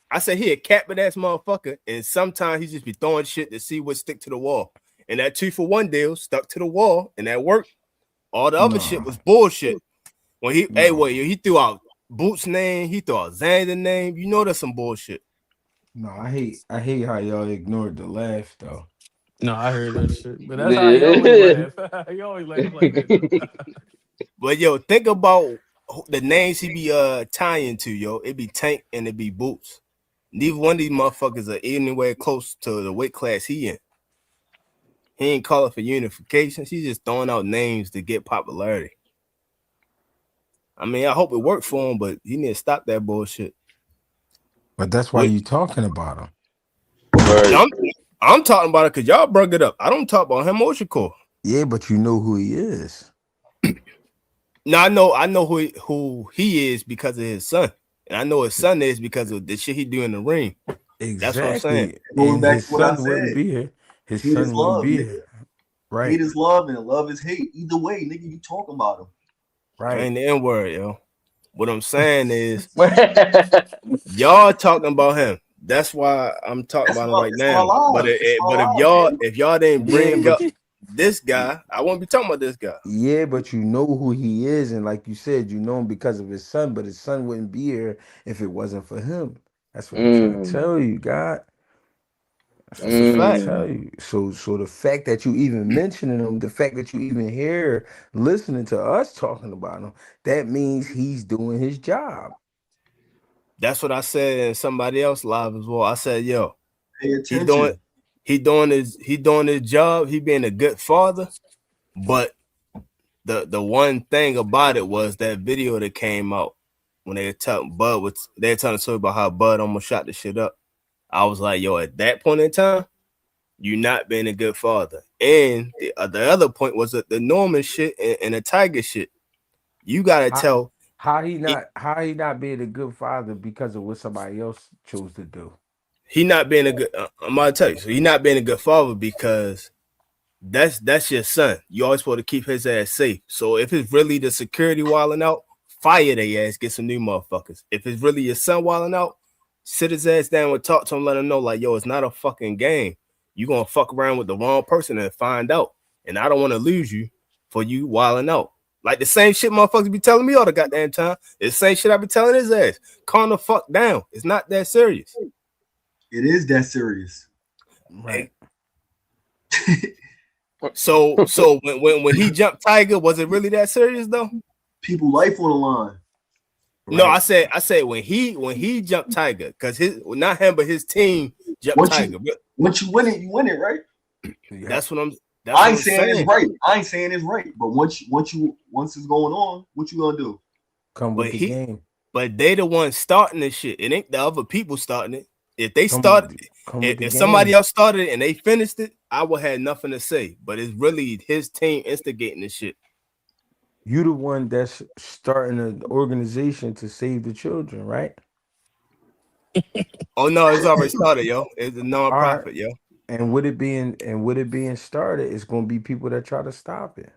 H: I said he a capping ass motherfucker, and sometimes he just be throwing shit to see what stick to the wall. And that 2-for-1 deal stuck to the wall, and that worked. All the other shit was bullshit. When he threw out Boots' name, he threw out Xander's name. You know that's some bullshit.
D: No, I hate how y'all ignored the laugh though.
G: No, I heard that shit, but that's how you always laugh. You always laugh like that.
H: But yo, think about the names he be tying to, yo. It be Tank and it be Boots. Neither one of these motherfuckers are anywhere close to the weight class he in. He ain't calling for unification. He's just throwing out names to get popularity. I mean, I hope it worked for him, but he need to stop that bullshit.
D: But that's why you talking about him.
H: I'm talking about it because y'all brought it up. I don't talk about him or Shakur.
D: Yeah, but you know who he is.
H: No, I know who he is because of his son. And I know his son is because of the shit he do in the ring.
D: Exactly.
H: That's what I'm saying.
A: Going back
D: his
A: to what I
D: son wouldn't
A: said.
D: be here. His
A: Hate
D: son
A: is
D: wouldn't
A: love,
D: be
A: nigga.
D: here. Right.
A: Hate is love and love is hate. Either way, nigga, you talking about him.
D: Right.
H: Ain't the N-word, yo. What I'm saying is y'all talking about him. That's why I'm talking about him right now. But if y'all didn't bring up this guy, I won't be talking about this guy.
D: Yeah, but you know who he is, and like you said, you know him because of his son, but his son wouldn't be here if it wasn't for him. That's what I'm trying to tell you, God. That's what
H: That's
D: I'm
H: a
D: trying to
H: fact.
D: tell you. So the fact that you even mentioning him, the fact that you even here listening to us talking about him, that means he's doing his job.
H: That's what I said in somebody else live as well. I said, yo,
A: Pay
H: he doing
A: attention.
H: he doing his job. He being a good father. But the one thing about it was that video that came out when they were telling the story about how Bud almost shot the shit up. I was like, yo, at that point in time, you not being a good father. And the other point was that the Norman shit and the Tiger shit. You gotta tell
D: How he not being a good father because of what somebody else chose to do.
H: he not being a good. I'm gonna tell you. So he not being a good father because that's your son. You always supposed to keep his ass safe. So if it's really the security wilding out, fire their ass, get some new motherfuckers. If it's really your son wilding out, sit his ass down and talk to him, let him know like, yo, it's not a fucking game. You gonna fuck around with the wrong person and find out. And I don't want to lose you for you wilding out. Like the same shit motherfuckers be telling me all the goddamn time. It's the same shit I be telling his ass. Calm the fuck down. It's not that serious.
A: It is that serious.
D: Right.
H: So when he jumped Tiger, was it really that serious though?
A: People life on the line.
H: No,
D: Right.
H: I said when he jumped Tiger, because not him but his team jumped Tiger.
A: Once you win it, right?
D: Yeah.
H: That's what I'm.
A: I ain't saying it's right. I ain't saying it's right. But once it's going on, what you gonna do?
D: Come with the game.
H: But they the ones starting this shit. It ain't the other people starting it. If they started, if somebody else started it and they finished it, I would have nothing to say. But it's really his team instigating this shit.
D: You the one that's starting an organization to save the children, right?
H: Oh no, it's already started, yo. It's a non-profit, yo.
D: And with it being started, it's gonna be people that try to stop it.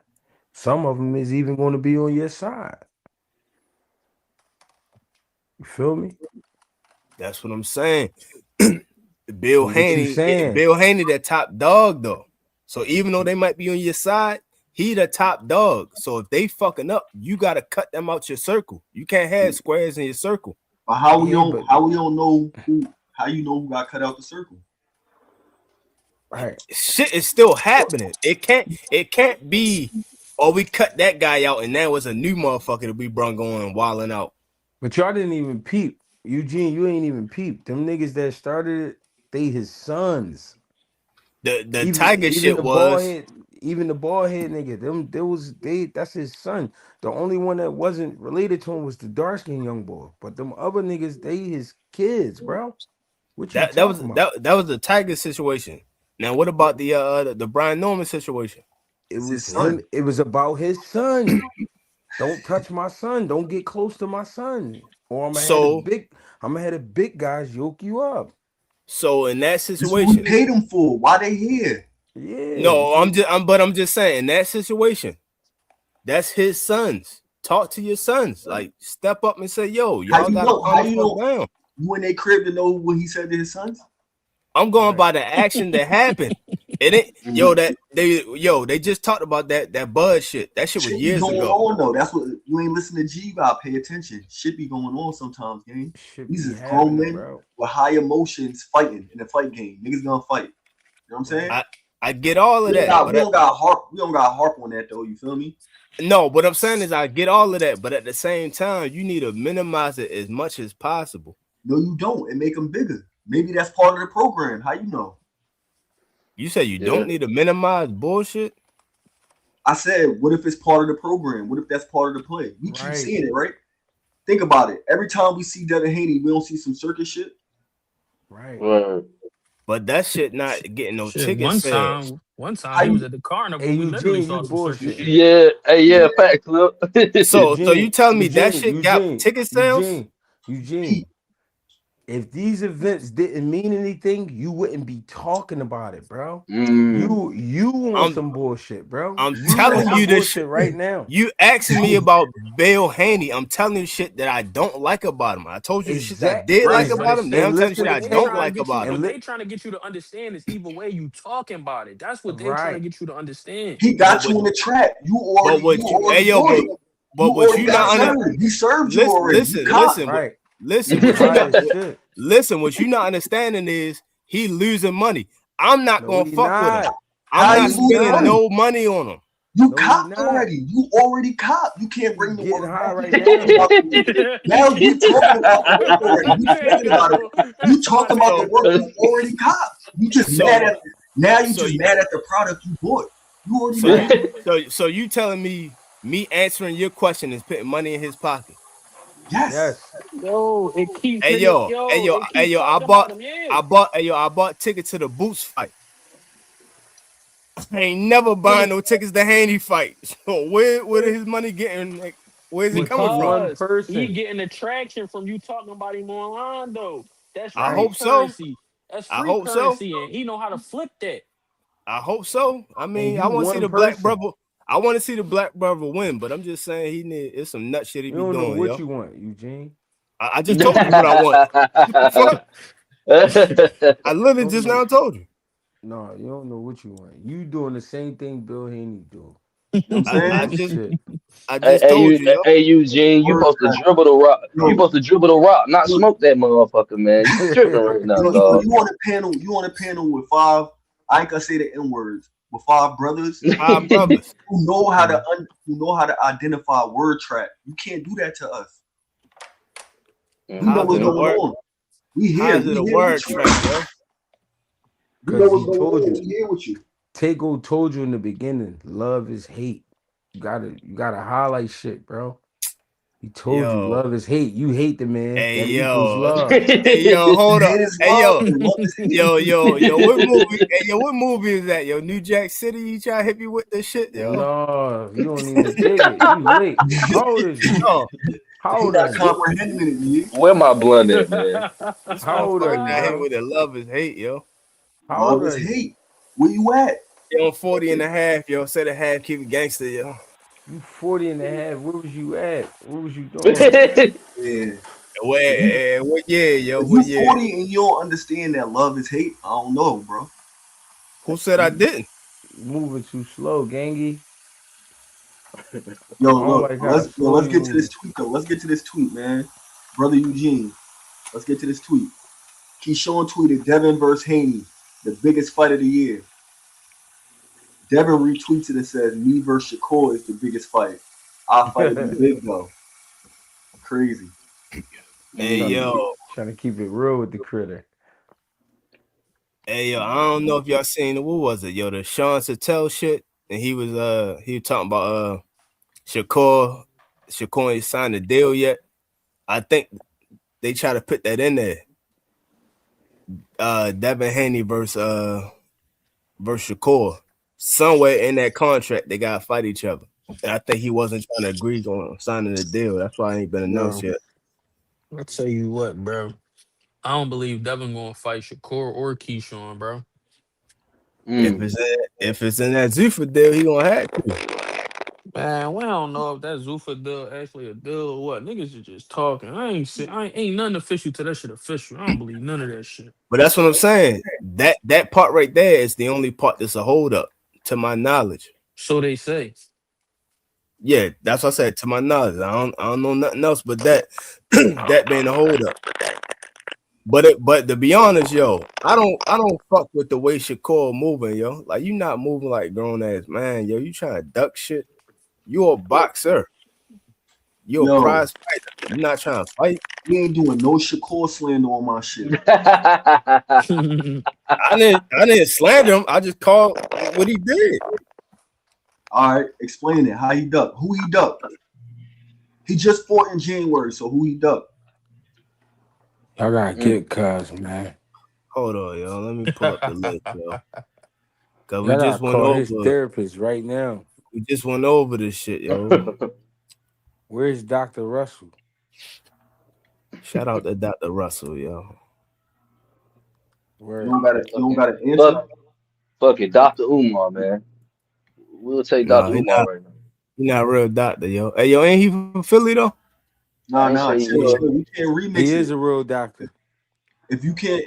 D: Some of them is even going to be on your side. You feel me?
H: That's what I'm saying. Bill Haney, that top dog though. So even though they might be on your side, he the top dog. So if they fucking up, you gotta cut them out your circle. You can't have squares in your circle.
A: But how you know who got cut out the circle?
D: Right.
H: Shit is still happening. It can't be, oh, we cut that guy out and that was a new motherfucker that we brung on wilding out.
D: But y'all didn't even peep. Eugene, you ain't even peep. Them niggas that started it, they his sons.
H: The Tiger shit was
D: even the bald head nigga. That's his son. The only one that wasn't related to him was the dark skinned young boy. But them other niggas, they his kids, bro. What you talking about?
H: That was the Tiger situation. Now what about the Brian Norman situation?
D: It was him. It was about his son. Don't touch my son. Don't get close to my son. Or I'm gonna have the big guys yoke you up.
H: So in that situation,
A: that's what we paid them for. Why they here?
D: Yeah.
H: No, I'm just saying in that situation, that's his sons. Talk to your sons. Like step up and say, yo, y'all gotta calm the fuck down.
A: You in their crib to know what he said to his sons?
H: I'm going by the action that happened. It ain't they just talked about that Bud shit. That shit was years
A: going
H: ago.
A: On, though. That's what you ain't listening to G. You gotta pay attention. Shit be going on sometimes, gang. These is grown men with high emotions fighting in a fight game. Niggas gonna fight. You know what I'm saying?
H: I get all of that.
A: We don't got harp on that though. You feel me?
H: No, what I'm saying is I get all of that, but at the same time, you need to minimize it as much as possible.
A: No, you don't, and make them bigger. Maybe that's part of the program. How you know?
H: You say you don't need to minimize bullshit?
A: I said, what if it's part of the program? What if that's part of the play? We keep seeing it, right? Think about it. Every time we see Devin Haney, we don't see some circus shit.
D: Right.
H: But that shit not getting no ticket sales.
G: One time he was at the carnival.
D: Hey,
G: we literally saw some bullshit.
E: Yeah, fact, Clip.
H: So you telling me that shit got ticket sales?
D: Eugene, if these events didn't mean anything, you wouldn't be talking about it, bro. You want some bullshit, bro.
H: I'm telling you this shit
D: right now.
H: You asking me about Bill Haney. I'm telling you shit that I don't like about him. I told you shit that I did like about him. Now I'm telling you shit I don't like about him.
G: What they trying to get you to understand is either way you talking about it. That's what they trying to get you to understand.
A: He got you in the trap. You already.
H: But what you not
A: he served you already.
H: Listen, what you not understanding is he losing money. I'm not
D: No,
H: gonna
D: he
H: fuck with him.
D: not.
H: I'm
A: How
H: not
A: you losing
H: spending
A: money?
H: no money on him.
A: You
D: No,
A: copped
D: he not.
A: already. You already copped. You can't bring the
D: Getting
A: word
D: high
A: back.
D: right
A: You talking
D: now.
A: about the work. Now we talking about the work already. You talking about it. You talking about the work you already copped. You just
H: So-
A: mad at now. You
H: so
A: just
H: you-
A: mad at the product you bought. You already
H: So
A: mad.
H: so you telling me answering your question is putting money in his pocket?
A: Yes.
G: Yo, it keeps
H: Hey
G: niggas,
H: yo, hey yo,
G: it
H: hey
G: keeps
H: yo,
G: talking about him, yeah.
H: I bought tickets to the Boots fight. I ain't never buying no tickets to Haney fight. So where his money getting? Like, where's it
D: But
H: coming
D: you
H: from?
D: one
G: He
D: person.
G: getting attraction from you talking about him online though. That's
H: I
G: free
H: hope so.
G: currency. That's
H: I
G: free
H: hope so.
G: currency, and he know how to flip that.
H: I hope so. I mean,
D: you
H: I want to see
D: one
H: the black
D: person.
H: brother. I want to see the black brother win, but I'm just saying it's some nut shit he
D: You
H: be
D: don't know
H: doing,
D: what
H: yo.
D: you want, Eugene.
H: I just told you what I want. Fuck. I literally just now told you.
D: No, you don't know what you want. You doing the same thing Bill Haney do.
A: You know what I'm
H: I
A: saying?
D: Shit.
H: just told you, yo.
E: Hey, Eugene, you
A: Word
E: supposed to
A: track.
E: dribble the rock.
A: Yo,
E: You supposed to dribble the rock, not
A: yo,
E: smoke that motherfucker, man. You tripping right now,
A: yo,
E: dog.
A: you on a panel? You on a panel with five? I ain't gonna say the N words. With five brothers
H: Five brothers.
A: who know how to identify word track. You can't do that to us. We know
H: How's
A: what's
H: it a
A: going
H: word?
A: on. We here.
H: How's it a
A: We here
H: word
A: with you.
H: track, yo?
A: We know
D: Because
A: what's
D: he
A: going
D: told
A: on.
D: you.
A: We here with you.
D: Tego told you in the beginning, love is hate. You gotta highlight shit, bro. He told you
H: Yo.
D: love is hate. You hate the man.
H: Hey
D: That equals
H: yo.
D: love.
H: Hey yo, hold up.
A: Hate is
H: Hey
A: love.
H: yo.
A: And love is hate.
H: Yo, what movie? Hey, yo, what movie is that? Yo, New Jack City, you try to hit me with this shit, yo?
D: No, you don't even dig it. You late. How old is you?
H: No,
D: How
A: He
D: old are
A: not
D: you?
A: comprehending it, man.
E: Where my blunt at, man?
H: this
D: How old are
H: motherfucker
D: you,
H: got hit
D: bro?
H: with a love is hate, yo.
D: How old
A: Love is
D: are you?
A: hate. Where you at?
H: Yo, I'm 40 and a half, yo. Say the half, keep it gangster, yo.
D: You 40 and a half. Where was you at? What was you doing?
A: Yeah.
H: What year, yo?
A: If
H: What
A: you
H: year?
A: 40 and you don't understand that love is hate, I don't know, bro.
H: Who said I didn't?
D: Moving too slow, gangy.
A: Yo,
D: I don't
A: look,
D: like how slow
A: let's
D: you
A: get to this
D: move.
A: tweet though. Let's get to this tweet, man. Brother Eugene, let's get to this tweet. Keyshawn tweeted Devin versus Haney, the biggest fight of the year. Devin retweets it and says, "Me versus Shakur is the biggest fight. Our fight will be big though." Crazy.
H: Hey, yo.
D: Trying to keep it real with the critter.
H: Hey, yo, I don't know if y'all seen what was it, yo, the Sean Sattel shit. And he was talking about Shakur ain't signed the deal yet. I think they try to put that in there. Devin Haney versus Shakur. Somewhere in that contract, they gotta fight each other. And I think he wasn't trying to agree on signing the deal. That's why it ain't been announced yet.
G: I'll tell you what, bro. I don't believe Devin gonna fight Shakur or Keyshawn, bro.
H: If it's in that Zuffa deal, he gonna have to.
G: Man, we don't know if that Zuffa deal actually a deal or what. Niggas are just talking. Ain't nothing official to that shit official. I don't believe none of that shit.
H: But that's what I'm saying. That part right there is the only part that's a holdup, to my knowledge.
G: So they say.
H: Yeah, that's what I said. To my knowledge, I don't know nothing else but that that being a holdup. But to be honest, yo, I don't fuck with the way Shakur moving, yo. Like, you not moving like grown ass man, yo. You trying to duck shit. You a boxer. You a
A: Yo,
H: prize fighter. You not trying to fight.
A: we ain't doing no Shakur slander on my shit.
H: I didn't slander him. I just called what he did.
A: All right, explain it. How he ducked? Who he ducked? He just fought in January, so who he ducked?
D: Y'all gotta get cuz, man.
H: Hold on, yo. Let me pull up the list, yo. Cause we
D: Y'all
H: just
D: gotta
H: went
D: call his
H: over.
D: therapist right now.
H: We just went over this shit, yo.
D: Where's Dr. Russell?
H: Shout out to Dr. Russell, yo.
D: Where?
A: You don't gotta answer.
E: Fuck it, Dr. Umar, man. We'll take Dr. Umar right now.
H: He not a real doctor, yo. Hey, yo, ain't he from Philly though?
A: Nah.
E: say
A: Chill. We can't remix
D: He
A: it.
D: is a real doctor.
A: If you can't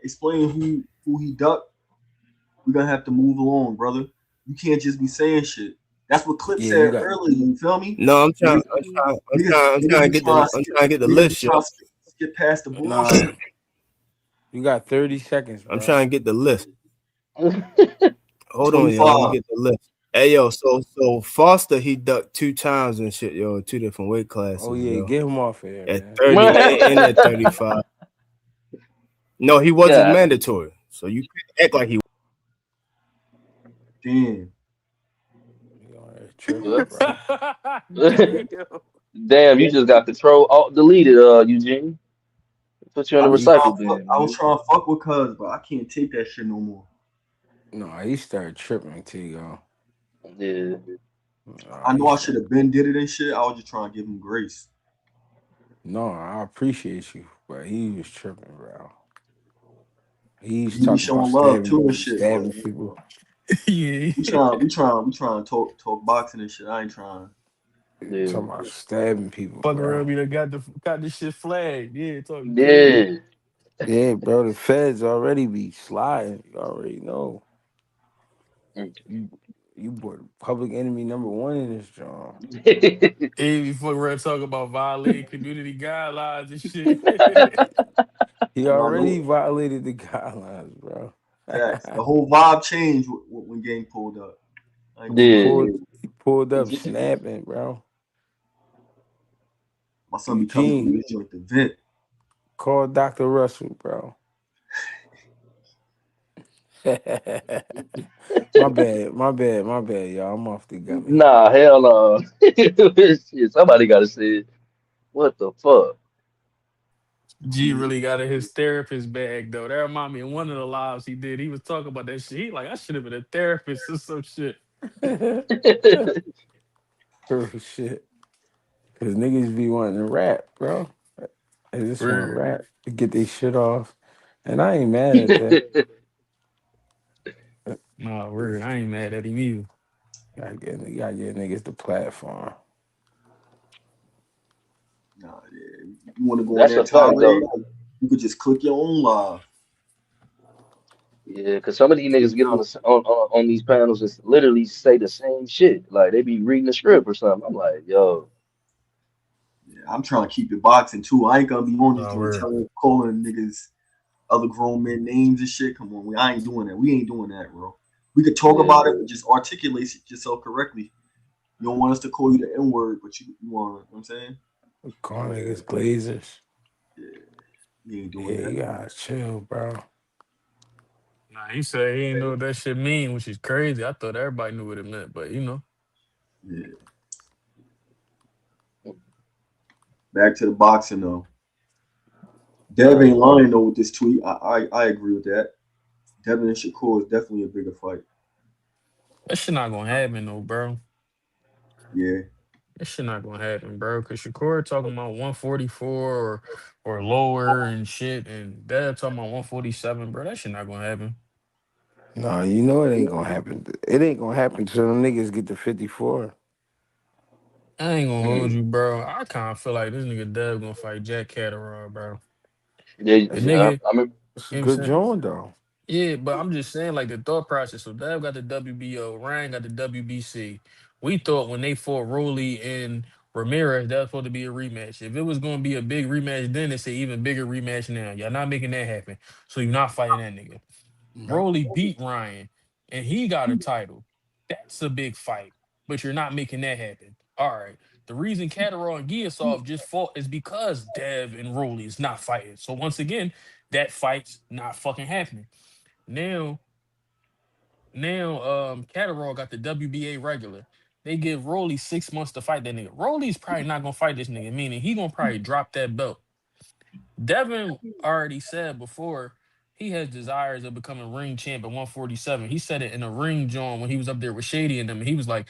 A: explain who he ducked, we're gonna have to move along, brother. You can't just be saying shit. That's what Clip said earlier. You feel me?
H: No, I'm trying to get the list, yo.
A: Skip past the bullshit.
D: Nah. You got 30 seconds, bro.
H: I'm trying to get the list. Hold on, yo. Let me
A: 25.
H: get the list. Hey, yo. So Foster, he ducked 2 times and shit, yo. 2 different weight classes,
D: Oh yeah,
H: yo.
D: get him off here,
H: At
D: man.
H: 30 and at 35. No, he wasn't
E: God.
H: mandatory. So you can't act like he.
A: Damn.
D: You on that tripping, bro.
G: Damn.
E: Damn, you just got control alt deleted, Eugene. Put you in the
D: He
E: recycle bin,
A: I was
E: man.
A: trying to fuck with cuz, but I can't take that shit no more.
D: no, he started tripping, Tigo.
E: Yeah.
A: I
D: He
A: know I should
D: started.
A: have been did it and shit. I was just trying to give him grace.
D: No, I appreciate you, but he was tripping, bro. He's
A: You be
D: talking about
A: showing love too and shit, but
D: stabbing people.
G: Yeah.
A: we trying to talk boxing and shit. I ain't trying.
E: Yeah.
D: Talking about stabbing people,
G: Fuck
D: bro.
G: around me that got this shit flagged. Yeah, talking crazy.
E: Yeah.
D: Yeah, bro, the feds already be sliding. You already know. You you boy public enemy number one in this job.
G: Hey, we fuck around talking about violating community guidelines and shit.
D: He
A: Nah,
D: already
A: no
D: violated the guidelines, bro.
A: facts. The whole vibe changed when game pulled up. I ain't
D: he
A: gonna lie.
E: Yeah.
D: pulled up snapping, bro.
A: My son be telling me
D: Eugene,
A: this joint the vent.
D: call Dr. Russell, bro. my bad, y'all. I'm off the gummy.
E: Nah, hell no. Shit, somebody gotta say it. What the fuck?
G: G really got in his therapist bag though. That remind me of one of the lives he did. He was talking about that shit. He like, I should have been a therapist or some shit.
D: Oh shit. Cause niggas be wanting to rap, bro. They just want to
G: Word.
D: rap to get their shit off. And I ain't mad at that.
G: Nah, word. I ain't mad at him either.
D: Gotta get niggas the platform.
A: Nah, yeah. You want to go on
E: That's a
A: that
E: fact
A: tirade?
E: though.
A: You could just click your own live.
E: Yeah, because some of these niggas get on on these panels and literally say the same shit. Like they be reading the script or something. I'm like, yo,
A: Yeah, I'm trying to keep it boxing too. I ain't gonna be on this
G: Nah,
A: joint
G: word.
A: calling niggas other grown men names and shit. Come on, I ain't doing that. We ain't doing that, bro. We could talk
E: yeah,
A: about it, but just articulate yourself correctly. You don't want us to call you the N word, but you want, you know what I'm saying?
D: Call niggas glazers.
A: Yeah, we ain't doing
D: Yeah,
A: that.
D: you gotta chill, bro.
G: Nah, he said he ain't know what that shit mean, which is crazy. I thought everybody knew what it meant, but you know.
A: Yeah. Back to the boxing though. Dev ain't lying though with this tweet. I agree with that. Devin and Shakur is definitely a bigger fight.
G: That shit not gonna happen though, bro.
A: Yeah.
G: That shit not gonna happen, bro. Cause Shakur talking about 144 or lower and shit, and Dad talking about 147, bro. That shit not gonna happen.
D: No, you know it ain't gonna happen. It ain't gonna happen till them niggas get to 54.
G: I ain't gonna hold
D: And
G: you, bro. I kind of feel like this nigga Deb gonna fight Jack Catterall, bro.
E: yeah,
G: The
D: that's,
E: yeah.
G: nigga,
E: I mean,
D: that's a
G: you know what I'm
D: good
G: saying?
D: joint though.
G: Yeah, but I'm just saying, like, the thought process. So Deb got the WBO, Ryan got the WBC. We thought when they fought Rolly and Ramirez, that was supposed to be a rematch. If it was gonna be a big rematch, then it's an even bigger rematch now. Y'all not making that happen. So you're not fighting that nigga.
D: Nope.
G: Rolly beat Ryan and he got a title. That's a big fight, but you're not making that happen. All right. The reason Catterall and Giasov just fought is because Dev and Rolly is not fighting. So once again, that fight's not fucking happening. Now, Catterall got the WBA regular. They give Rolly 6 months to fight that nigga. Rolly's probably not gonna fight this nigga, meaning he gonna probably drop that belt. Devin already said before he has desires of becoming ring champ at 147. He said it in a ring joint when he was up there with Shady and them. And he was like,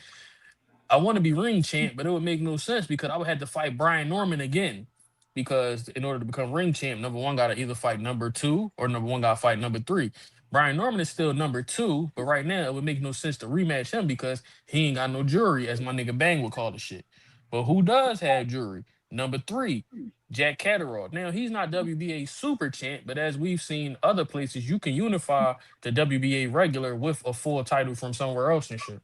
G: I want to be ring champ, but it would make no sense because I would have to fight Brian Norman again. Because in order to become ring champ, number one got to either fight number two or number one got to fight number three. Brian Norman is still number two, but right now it would make no sense to rematch him because he ain't got no jury, as my nigga Bang would call the shit. But who does have jury? Number three, Jack Catterall. Now he's not WBA super champ, but as we've seen other places, you can unify the WBA regular with a full title from somewhere else and shit.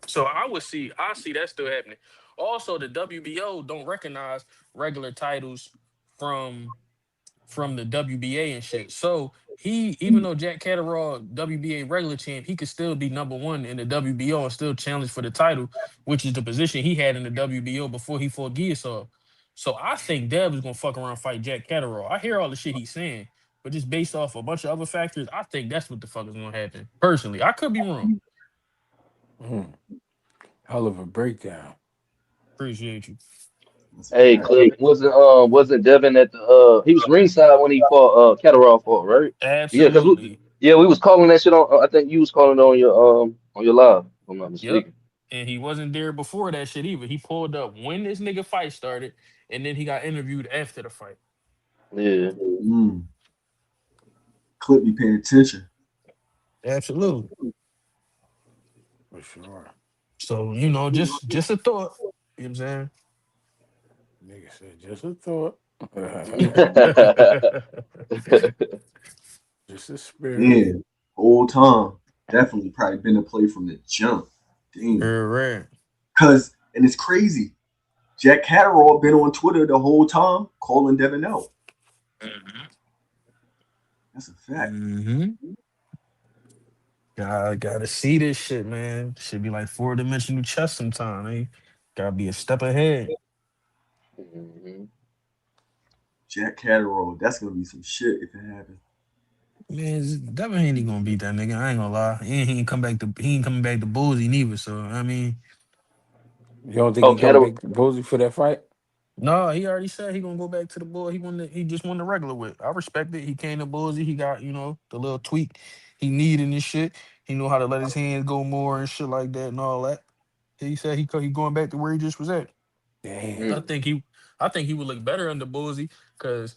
G: So I see that still happening. Also, the WBO don't recognize regular titles from from the WBA and shit. So he, even though Jack Catterall WBA regular champ, he could still be #1 in the WBO and still challenge for the title, which is the position he had in the WBO before he fought Giasov. So I think Deb is gonna fuck around and fight Jack Catterall. I hear all the shit he's saying, but just based off a bunch of other factors, I think that's what the fuck is gonna happen. Personally, I could be wrong.
D: Hell of a breakdown.
G: Appreciate you.
E: Hey, Cliff, wasn't Devin at the he was ringside when he fought Catterall fought, right? Yeah,
G: Absolutely.
E: we was calling that shit on I think you was calling it on your live, if I'm not
G: Yep.
E: mistaken.
G: And he wasn't there before that shit either. He pulled up when this nigga fight started, and then he got interviewed after the fight.
E: Yeah.
A: Clip be paying attention.
G: Absolutely.
D: For sure.
G: So, you know, just a thought. You know what I'm saying?
D: Nigga said just a thought. Just a spirit.
A: Yeah, whole time. Definitely probably been a play from the jump. Damn.
G: Right.
A: Cause and it's crazy. Jack Catterall been on Twitter the whole time calling Devin out. That's a fact.
G: Gotta see this shit, man. Should be like 4-dimensional chess sometime. Eh? Gotta be a step ahead.
A: Jack Catterall, that's gonna be some shit if it happens.
G: Man, Devin Haney gonna beat that nigga. I ain't gonna lie. He ain't coming back to Boozy neither. So I mean,
D: you don't think he coming back to Boozy for that fight?
G: No, he already said he gonna go back to the bull. He just won the regular with. I respect it. He came to Boozy. He got, you know, the little tweak he needed and shit. He knew how to let his hands go more and shit like that and all that. He said he going back to where he just was at.
D: Damn.
G: I think he would look better under Boozy because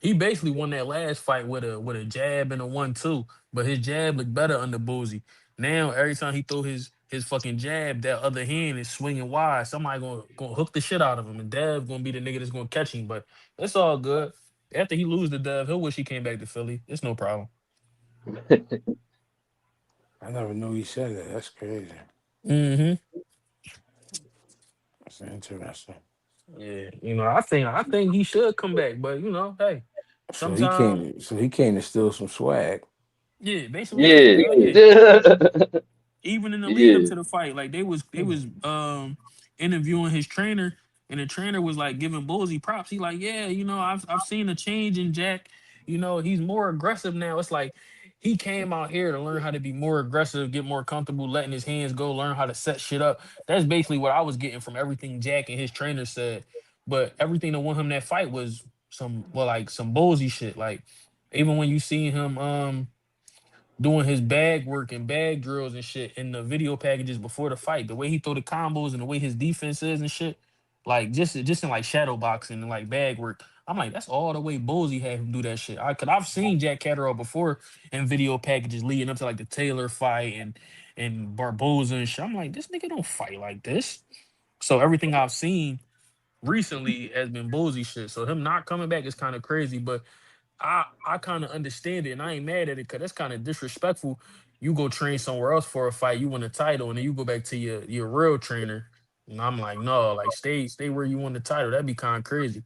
G: he basically won that last fight with a jab and a 1-2, but his jab looked better under Boozy. Now every time he throw his fucking jab, that other hand is swinging wide. Somebody gonna hook the shit out of him, and Dev gonna be the nigga that's gonna catch him. But it's all good. After he lose to Dev, he'll wish he came back to Philly. It's no problem.
D: I never knew he said that. That's crazy. That's interesting.
G: Yeah, you know, I think he should come back, but you know, hey,
D: So
G: sometimes
D: he came to steal some swag.
G: yeah, basically what it is. Hell yeah. Even in the lead up to the fight, like they was interviewing his trainer, and the trainer was like giving Bullsy props. He like, yeah, you know, I've seen a change in Jack. You know, he's more aggressive now. It's like he came out here to learn how to be more aggressive, get more comfortable, letting his hands go, learn how to set shit up. That's basically what I was getting from everything Jack and his trainer said. But everything that won him that fight was some Bullsy shit. Like even when you see him doing his bag work and bag drills and shit in the video packages before the fight, the way he throw the combos and the way his defense is and shit, like just in like shadow boxing and like bag work, I'm like, that's all the way Bullsy had him do that shit. Cause I've seen Jack Catterall before in video packages leading up to like the Taylor fight and Barboza and shit. I'm like, this nigga don't fight like this. So everything I've seen recently has been Bullsy shit. So him not coming back is kind of crazy, but I kind of understand it, and I ain't mad at it because that's kind of disrespectful. You go train somewhere else for a fight, you win a title, and then you go back to your real trainer. And I'm like, no, like stay where you won the title. That'd be kind of crazy.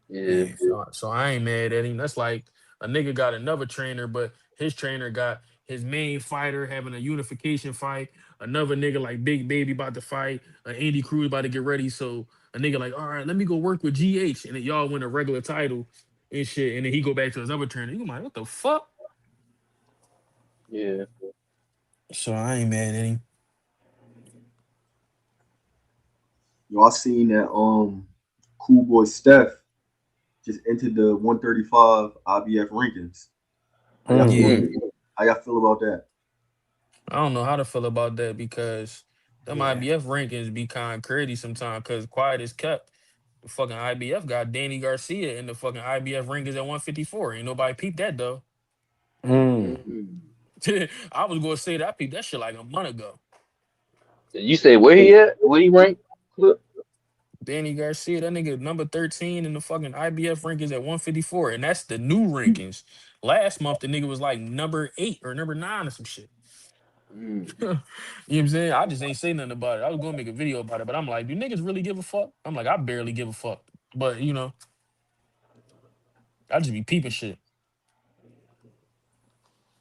E: Yeah.
G: Yeah. So I ain't mad at him. That's like a nigga got another trainer, but his trainer got his main fighter having a unification fight. Another nigga like Big Baby about to fight. Andy Cruz about to get ready. So a nigga like, all right, let me go work with GH, and then y'all win a regular title and shit. And then he go back to his other trainer. You like, what the fuck?
E: Yeah.
G: So I ain't mad at him.
A: Y'all seen that cool boy Steph just entered the 135 IBF rankings. How y'all feel about that?
G: I don't know how to feel about that because them IBF rankings be kind of crazy sometimes because quiet is kept. The fucking IBF got Danny Garcia in the fucking IBF rankings at 154. Ain't nobody peeped that though. I was gonna say that I peeped that shit like a month ago.
E: You say where he at? Where he ranked?
G: Danny Garcia, that nigga number 13 in the fucking IBF rankings at 154, and that's the new rankings. Last month the nigga was like number 8 or number 9 or some shit. You know what I'm saying? I just ain't say nothing about it. I was gonna make a video about it, but I'm like, do niggas really give a fuck? I'm like, I barely give a fuck. But you know. I just be peeping shit.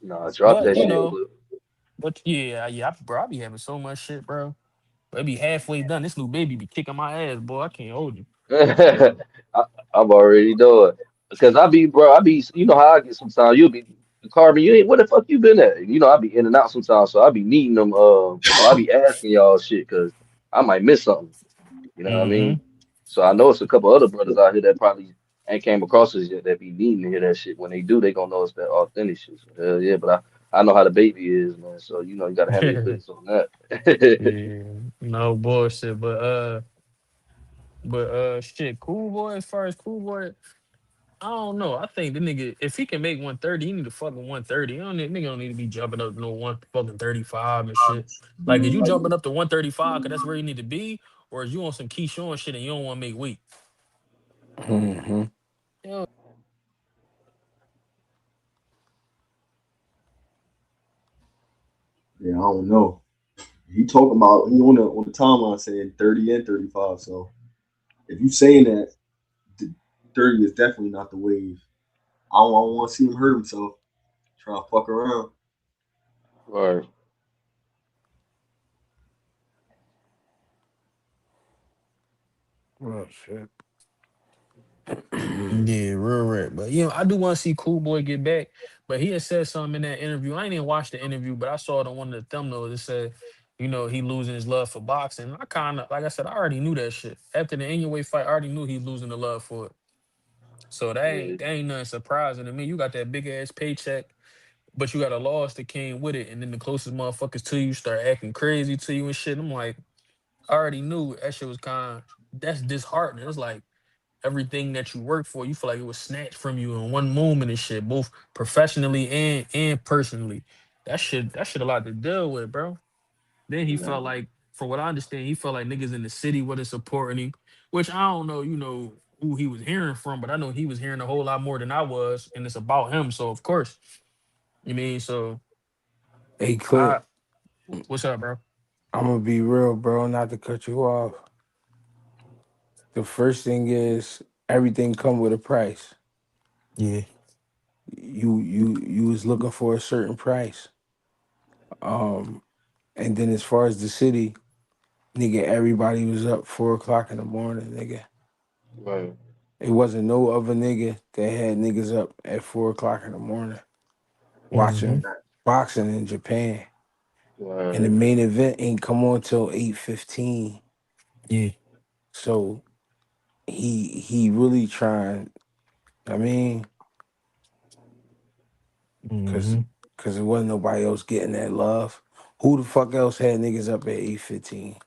E: Nah, drop
G: But
E: that
G: you
E: shit.
G: know, but bro, I be having so much shit, bro. But it be halfway done. This new baby be kicking my ass, boy. I can't hold you.
E: I, I'm already knowing because I be, bro. I be, you know how I get sometimes. You'll be Carmen. You ain't where the fuck you been at? You know I be in and out sometimes, so I be needing them. So I be asking y'all shit because I might miss something. You know what I
G: Mm-hmm.
E: mean? So I know it's a couple other brothers out here that probably ain't came across us yet that be needing to hear that shit. When they do, they gonna know it's that authentic shit. So hell yeah, but I know how the baby is, man. So you know you gotta handle your business on that.
G: Yeah, no bullshit. But shit, cool boy. As far as cool boy, I don't know. I think the nigga, if he can make 130, he need to fucking 130. Nigga don't need to be jumping up to no one fucking 35 and shit. Like, is you jumping up to 135 because that's where you need to be, or is you on some Keyshawn shit and you don't want to make weight?
D: Hmm.
G: Hell,
A: Yeah, I don't know. He talking about he on the timeline saying 30 and 35. So if you saying that 30 is definitely not the wave. I don't want to see him hurt himself. Try to fuck around.
E: Right.
D: Oh shit.
G: yeah, real rap. But I do want to see Cool Boy get back. But he had said something in that interview. I ain't even watched the interview, but I saw it on one of the thumbnails. It said, he losing his love for boxing. I kind of, like I said, I already knew that shit. After the Inoue fight, I already knew he losing the love for it. So
E: Yeah.
G: that ain't nothing surprising to me. You got that big ass paycheck, but you got a loss that came with it, and then the closest motherfuckers to you start acting crazy to you and shit. I'm like, I already knew that shit was that's disheartening. It's like everything that you work for, you feel like it was snatched from you in one moment and shit, both professionally and personally. That shit a lot to deal with, bro. Then he
E: Yeah.
G: felt like, from what I understand, he felt like niggas in the city wasn't supporting him, which I don't know, who he was hearing from, but I know he was hearing a whole lot more than I was, and it's about him. So of course, so
D: Hey,
G: I
D: Clip,
G: what's up, bro?
D: I'm gonna be real, bro. Not to cut you off. The first thing is everything come with a price.
G: Yeah.
D: You was looking for a certain price. Um, and then as far as the city, nigga, everybody was up 4 o'clock in the morning, nigga.
E: Right.
D: It wasn't no other nigga that had niggas up at 4 o'clock in the morning
G: Hmm.
D: watching boxing in Japan. And the
E: Right.
D: main event ain't come on till 8:15.
G: Yeah.
D: So he really trying, I mean, cause
G: Hmm.
D: cause it wasn't nobody else getting that love. Who the fuck else had niggas up at 8:15?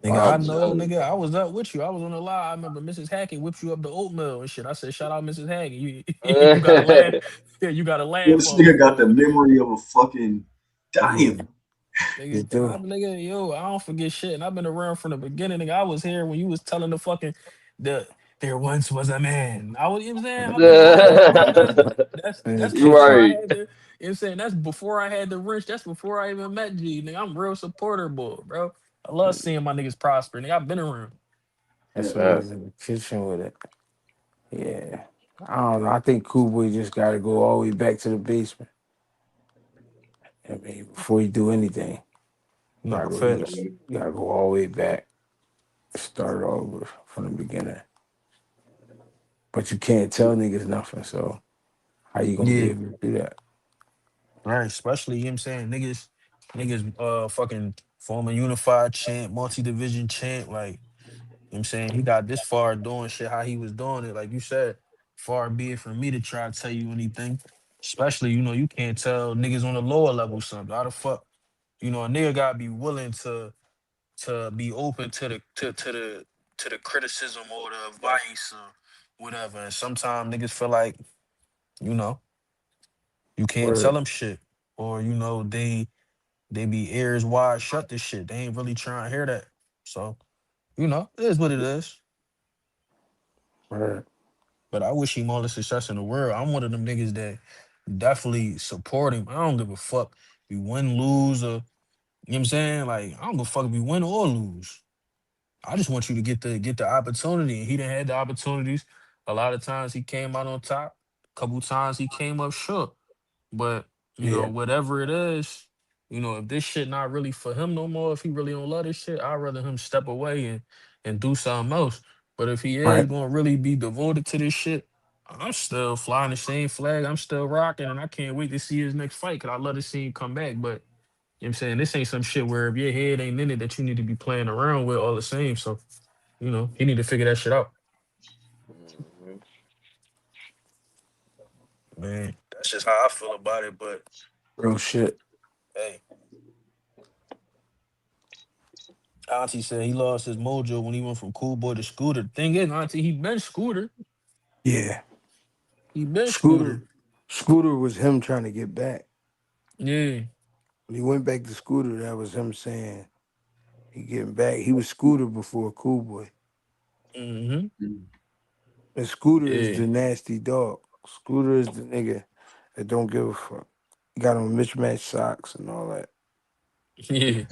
G: Nigga, I
D: Watching.
G: know,
E: Exactly.
G: nigga. I was up with you. I was on the live. I remember Mrs. Hackett whipped you up the oatmeal and shit. I said, shout out Mrs. Hackett. You you gotta laugh. Yeah, you gotta
A: Yo,
G: laugh
A: this
G: off
A: nigga
G: of
A: got the
G: it, nigga.
A: memory of a fucking
D: Yeah,
A: diamond.
D: you
G: Nigga,
D: do.
G: I don't forget shit. And I've been around from the beginning, nigga. I was here when you was telling the fucking the there once was a man. You know what I'm saying? I've been around that, bro. That's
D: Man,
G: before I
D: kitchen.
E: Right.
G: had the I'm saying that's before I had the wrench. That's before I even met G. Nigga, I'm real supporter, bro. I love seeing my niggas prosper. Nigga, I've been around.
D: That's what it
E: Right.
D: was in the kitchen with it. Yeah. I don't know. I think Cool Boy just gotta go all the way back to the basement. I mean, before you do anything,
G: Nah,
D: you
G: facts.
D: gotta go all the way back, start over from the beginning. But you can't tell niggas nothing, so how you gonna be
G: Yeah.
D: able to do that?
G: Right. Especially, you know what I'm saying, niggas fucking form a unified chant, multi-division chant, like, you know what I'm saying? He got this far doing shit how he was doing it. Like you said, far be it from me to try to tell you anything. Especially, you can't tell niggas on the lower level something. How the fuck, a nigga gotta be willing to be open to the criticism or the advice or whatever. And sometimes niggas feel like, you know, you can't tell
D: Word,
G: them shit. Or, they be ears wide shut to shit. They ain't really trying to hear that. So, it is what it is.
D: word.
G: But I wish him all the success in the world. I'm one of them niggas that definitely support him. I don't give a fuck if we win, lose, or you know what I'm saying? Like, I don't give a fuck if we win or lose. I just want you to get the opportunity. And he didn't have the opportunities. A lot of times he came out on top. couple times he came up short. But you know, whatever it is, you know, if this shit not really for him no more, if he really don't love this shit, I'd rather him step away and do something else. But if he is
D: Right.
G: gonna really be devoted to this shit, I'm still flying the same flag. I'm still rocking, and I can't wait to see his next fight because I love to see him come back. But you know what I'm saying? This ain't some shit where if your head ain't in it that you need to be playing around with all the same. So, you know, he need to figure that shit out.
E: Mhm.
G: Man, that's just how I feel about it. But
D: Real shit.
G: hey, Auntie said he lost his mojo when he went from cool boy to scooter. The thing is, Auntie, he been scooter.
D: Yeah.
G: He been
D: Scooter.
G: scooter.
D: Scooter was him trying to get back.
G: Yeah.
D: When he went back to Scooter, that was him saying he getting back. He was Scooter before Cool Boy.
G: Mm-hmm.
D: And Scooter is
G: Yeah.
D: the nasty dog. Scooter is the nigga that don't give a fuck. He got on mismatched socks and all that.
G: Yeah.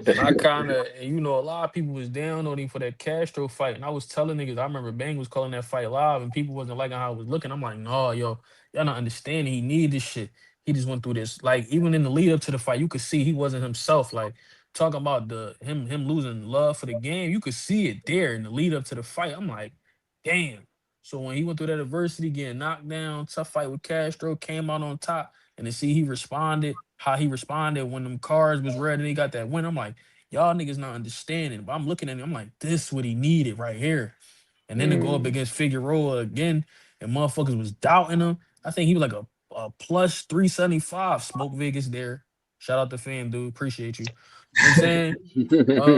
G: And I kind of, you know, a lot of people was down on him for that Castro fight. And I was telling niggas, I remember Bang was calling that fight live and people wasn't liking how it was looking. I'm like, no, yo, y'all not understanding. He need this shit. He just went through this. Like, even in the lead up to the fight, you could see he wasn't himself. Like, talking about him losing love for the game, you could see it there in the lead up to the fight. I'm like, damn. So when he went through that adversity, getting knocked down, tough fight with Castro, came out on top, and to see he responded, how he responded when them cards was red and he got that win, I'm like, y'all niggas not understanding. But I'm looking at him, I'm like, this what he needed right here. And then to go up
E: Mm.
G: against Figueroa again, and motherfuckers was doubting him. I think he was like a plus 375. Smoke Vegas there. Shout out to fam, dude. Appreciate you. You know what I'm saying? You know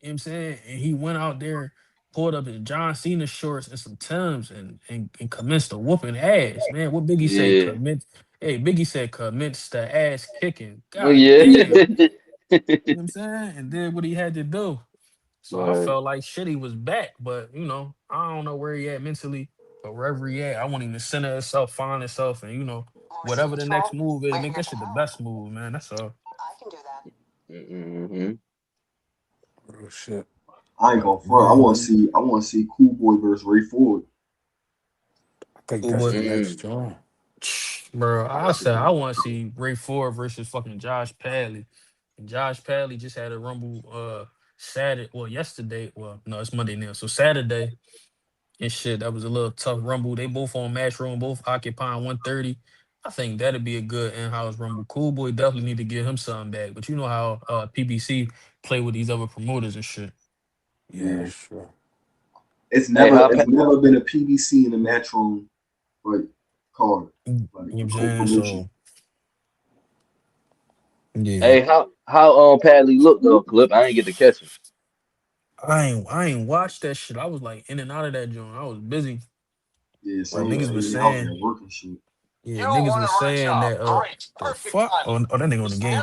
G: what I'm saying? And he went out there, pulled up his John Cena shorts and some Timbs and commenced a whooping ass. Man, what Biggie say?
E: Yeah.
G: Hey, Biggie said commenced the ass kicking.
E: Oh
G: God
E: yeah.
G: damn. You know what I'm saying? And did what he had to do. So I
E: Right.
G: felt like shit, he was back, but you know, I don't know where he at mentally, but wherever he at, I want him to center himself, find himself, and you know, whatever the next move is, make that shit the best move, man. That's all.
E: Mm-hmm.
D: Real shit.
A: I ain't gonna front.
D: Man,
A: I want to see Cool Boy versus Ray Ford.
D: I think
G: Oh
D: that's
G: boy.
D: the next
E: Mm.
D: joint.
G: Bro, I
E: That's a
G: said I
E: good.
G: want to see Ray Ford versus fucking Josh Padley. And Josh Padley just had a rumble Saturday, well, yesterday. Well, no, it's Monday now. So Saturday and shit, that was a little tough rumble. They both on Matchroom, both occupying 130. I think that'd be a good in-house rumble. Cool Boy definitely need to give him something back. But you know how PBC play with these other promoters and shit.
D: Yeah,
E: Yeah.
D: sure.
E: Hey, how?
A: It's never been a PBC in the Matchroom like card,
G: You know
A: like
G: what
A: a
G: I'm saying?
A: co-promotion.
G: So yeah.
E: Hey, how Padley look though, Clip? I ain't get to catch him.
G: I ain't watched that shit. I was like in and out of that joint. I was busy.
A: Yeah,
G: But
A: so
E: Okay.
G: niggas
A: they
G: was
A: be out
G: saying,
A: there working shit.
G: yeah, niggas was saying that the fuck? Oh, that nigga on the game.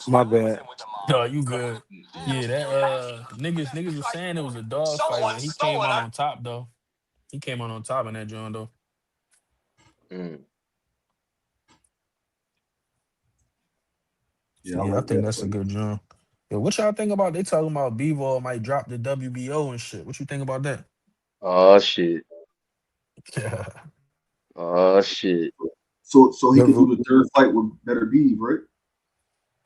D: My bad.
G: No, you good. Yeah, that niggas was saying it was a dog fight, but he came out on top though. He came out on top in that joint though.
E: Mm.
A: Yeah, I
G: Yeah, I
A: like
G: think
A: that
G: that's a
A: fight.
G: good joint. Yeah, what y'all think about? They talking about Bivol might drop the WBO and shit. What you think about that?
E: Oh shit.
G: Yeah,
E: Oh shit.
A: So he could
D: Bivol,
A: do the third fight with Better Be, right?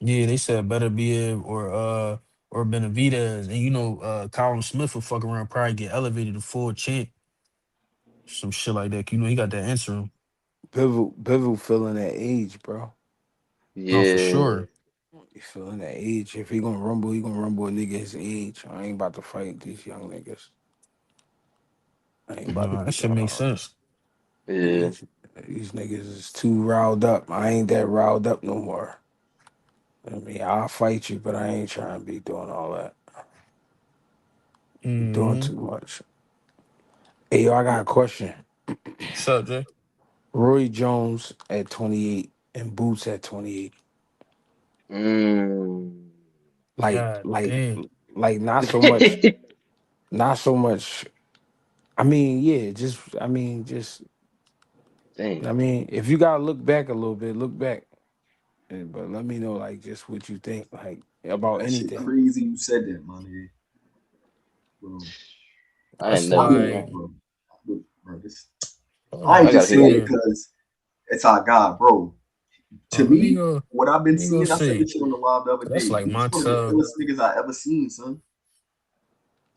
G: yeah. They said better be it or Benavidez, and you know Colin Smith will fuck around, probably get elevated to full champ, some shit like that. You know he got that answer.
D: Bivol feeling that age, bro.
G: No, for
E: Yeah.
G: sure.
D: He feeling that age. If he gonna rumble a nigga his age. I ain't about to fight these young niggas. I ain't about to
G: No,
D: be
G: that shit
D: doing
G: makes
D: all that.
G: sense.
E: Yeah.
D: These niggas is too riled up. I ain't that riled up no more. I mean, I'll fight you, but I ain't trying to be doing all that. You doing
G: Mm-hmm.
D: too much. Hey, yo, I got a question.
G: What's up, Jay?
D: Roy Jones at 28 and Boots at 28.
E: Mm.
D: Like,
G: God
D: like,
G: damn.
D: like, not so much. I mean, yeah,
E: Damn.
D: if you gotta look back a little bit, look back. But let me know, like, just what you think, like, about
A: That shit
D: anything.
A: crazy you said that, my nigga. Bro,
E: I ain't
G: That's
E: never
A: I
E: knew
A: mean,
E: that.
G: like
A: bro, look, bro, this.
G: Hold
A: I
G: on,
A: ain't
E: I
G: let me
E: gotta
A: just
E: hear
G: see
A: saying
E: that.
A: it
G: here.
A: because it's our guy, bro. To
G: Let me
A: me,
G: go.
A: what I've been
G: Let me go
A: seeing, I said
G: see.
A: this shit on the live the other
G: 'Cause that's
A: day.
G: like
A: He's
G: my
A: one of the
G: tub.
A: illest niggas I ever seen, son.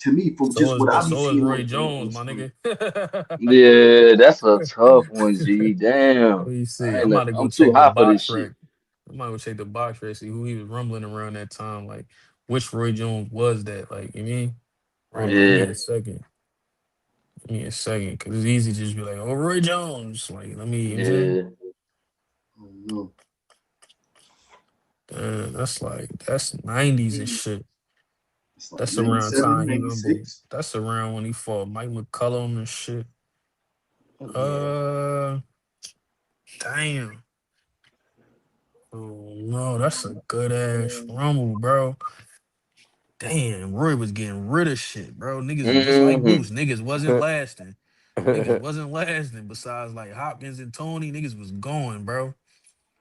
A: To me, from
G: So
A: just
G: is
A: what I
G: but
A: be
G: so is
A: seeing
G: Roy
A: on
G: Jones,
A: the
G: my
A: screen.
G: nigga.
E: Yeah, that's a tough one, G. Damn.
G: Let me see.
E: I
G: I'm
E: ain't,
G: about to go
E: I'm too
G: check the
E: high for this
G: box
E: shit.
G: rec. I'm about to go check the box rec, see who he was rumbling around that time. Like which Roy Jones was that? Like, you mean? Hold on, give me
E: Yeah,
G: a second. Give me a second. Cause it's easy to just be like, oh Roy Jones. Like, let me, you know what I'm saying?
E: yeah.
A: I don't know.
G: That's 90s and shit.
A: It's like
G: That's around
A: 97,
G: time he rumbled.
A: 96.
G: That's around when he fought Mike McCullum and shit.
E: Yeah.
G: Uh damn. Oh no, that's a good ass rumble, bro. Damn, Roy was getting rid of shit, bro. Niggas just like
E: Mm-hmm.
G: Boost. Niggas wasn't lasting. Niggas wasn't lasting. Besides like Hopkins and Tony, niggas was going, bro.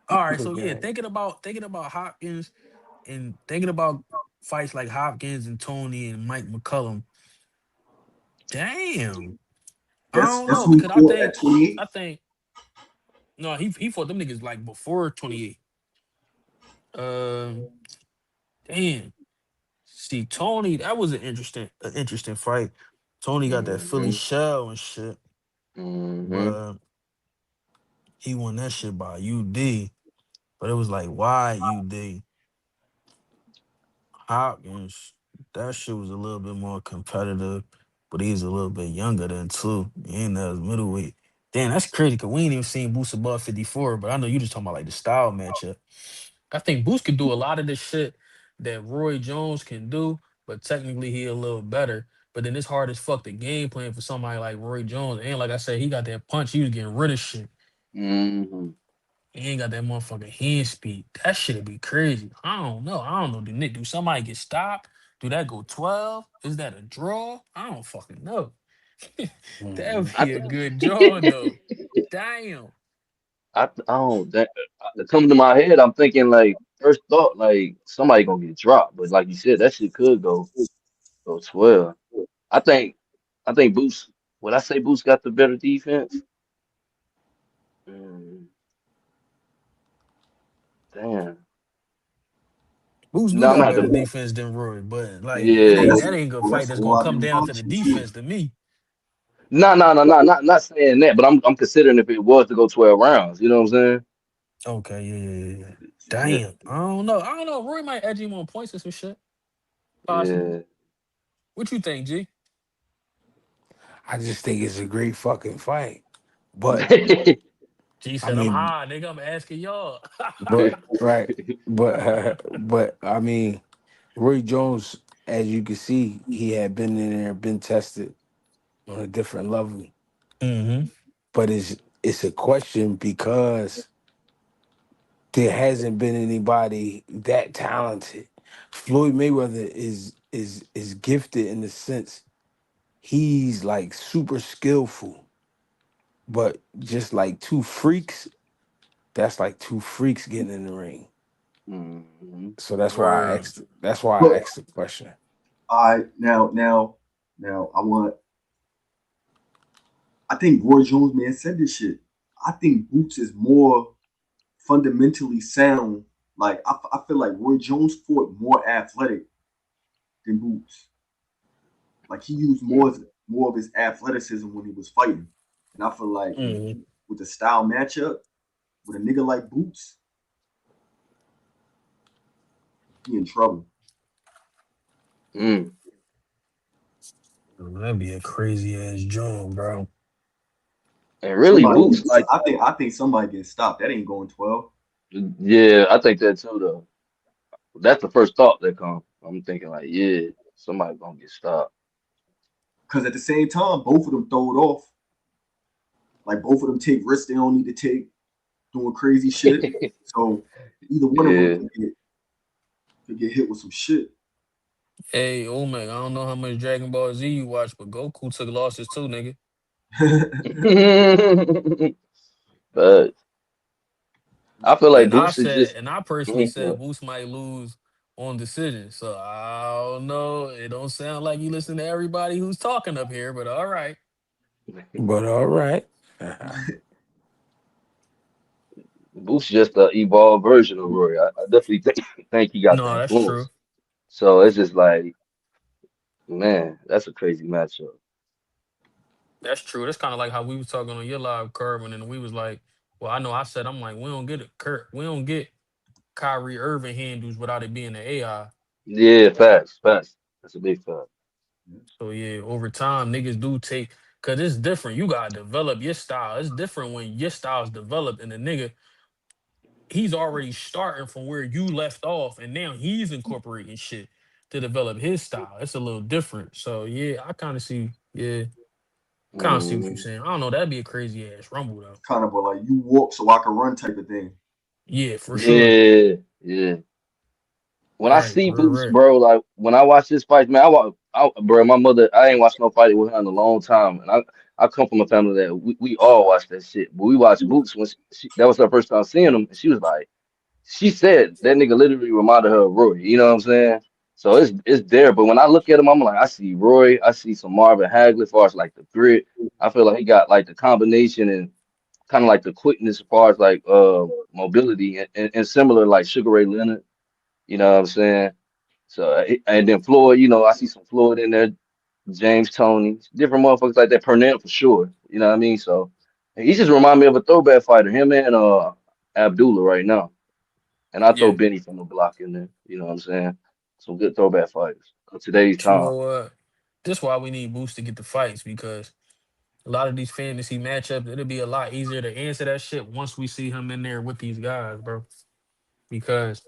G: All right, so yeah,
D: Right.
G: thinking about Hopkins and thinking about fights like Hopkins and Tony and Mike McCullum. Damn, I don't
A: That's
G: know
A: who he
G: because I
A: fought
G: think
A: at 28.
G: I think no, he fought them niggas like before 28. Um, damn. See, Tony, that was an interesting fight. Tony got that Philly
E: Mm-hmm.
G: shell and shit,
E: Mm-hmm.
G: but he won that shit by UD. But it was like, why UD? Hopkins, that shit was a little bit more competitive, but he's a little bit younger than too. And that was middleweight. Damn, that's crazy because we ain't even seen Boost above 54, but I know you just talking about like the style matchup. I think Boost can do a lot of this shit that Roy Jones can do, but technically he a little better. But then it's hard as fuck the game plan for somebody like Roy Jones. And like I said, he got that punch. He was getting rid of shit.
E: Mm-hmm.
G: He ain't got that motherfucking hand speed. That shit'd be crazy. I don't know. I don't know. Do somebody get stopped? Do that go 12? Is that a draw? I don't fucking know. That would
E: I
G: be a good draw though. Damn.
E: I don't that coming to my head, I'm thinking like first thought, like somebody gonna get dropped. But like you said, that shit could go 12. I think I think Boost would I say Boost got the better defense? Mm, damn.
G: Boost do
E: No, I'm
G: got
E: gonna have
G: better
E: to
G: defense than Roy, but like it
A: Oh,
G: ain't
E: yeah.
A: that's
G: that ain't a
A: oh,
G: fight
A: that's
G: that's
A: all
G: gonna
A: I
G: come
A: be
G: down to the
A: watching too.
G: defense to me.
E: No, not saying that, but I'm considering if it was to go 12 rounds, you know what I'm
G: Okay, yeah.
E: saying?
G: Damn. I don't know. I don't know. Roy might edge him on points or some shit. Possibly.
E: Yeah.
G: What you think, G?
D: I just think it's a great fucking fight. But
E: Yeah.
G: G
D: I
G: said I'm
D: mean,
G: high, nigga. I'm asking y'all.
D: right, but I mean, Roy Jones, as you can see, he had been in there, been tested on a different level.
G: Mm-hmm.
D: But it's a question because there hasn't been anybody that talented. Floyd Mayweather is gifted in the sense he's like super skillful, but just like two freaks, that's like two freaks getting in the ring.
E: Hmm.
D: So that's why I
G: Word.
D: asked. That's why I
A: Look,
D: asked the question.
A: all right, now, I think Roy Jones, man, said this shit. I think Boots is more fundamentally sound. Like, I feel like Roy Jones fought more athletic than Boots. Like, he used more of his athleticism when he was fighting. And I feel like
G: Mm-hmm.
A: with the style matchup, with a nigga like Boots, he in trouble.
E: Mm.
G: That'd be a crazy ass joint, bro.
E: And really,
A: Somebody,
E: Boots, like,
A: I think somebody gets stopped. That ain't going 12.
E: yeah, I think that too, though. That's the first thought that comes. I'm thinking, like, yeah, somebody gonna get stopped.
A: Because at the same time, both of them throw it off. Like both of them take risks they don't need to take, doing crazy shit. So either one of them
E: Yeah.
A: could get hit with some shit.
G: Hey, Omek, I don't know how much Dragon Ball Z you watch, but Goku took losses too, nigga.
E: But I feel like
G: And I
E: Boots is
G: said,
E: just.
G: and I personally
E: Mm,
G: said Boost might lose on decision. So I don't know. It don't sound like you listen to everybody who's talking up here, but all right.
D: But all right.
E: Boots just an evolved version of Roy. I definitely think he got the
G: No, that's true.
E: influence. So it's just like, man, that's a crazy matchup.
G: That's true. That's kind of like how we was talking on your live, curve, and then we was like, well, I know I said I'm like, we don't get it, Kurt. We don't get Kyrie Irving handles without it being an AI.
E: Yeah, facts, facts. That's a big fact.
G: So yeah, over time, niggas do take cause it's different. You gotta develop your style. It's different when your style's developed and the nigga he's already starting from where you left off, and now he's incorporating shit to develop his style. It's a little different. So yeah, I kind of see. Yeah, kind of see what you're
E: Mm,
G: saying. I don't know. That'd be a crazy ass rumble though.
A: Kind of a like you walk so I can run type of thing.
G: Yeah, for sure.
E: yeah, yeah. When I
G: Right,
E: see
G: right,
E: Boots,
G: right.
E: bro, like when I watch this fight, man, bro, my mother, I ain't watched no fight with her in a long time, and I come from a family that we all watch that shit, but we watched Boots when that was her first time seeing him, and she was like, she said that nigga literally reminded her of Roy. You know what I'm saying? So it's there, but when I look at him, I'm like, I see Roy, I see some Marvin Hagler as far as like the grit. I feel like he got like the combination and kind of like the quickness as far as like mobility and similar like Sugar Ray Leonard. You know what I'm saying? So and then Floyd, you know, I see some Floyd in there, James Tony, different motherfuckers like that. Pernell for sure. You know what I mean? So he just remind me of a throwback fighter. Him and Abdullah right now. And I throw
G: Yeah,
E: Benny from the block in there. You know what I'm saying? Some good throwback fighters of today's
G: but you
E: time.
G: know what? This why we need Boost to get the fights because a lot of these fantasy matchups, it'll be a lot easier to answer that shit once we see him in there with these guys, bro. Because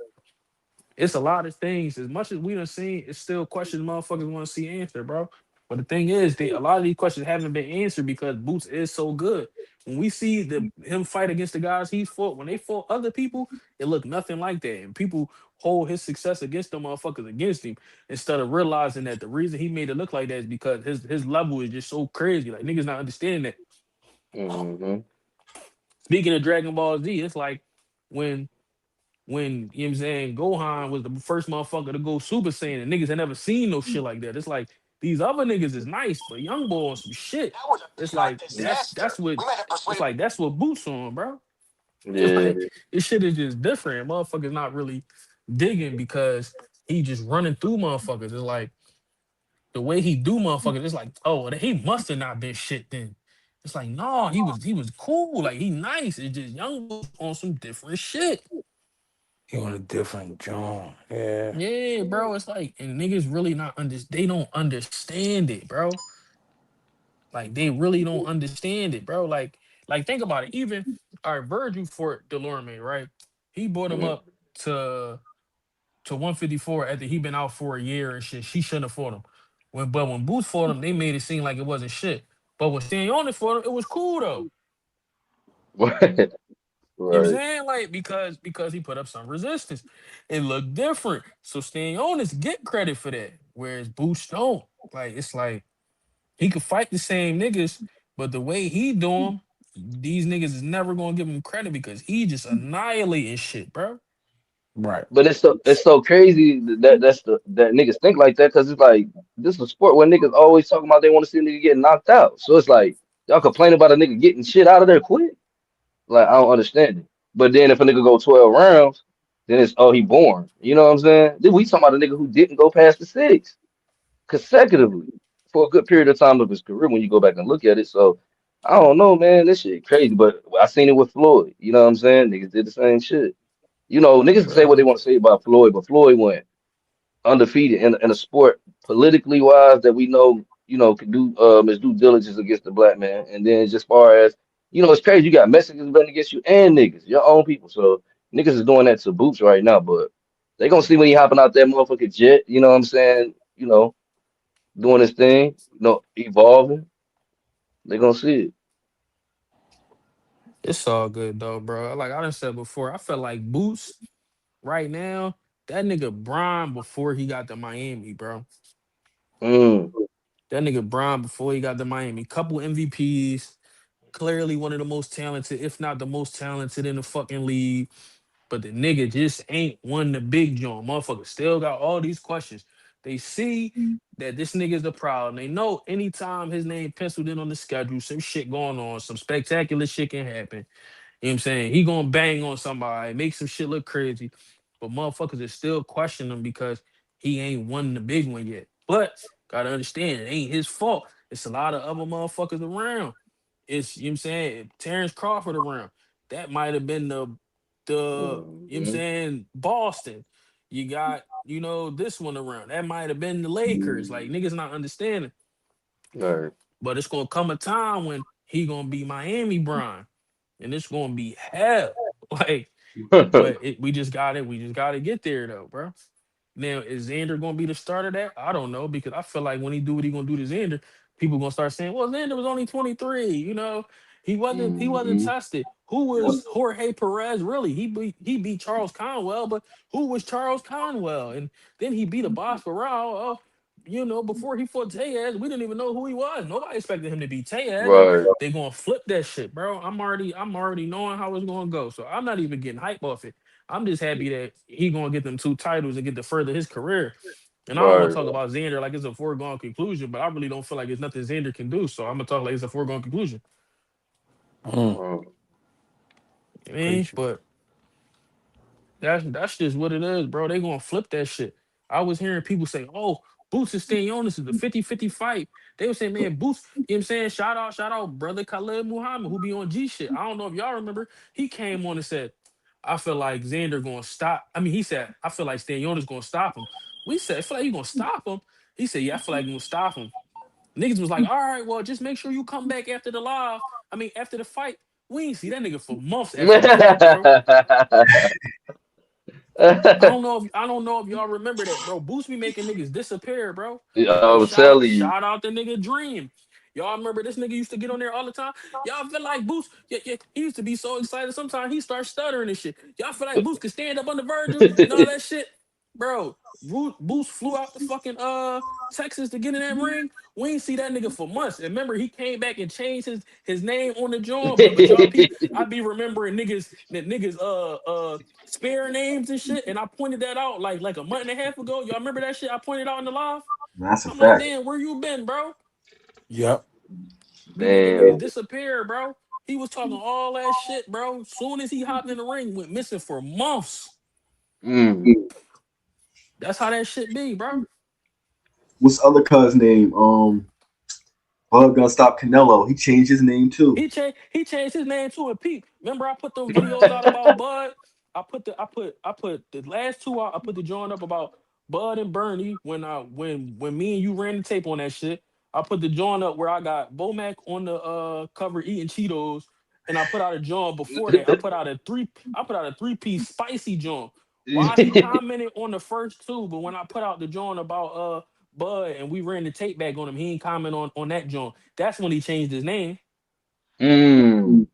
G: it's a lot of things. As much as we done seen, it's still questions motherfuckers want to see answered, bro. But the thing is, a lot of these questions haven't been answered because Boots is so good. When we see him fight against the guys he's fought, when they fought other people, it looked nothing like that. And people hold his success against them motherfuckers against him instead of realizing that the reason he made it look like that is because his level is just so crazy. Like niggas not understanding that.
E: Hmm.
G: Speaking of Dragon Ball Z, it's like when you know what I'm saying, Gohan was the first motherfucker to go Super Saiyan, and niggas had never seen no shit like that. It's like these other niggas is nice, but young boy on some shit. It's like that's what Boots on, bro. It's
E: Yeah.
G: like this shit is just different. Motherfuckers not really digging because he just running through motherfuckers. It's like the way he do motherfuckers. It's like, oh, he must have not been shit then. It's like, no, he was cool. Like he nice. It's just young boy on some different shit.
D: He on a different John. Yeah.
G: Yeah, bro. It's like, and niggas really not they don't understand it, bro. Like they really don't understand it, bro. Like think about it. Even our Virgil for Delorme, right? He brought him
E: Mm.
G: up to 154 after he been out for a year and shit. She shouldn't have fought him. When Boots fought him, they made it seem like it wasn't shit. But when Stanionis fought him, it was cool though. You know what I'm
E: Right.
G: saying? Like because he put up some resistance. It looked different. So Stanionis get credit for that. Whereas Boots don't. Like it's like he could fight the same niggas, but the way he do them, these niggas is never gonna give him credit because he just annihilating shit, bro.
D: Right.
E: But it's so crazy that niggas think like that because it's like this is a sport where niggas always talking about they want to see a nigga get knocked out. So it's like y'all complain about a nigga getting shit out of there quick. Like I don't understand it. But then if a nigga go 12 rounds, then it's he born. You know what I'm saying? Then we talking about a nigga who didn't go past the six consecutively for a good period of time of his career when you go back and look at it. So I don't know, man. This shit crazy. But I seen it with Floyd. You know what I'm saying? Niggas did the same shit. You know, niggas can say what they
G: Bro.
E: want to say about Floyd, but Floyd went undefeated in a sport politically wise that we know, can do his due diligence against the black man. And then just far as it's crazy. You got Mexicans running against you and niggas, your own people. So niggas is doing that to Boots right now, but they gonna see when he hopping out that motherfucking jet. You know what I'm saying? Doing his thing. Evolving. They gonna see it.
G: It's all good though, bro. Like I done said before, I felt like Boots right now, that nigga Brian before he got to Miami, bro.
E: Mm.
G: That nigga Brian before he got to Miami. Couple MVPs, clearly one of the most talented, if not the most talented in the fucking league. But the nigga just ain't won the big joint. Motherfucker still got all these questions. They see that this nigga's the problem. They know anytime his name penciled in on the schedule, some shit going on, some spectacular shit can happen. You know what I'm saying? He gonna bang on somebody, make some shit look crazy. But motherfuckers are still questioning him because he ain't won the big one yet. But gotta understand, it ain't his fault. It's a lot of other motherfuckers around. It's, you know what I'm saying, Terrence Crawford around. That might have been the you know what I'm saying, Boston. You got, you know, this one around. That might have been the Lakers. Like niggas not understanding.
E: Right.
G: But it's gonna come a time when he gonna be Miami Brian. And it's gonna be hell. Like, but we just gotta get there though, bro. Now, is Xander gonna be the start of that? I don't know, because I feel like when he do what he gonna do to Xander, people gonna start saying, "Well, Xander was only 23. You know, he wasn't tested. Who was Jorge Perez really? He beat Charles Conwell, but who was Charles Conwell? And then he beat a Bosferal. You know, before he fought Tayez, we didn't even know who he was. Nobody expected him to beat Tayez, and
E: Right.
G: they gonna flip that shit, bro. I'm already knowing how it's gonna go, so I'm not even getting hype off it. I'm just happy that he gonna get them 2 titles and get to further his career. And I don't want
E: Right.
G: to talk about Xander like it's a foregone conclusion, but I really don't feel like it's nothing Xander can do. So I'm gonna talk like it's a foregone conclusion.
E: Mm.
G: I mean, but that's just what it is, bro. They gonna flip that shit. I was hearing people say, "Oh, Boots and Stanionis is the 50-50 fight." They were saying, "Man, Boots," you know what I'm saying? Shout out, brother Khalid Muhammad, who be on G shit. I don't know if y'all remember. He came on and said, "I feel like Xander gonna stop." I mean, he said, "I feel like Stanionis gonna stop him." We said, "I feel like you gonna stop him." He said, "Yeah, I feel like you gonna stop him." Niggas was like, "All right, well, just make sure you come back after the live. I mean, after the fight." We ain't see that nigga for months after the fight, bro. I don't know if y'all remember that, bro. Boost be making niggas disappear, bro. Like
E: I'm
G: shout
E: telling you.
G: shout out the nigga Dream. Y'all remember this nigga used to get on there all the time? Y'all feel like Boost, yeah, he used to be so excited. Sometimes he starts stuttering and shit. Y'all feel like Boost could stand up on the Vergil and all that shit, bro. Boost flew out to fucking Texas to get in that ring. We ain't see that nigga for months. And remember, he came back and changed his name on the joint. But y'all I be remembering niggas spare names and shit. And I pointed that out like a month and a half ago. Y'all remember that shit I pointed out in the live?
A: That's a
G: I'm like,
A: fact.
G: damn, where you been, bro?
D: Yep.
G: Be making niggas
E: Damn.
G: disappear, bro. He was talking all that shit, bro. Soon as he hopped in the ring, went missing for months.
E: Mm.
G: That's how that shit be, bro.
A: What's the other cuz name? Bud gonna stop Canelo. He changed his name too.
G: He changed his name to a Peep. Remember, I put them videos out about Bud. I put the last 2 out. I put the joint up about Bud and Bernie when me and you ran the tape on that shit. I put the joint up where I got Bomac on the cover eating Cheetos, and I put out a joint before that. I put out a 3-piece spicy joint. Why he commented on the first 2, but when I put out the joint about Bud and we ran the tape back on him, he ain't comment on that joint. That's when he changed his name.
E: Mm.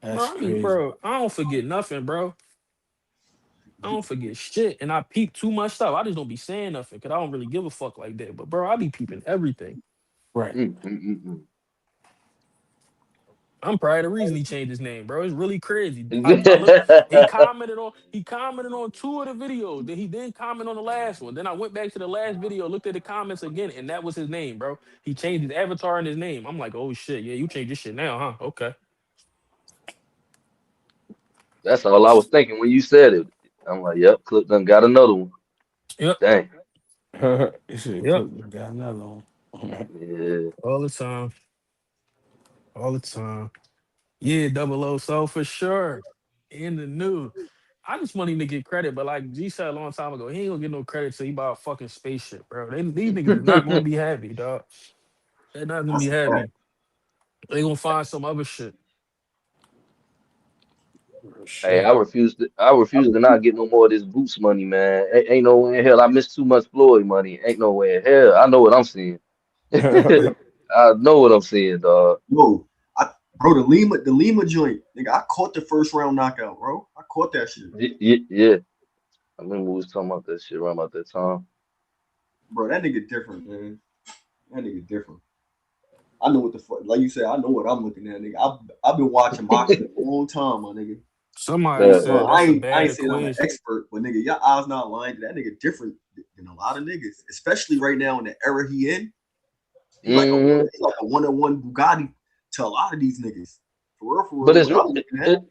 D: That's
G: Bro, I mean,
D: crazy.
G: bro, I don't forget nothing, bro. I don't forget shit. And I peep too much stuff. I just don't be saying nothing because I don't really give a fuck like that. But bro, I be peeping everything.
D: Right.
G: I'm probably the reason he changed his name, bro. It's really crazy. I looked, he commented on 2 of the videos. Then he didn't comment on the last one. Then I went back to the last video, looked at the comments again, and that was his name, bro. He changed his avatar and his name. I'm like, oh shit, yeah, you changed your shit now, huh? Okay.
E: That's all I was thinking when you said it. I'm like, yep, Clip done got another one.
G: Yep.
E: Dang.
D: It should
G: Yep.
D: clip got another one.
E: Yeah.
G: All the time. All the time. Yeah, 00 so for sure. In the news. I just want him to get credit, but like G said a long time ago, he ain't gonna get no credit till he buy a fucking spaceship, bro. These niggas is not gonna be happy, dog. They're not gonna be
A: That's a fact.
G: happy. They gonna find some other shit.
E: Hey,
D: Shit.
E: I refuse to not get no more of this Boots money, man. Ain't no way in hell. I missed too much Floyd money. Ain't no way in hell. I know what I'm seeing. I know what I'm seeing, dog.
A: Yo, bro, the Lima joint, nigga. I caught the first round knockout, bro. I caught that shit,
E: Yeah. I remember we was talking about that shit around about that time.
A: bro. That nigga different, man. That nigga different. I know what the fuck, like you said. I know what I'm looking at, nigga. I've been watching boxing a long time, my nigga.
G: Somebody
E: Uh,
A: Bro,
G: said
A: I
G: that's a
A: ain't
G: bad
A: saying I'm an
G: equation.
A: expert, but nigga, your eyes not lying. That nigga different than a lot of niggas, especially right now in the era he in. He like
E: Hmm.
A: he like a one-on-one Bugatti to a lot of these niggas. For
E: But
A: real, what I'm looking at.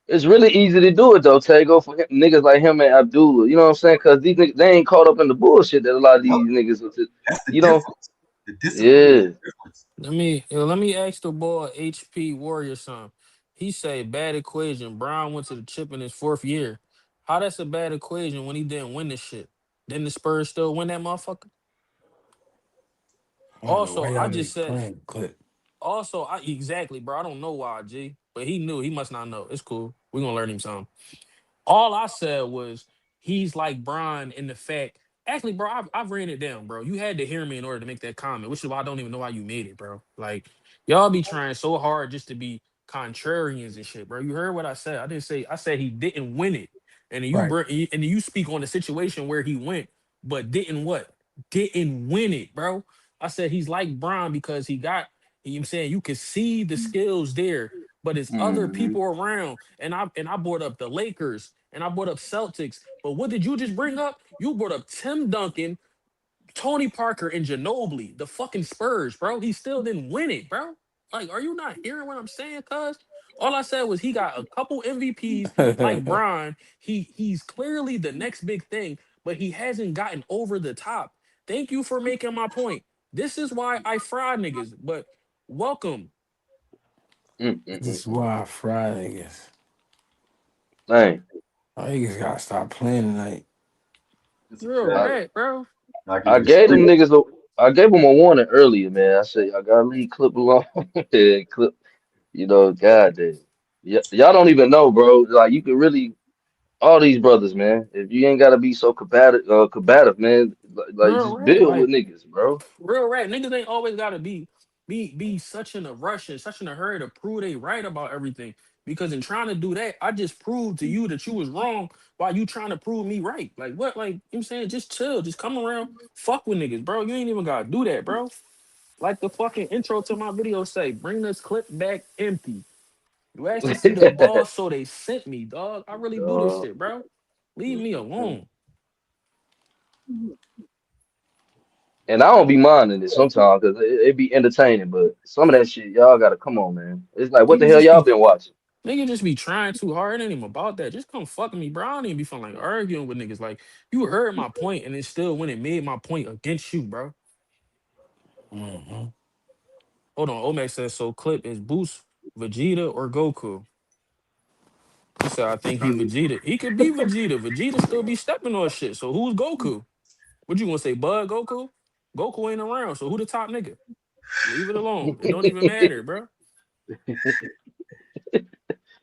E: it's really easy to do it though, Tago, for niggas like him and Abdullah. You know what I'm saying? Because these niggas, they ain't caught up in the bullshit that a lot of
A: Yup,
E: these niggas are.
A: that's the
E: You know?
A: difference. The discipline is
E: Yeah.
A: the difference.
G: Let me ask the boy HP Warrior son. He say bad equation. Brown went to the chip in his fourth year. How that's a bad equation when he didn't win this shit? Didn't the Spurs still win that motherfucker?
D: I don't know
G: Also,
D: why
G: I
D: y'all
G: just
D: ain't
G: said.
D: playing the clip.
G: Also, I exactly, bro. I don't know why, G, but he knew. He must not know. It's cool. We gonna learn him something. All I said was he's like Brian in the fact. Actually, bro, I've ran it down, bro. You had to hear me in order to make that comment, which is why I don't even know why you made it, bro. Like y'all be trying so hard just to be contrarians and shit, bro. You heard what I said. I didn't say. I said he didn't win it, and then
D: Right.
G: and then you speak on the situation where he went, but didn't what? Didn't win it, bro. I said he's like Brian because he got. You know what I'm saying you could see the skills there, but it's other
E: Hmm.
G: people around. And I brought up the Lakers and I brought up Celtics. But what did you just bring up? You brought up Tim Duncan, Tony Parker, and Ginobili, the fucking Spurs, bro. He still didn't win it, bro. Like, are you not hearing what I'm saying, cuz? All I said was he got a couple MVPs like Brian. He's clearly the next big thing, but he hasn't gotten over the top. Thank you for making my point. This is why I fry niggas, but welcome.
D: This is why I fry niggas.
E: Dang.
D: Oh, niggas gotta stop playing tonight.
A: It's a
G: Real
A: fact.
E: I,
G: rat, bro.
A: I get
E: I
A: the
E: gave them
A: street.
E: niggas I gave them a warning earlier, man. I said I gotta leave Clip alone. Yeah, Clip, God damn. Y'all don't even know, bro. Like you could really all these brothers, man. If you ain't gotta be so combative, man. Like
G: Real
E: just
G: rat.
E: build
G: Like
E: with niggas, bro.
G: real rat. Niggas ain't always gotta be such in a rush and such in a hurry to prove they right about everything. Because in trying to do that, I just proved to you that you was wrong while you trying to prove me right. Like what? Like you know what I'm saying? Just chill. Just come around. Fuck with niggas, bro. You ain't even gotta do that, bro. Like the fucking intro to my video say, bring this clip back empty. You asked to see the boss, so they sent me, dog. I really do this
E: Uh,
G: shit, bro. Leave me alone.
E: and I don't be minding it sometimes because it be entertaining, but some of that shit, y'all gotta come on, man. It's like, what the
G: Niggas
E: hell
G: just
E: y'all
G: be
E: been watching?
G: Nigga just be trying too hard. It ain't even about that. Just come fucking me, bro. I don't even be feeling like arguing with niggas. Like, you heard my point, and it still when it made my point against you, bro.
D: Mm-hmm.
G: Hold on. Omek says, so Clip is Boost, Vegeta, or Goku? He said, I think he Vegeta. He could be Vegeta. Vegeta still be stepping on shit. So who's Goku? What you gonna say, Bud Goku? Goku ain't around. So who the top nigga? Leave it alone. It don't even matter, bro.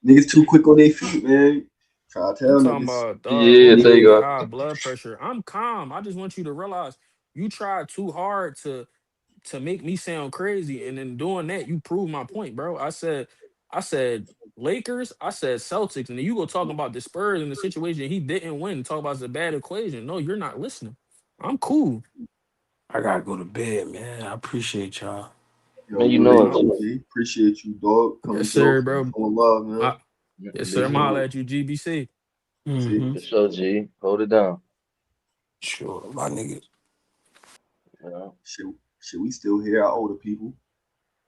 A: Niggas too quick on their feet, man. Try to
G: You
A: tell
G: talking
A: niggas.
G: about
E: Yeah,
G: homie
E: there you
G: got
E: go.
G: high blood pressure. I'm calm. I just want you to realize you tried too hard to make me sound crazy, and in doing that, you proved my point, bro. I said Lakers, I said Celtics, and then you go talking about the Spurs and the situation he didn't win. Talk about it's a bad equation. No, you're not listening. I'm cool.
D: I gotta go to bed, man. I appreciate y'all.
A: Yo,
E: Man, you
A: word
E: know
A: up,
E: it, G.
A: G. Appreciate you, dog.
G: Yes,
A: Coming through,
G: sir, bro.
A: showing love, man.
G: I, yes, sir. I'm
E: Big
G: holla
E: dog.
G: at you, GBC.
A: See,
D: Mm-hmm.
E: For sure, G. Hold it down.
D: Sure, my nigga.
E: You know?
A: shit, shit, we still here, our older people.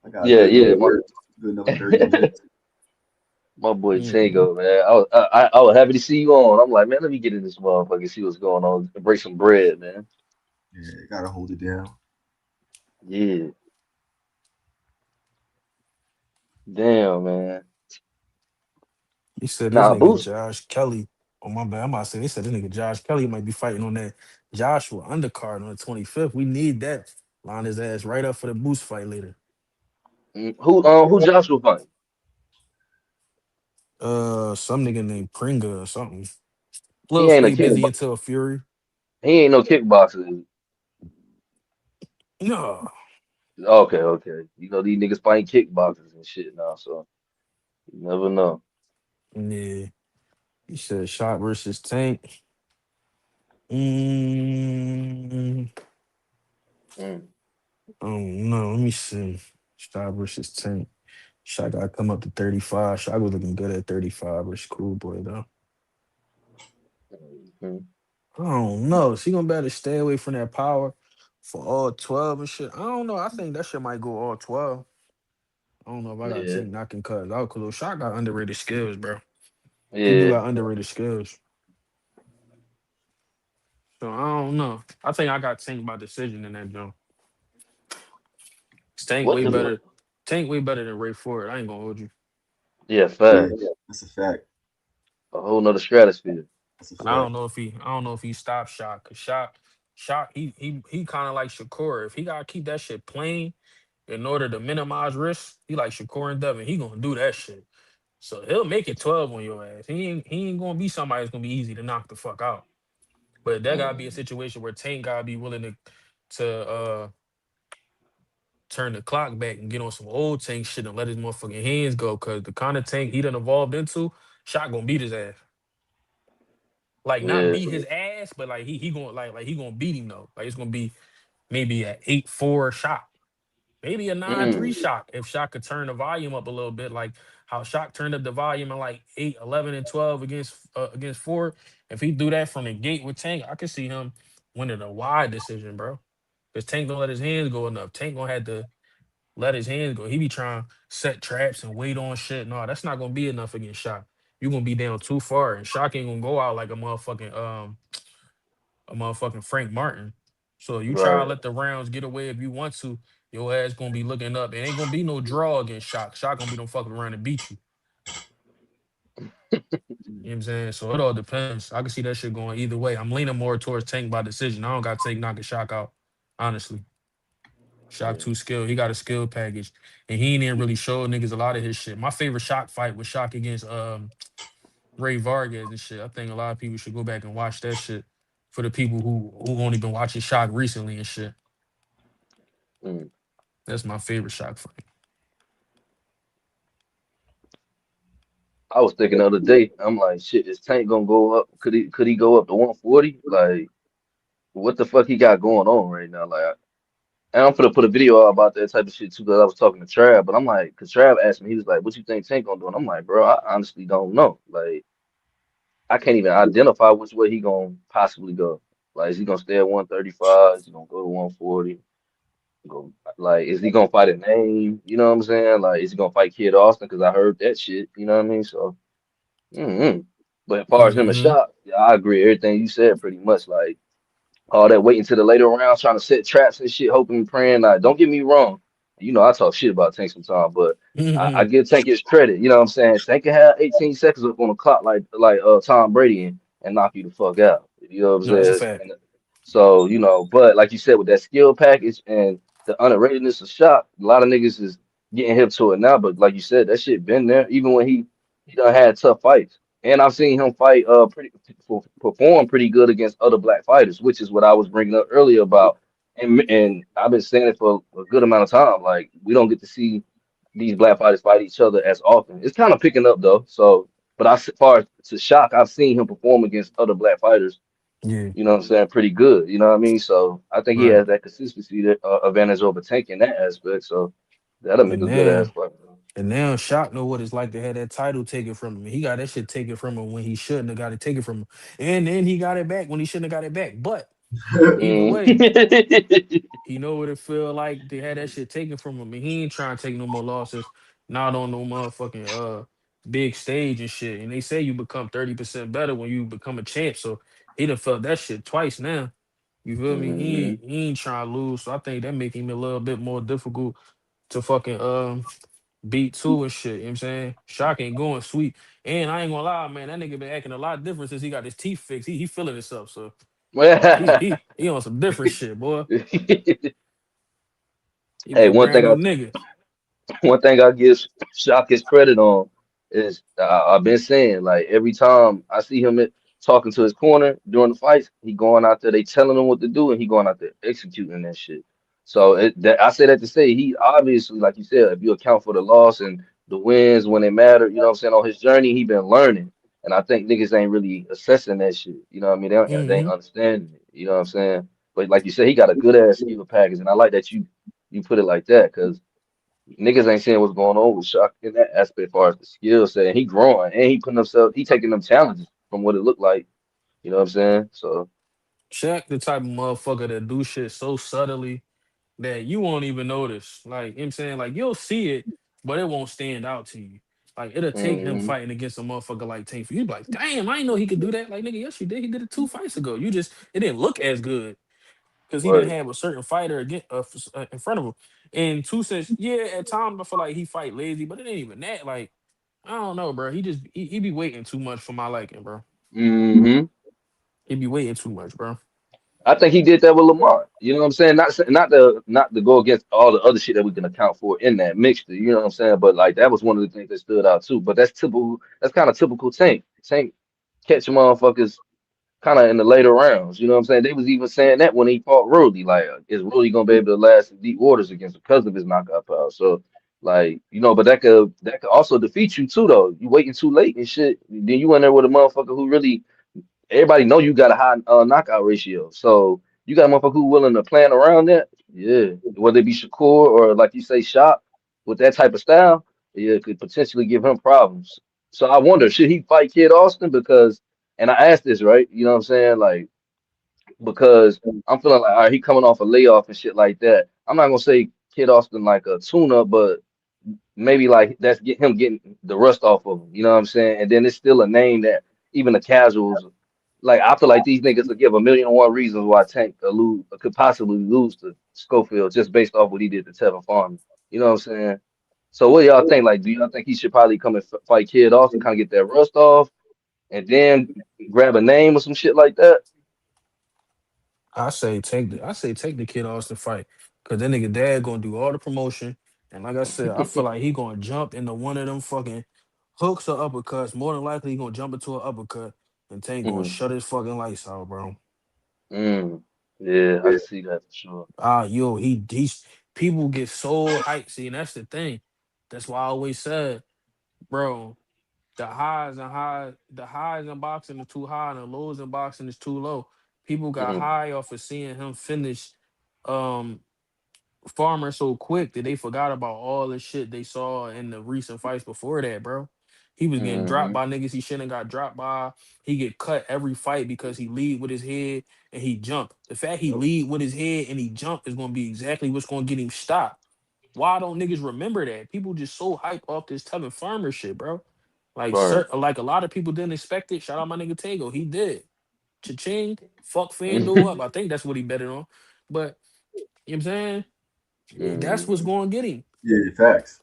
A: I got a
E: Yeah,
A: good another
E: yeah.
A: 30, good another 30 minutes.
E: My boy
G: Mhm.
E: Tango, man. I was happy to see you on. I'm like, man, let me get in this motherfucker, see what's going on, break some bread, man.
A: Yeah, gotta hold it down.
E: Yeah. Damn, man.
G: He said this
E: Nah,
G: nigga
E: Boost.
G: Josh Kelly. Oh my bad. I'm about to say they said this nigga Josh Kelly might be fighting on that Joshua undercard on the 25th. We need that. Line his ass right up for the boost fight later.
E: Who Joshua fight?
G: Some nigga named Pringa or something.
E: He
G: Little
E: ain't a
G: stay
E: kick.
G: busy until Fury.
E: He ain't no kickboxer.
G: No.
E: Okay, okay. These niggas fighting kickboxers and shit now, so you never know.
G: Yeah. He said shot versus tank. Mm,
E: Mm.
G: I don't know. Let me see. Shot versus tank. Shot got to come up to 35. Shot was looking good at 35 versus Cool Boy though.
E: Hmm.
G: I don't know. She gonna better stay away from that power for all 12 and shit. I don't know. I think that shit might go all 12. I don't know if I got
E: Yeah,
G: Tank knocking cuts out because Shot got underrated skills, bro. He do
E: yeah.
G: got underrated skills. So I don't know. I think I got Tank by decision in that joint. Tank
E: What
G: way
E: the?
G: better. Tank way better than Ray Ford. I ain't gonna hold you.
E: Yeah,
A: Yeah,
E: facts.
A: that's a fact.
E: A whole nother stratosphere.
A: That's a
G: But I
A: fact.
G: don't know if he. I don't know if he stopped Shot. Cause Shot. He kind of like Shakur. If he gotta keep that shit plain in order to minimize risk, he like Shakur and Devin. He gonna do that shit. So he'll make it 12 on your ass. He ain't gonna be somebody that's gonna be easy to knock the fuck out. But that gotta be a
E: Mm,
G: situation where Tank gotta be willing to turn the clock back and get on some old Tank shit and let his motherfucking hands go. Cause the kind of Tank he done evolved into, Shot gonna beat his ass. Like not
E: yeah.
G: beat his ass, but like he gonna like he gonna beat him though. Like it's gonna be maybe a 8-4 Shot. Maybe a 9-3
E: Mm,
G: Shot if Shot could turn the volume up a little bit, like how Shot turned up the volume in like 8, 11, and 12 against Ford. If he do that from the gate with Tank, I could see him winning a wide decision, bro. Because Tank don't let his hands go enough. Tank gonna have to let his hands go. He be trying to set traps and wait on shit. No, that's not gonna be enough against Shot. You gonna be down too far, and Shot ain't gonna go out like a motherfucking Frank Martin. So you try to
E: right.
G: let the rounds get away if you want to, your ass gonna be looking up. It ain't gonna be no draw against Shock. Shock gonna be them fucking around and beat you. You know what I'm saying? So it all depends. I can see that shit going either way. I'm leaning more towards Tank by decision. I don't got Tank knocking Shock out. Honestly. Shock
E: Yeah.
G: too skilled. He got a skill package. And he ain't even really showed niggas a lot of his shit. My favorite Shock fight was Shock against Ray Vargas and shit. I think a lot of people should go back and watch that shit for the people who only been watching Shock recently and shit.
E: Mm.
G: That's my favorite Shock fight.
E: I was thinking the other day, I'm like, shit, is Tank gonna go up? Could he go up to 140? Like, what the fuck he got going on right now? Like, and I'm gonna put a video out about that type of shit too, because I was talking to Trav, but I'm like, because Trav asked me, he was like, what you think Tank gonna do? And I'm like, bro, I honestly don't know. Like, I can't even identify which way he gonna possibly go. Like, is he gonna stay at 135? Is he gonna go to 140? Go like, is he gonna fight a name? You know what I'm saying? Like, is he gonna fight Kid Austin? Because I heard that shit. You know what I mean? So, but as far as him and
G: Mm-hmm.
E: Shot, yeah, I agree everything you said pretty much. Like all that waiting to the later rounds, trying to set traps and shit, hoping and praying. Like, don't get me wrong. You know, I talk shit about Tank sometimes, but I
G: Mm-hmm.
E: give Tank his credit. You know what I'm saying? Tank can have 18 seconds up on the clock like Tom Brady and knock you the fuck out. You know what I'm
G: No, that's a
E: saying?
G: fact.
E: And so, you know, but like you said, with that skill package and the underratedness of Shot, a lot of niggas is getting hip to it now. But like you said, that shit been there even when he done had tough fights. And I've seen him fight perform pretty good against other black fighters, which is what I was bringing up earlier about. And I've been saying it for a good amount of time. Like we don't get to see these black fighters fight each other as often. It's kind of picking up though. So, but as far as to Shock, I've seen him perform against other black fighters.
G: Yeah.
E: You know what I'm saying? Pretty good. You know what I mean? So I think he
G: Right.
E: has that consistency that, advantage over Tank in that aspect. So that'll make
G: And
E: a good ass
G: now
E: fight.
G: and now Shock know what it's like to have that title taken from him. He got that shit taken from him when he shouldn't have got it taken from him. And then he got it back when he shouldn't have got it back. But either
E: Mm.
G: way, he know what it feel like to have that shit taken from him. And he ain't trying to take no more losses, not on no motherfucking big stage and shit. And they say you become 30% better when you become a champ. So he done felt that shit twice now. You feel me?
E: Mhm.
G: He ain't trying to lose. So I think that make him a little bit more difficult to fucking beat two and shit. You know what I'm saying? Shock ain't going sweet. And I ain't gonna lie, man, that nigga been acting a lot different since he got his teeth fixed. He feeling himself. So he on some different shit, boy. He
E: Hey,
G: with a brand new nigga.
E: one thing I give Shock his credit on is I've been saying like every time I see him talking to his corner during the fights, he going out there, they telling him what to do, and he going out there executing that shit. So I say that to say he obviously, like you said, if you account for the loss and the wins when they matter, you know what I'm saying, on his journey, he been learning. And I think niggas ain't really assessing that shit. You know what I mean? They ain't
G: Mm-hmm.
E: understanding it. You know what I'm saying? But like you said, he got a good ass skill package, and I like that you put it like that because niggas ain't seeing what's going on with Shock in that aspect as far as the skill set. And he growing and he putting himself, he taking them challenges from what it looked like. You know what I'm saying? So.
G: Shaq the type of motherfucker that do shit so subtly that you won't even notice. Like, you know what I'm saying? Like, you'll see it, but it won't stand out to you. Like, it'll take him
E: Mm-hmm.
G: fighting against a motherfucker like Tank for you be like, damn, I didn't know he could do that. Like, nigga, yes, you did. He did it 2 fights ago. It didn't look as good because he didn't
E: Right.
G: have a certain fighter in front of him. And two cents, yeah, at times I feel like he fight lazy, but it ain't even that. Like, I don't know, bro. He be waiting too much for my liking, bro.
E: Mm-hmm.
G: He be waiting too much, bro.
E: I think he did that with Lamar. You know what I'm saying? Not to go against all the other shit that we can account for in that mixture. You know what I'm saying? But like that was one of the things that stood out too. But that's typical. That's kind of typical Tank. Tank catch motherfuckers kind of in the later rounds. You know what I'm saying? They was even saying that when he fought Rudy. Like, is Rudy gonna be able to last in deep waters against him because of his knockout power? So. Like, but that could also defeat you too, though. You waiting too late and shit. Then you in there with a motherfucker who really everybody know you got a high knockout ratio. So you got a motherfucker who willing to plan around that. Yeah. Whether it be Shakur or like you say, Shop with that type of style, yeah, it could potentially give him problems. So I wonder, should he fight Kid Austin? Because and I asked this, right? You know what I'm saying? Like, because I'm feeling like all right, he coming off a layoff and shit like that. I'm not gonna say Kid Austin like a tuna, but maybe like that's him getting the rust off of him. You know what I'm saying? And then it's still a name that even the casuals like. I feel like these niggas will give a million and one reasons why Tank could possibly lose to Schofield just based off what he did to Tevin Farmer. You know what I'm saying? So what do y'all think? Like, do y'all think he should probably come and fight Kid Austin, kind of get that rust off, and then grab a name or some shit like that?
G: I say take the Kid Austin fight. Cause that nigga dad gonna do all the promotion. And like I said, I feel like he gonna jump into one of them fucking hooks or uppercuts. More than likely he gonna jump into an uppercut and Tank gonna
E: Mm,
G: shut his fucking lights out, bro.
E: mm. Yeah, I can see that for sure.
G: Yo, he's people get so hyped. See, and that's the thing. That's why I always said, bro, the highs in boxing are too high and the lows in boxing is too low. People got
E: Mm,
G: high off of seeing him finish um Farmer so quick that they forgot about all the shit they saw in the recent fights before that, bro. He was getting dropped
E: mm,
G: by niggas he shouldn't have got dropped by. He get cut every fight because he lead with his head and he jump. The fact he lead with his head and he jump is gonna be exactly what's gonna get him stopped. Why don't niggas remember that? People just so hype off this Tevin Farmer shit, bro. Like,
E: right.
G: like a lot of people didn't expect it. Shout out my nigga Tego. He did. Cha-ching. Fuck FanDuel up. I think that's what he betted on. But you know what I'm saying? That's what's
E: Mm,
G: going to get him.
A: Yeah, facts.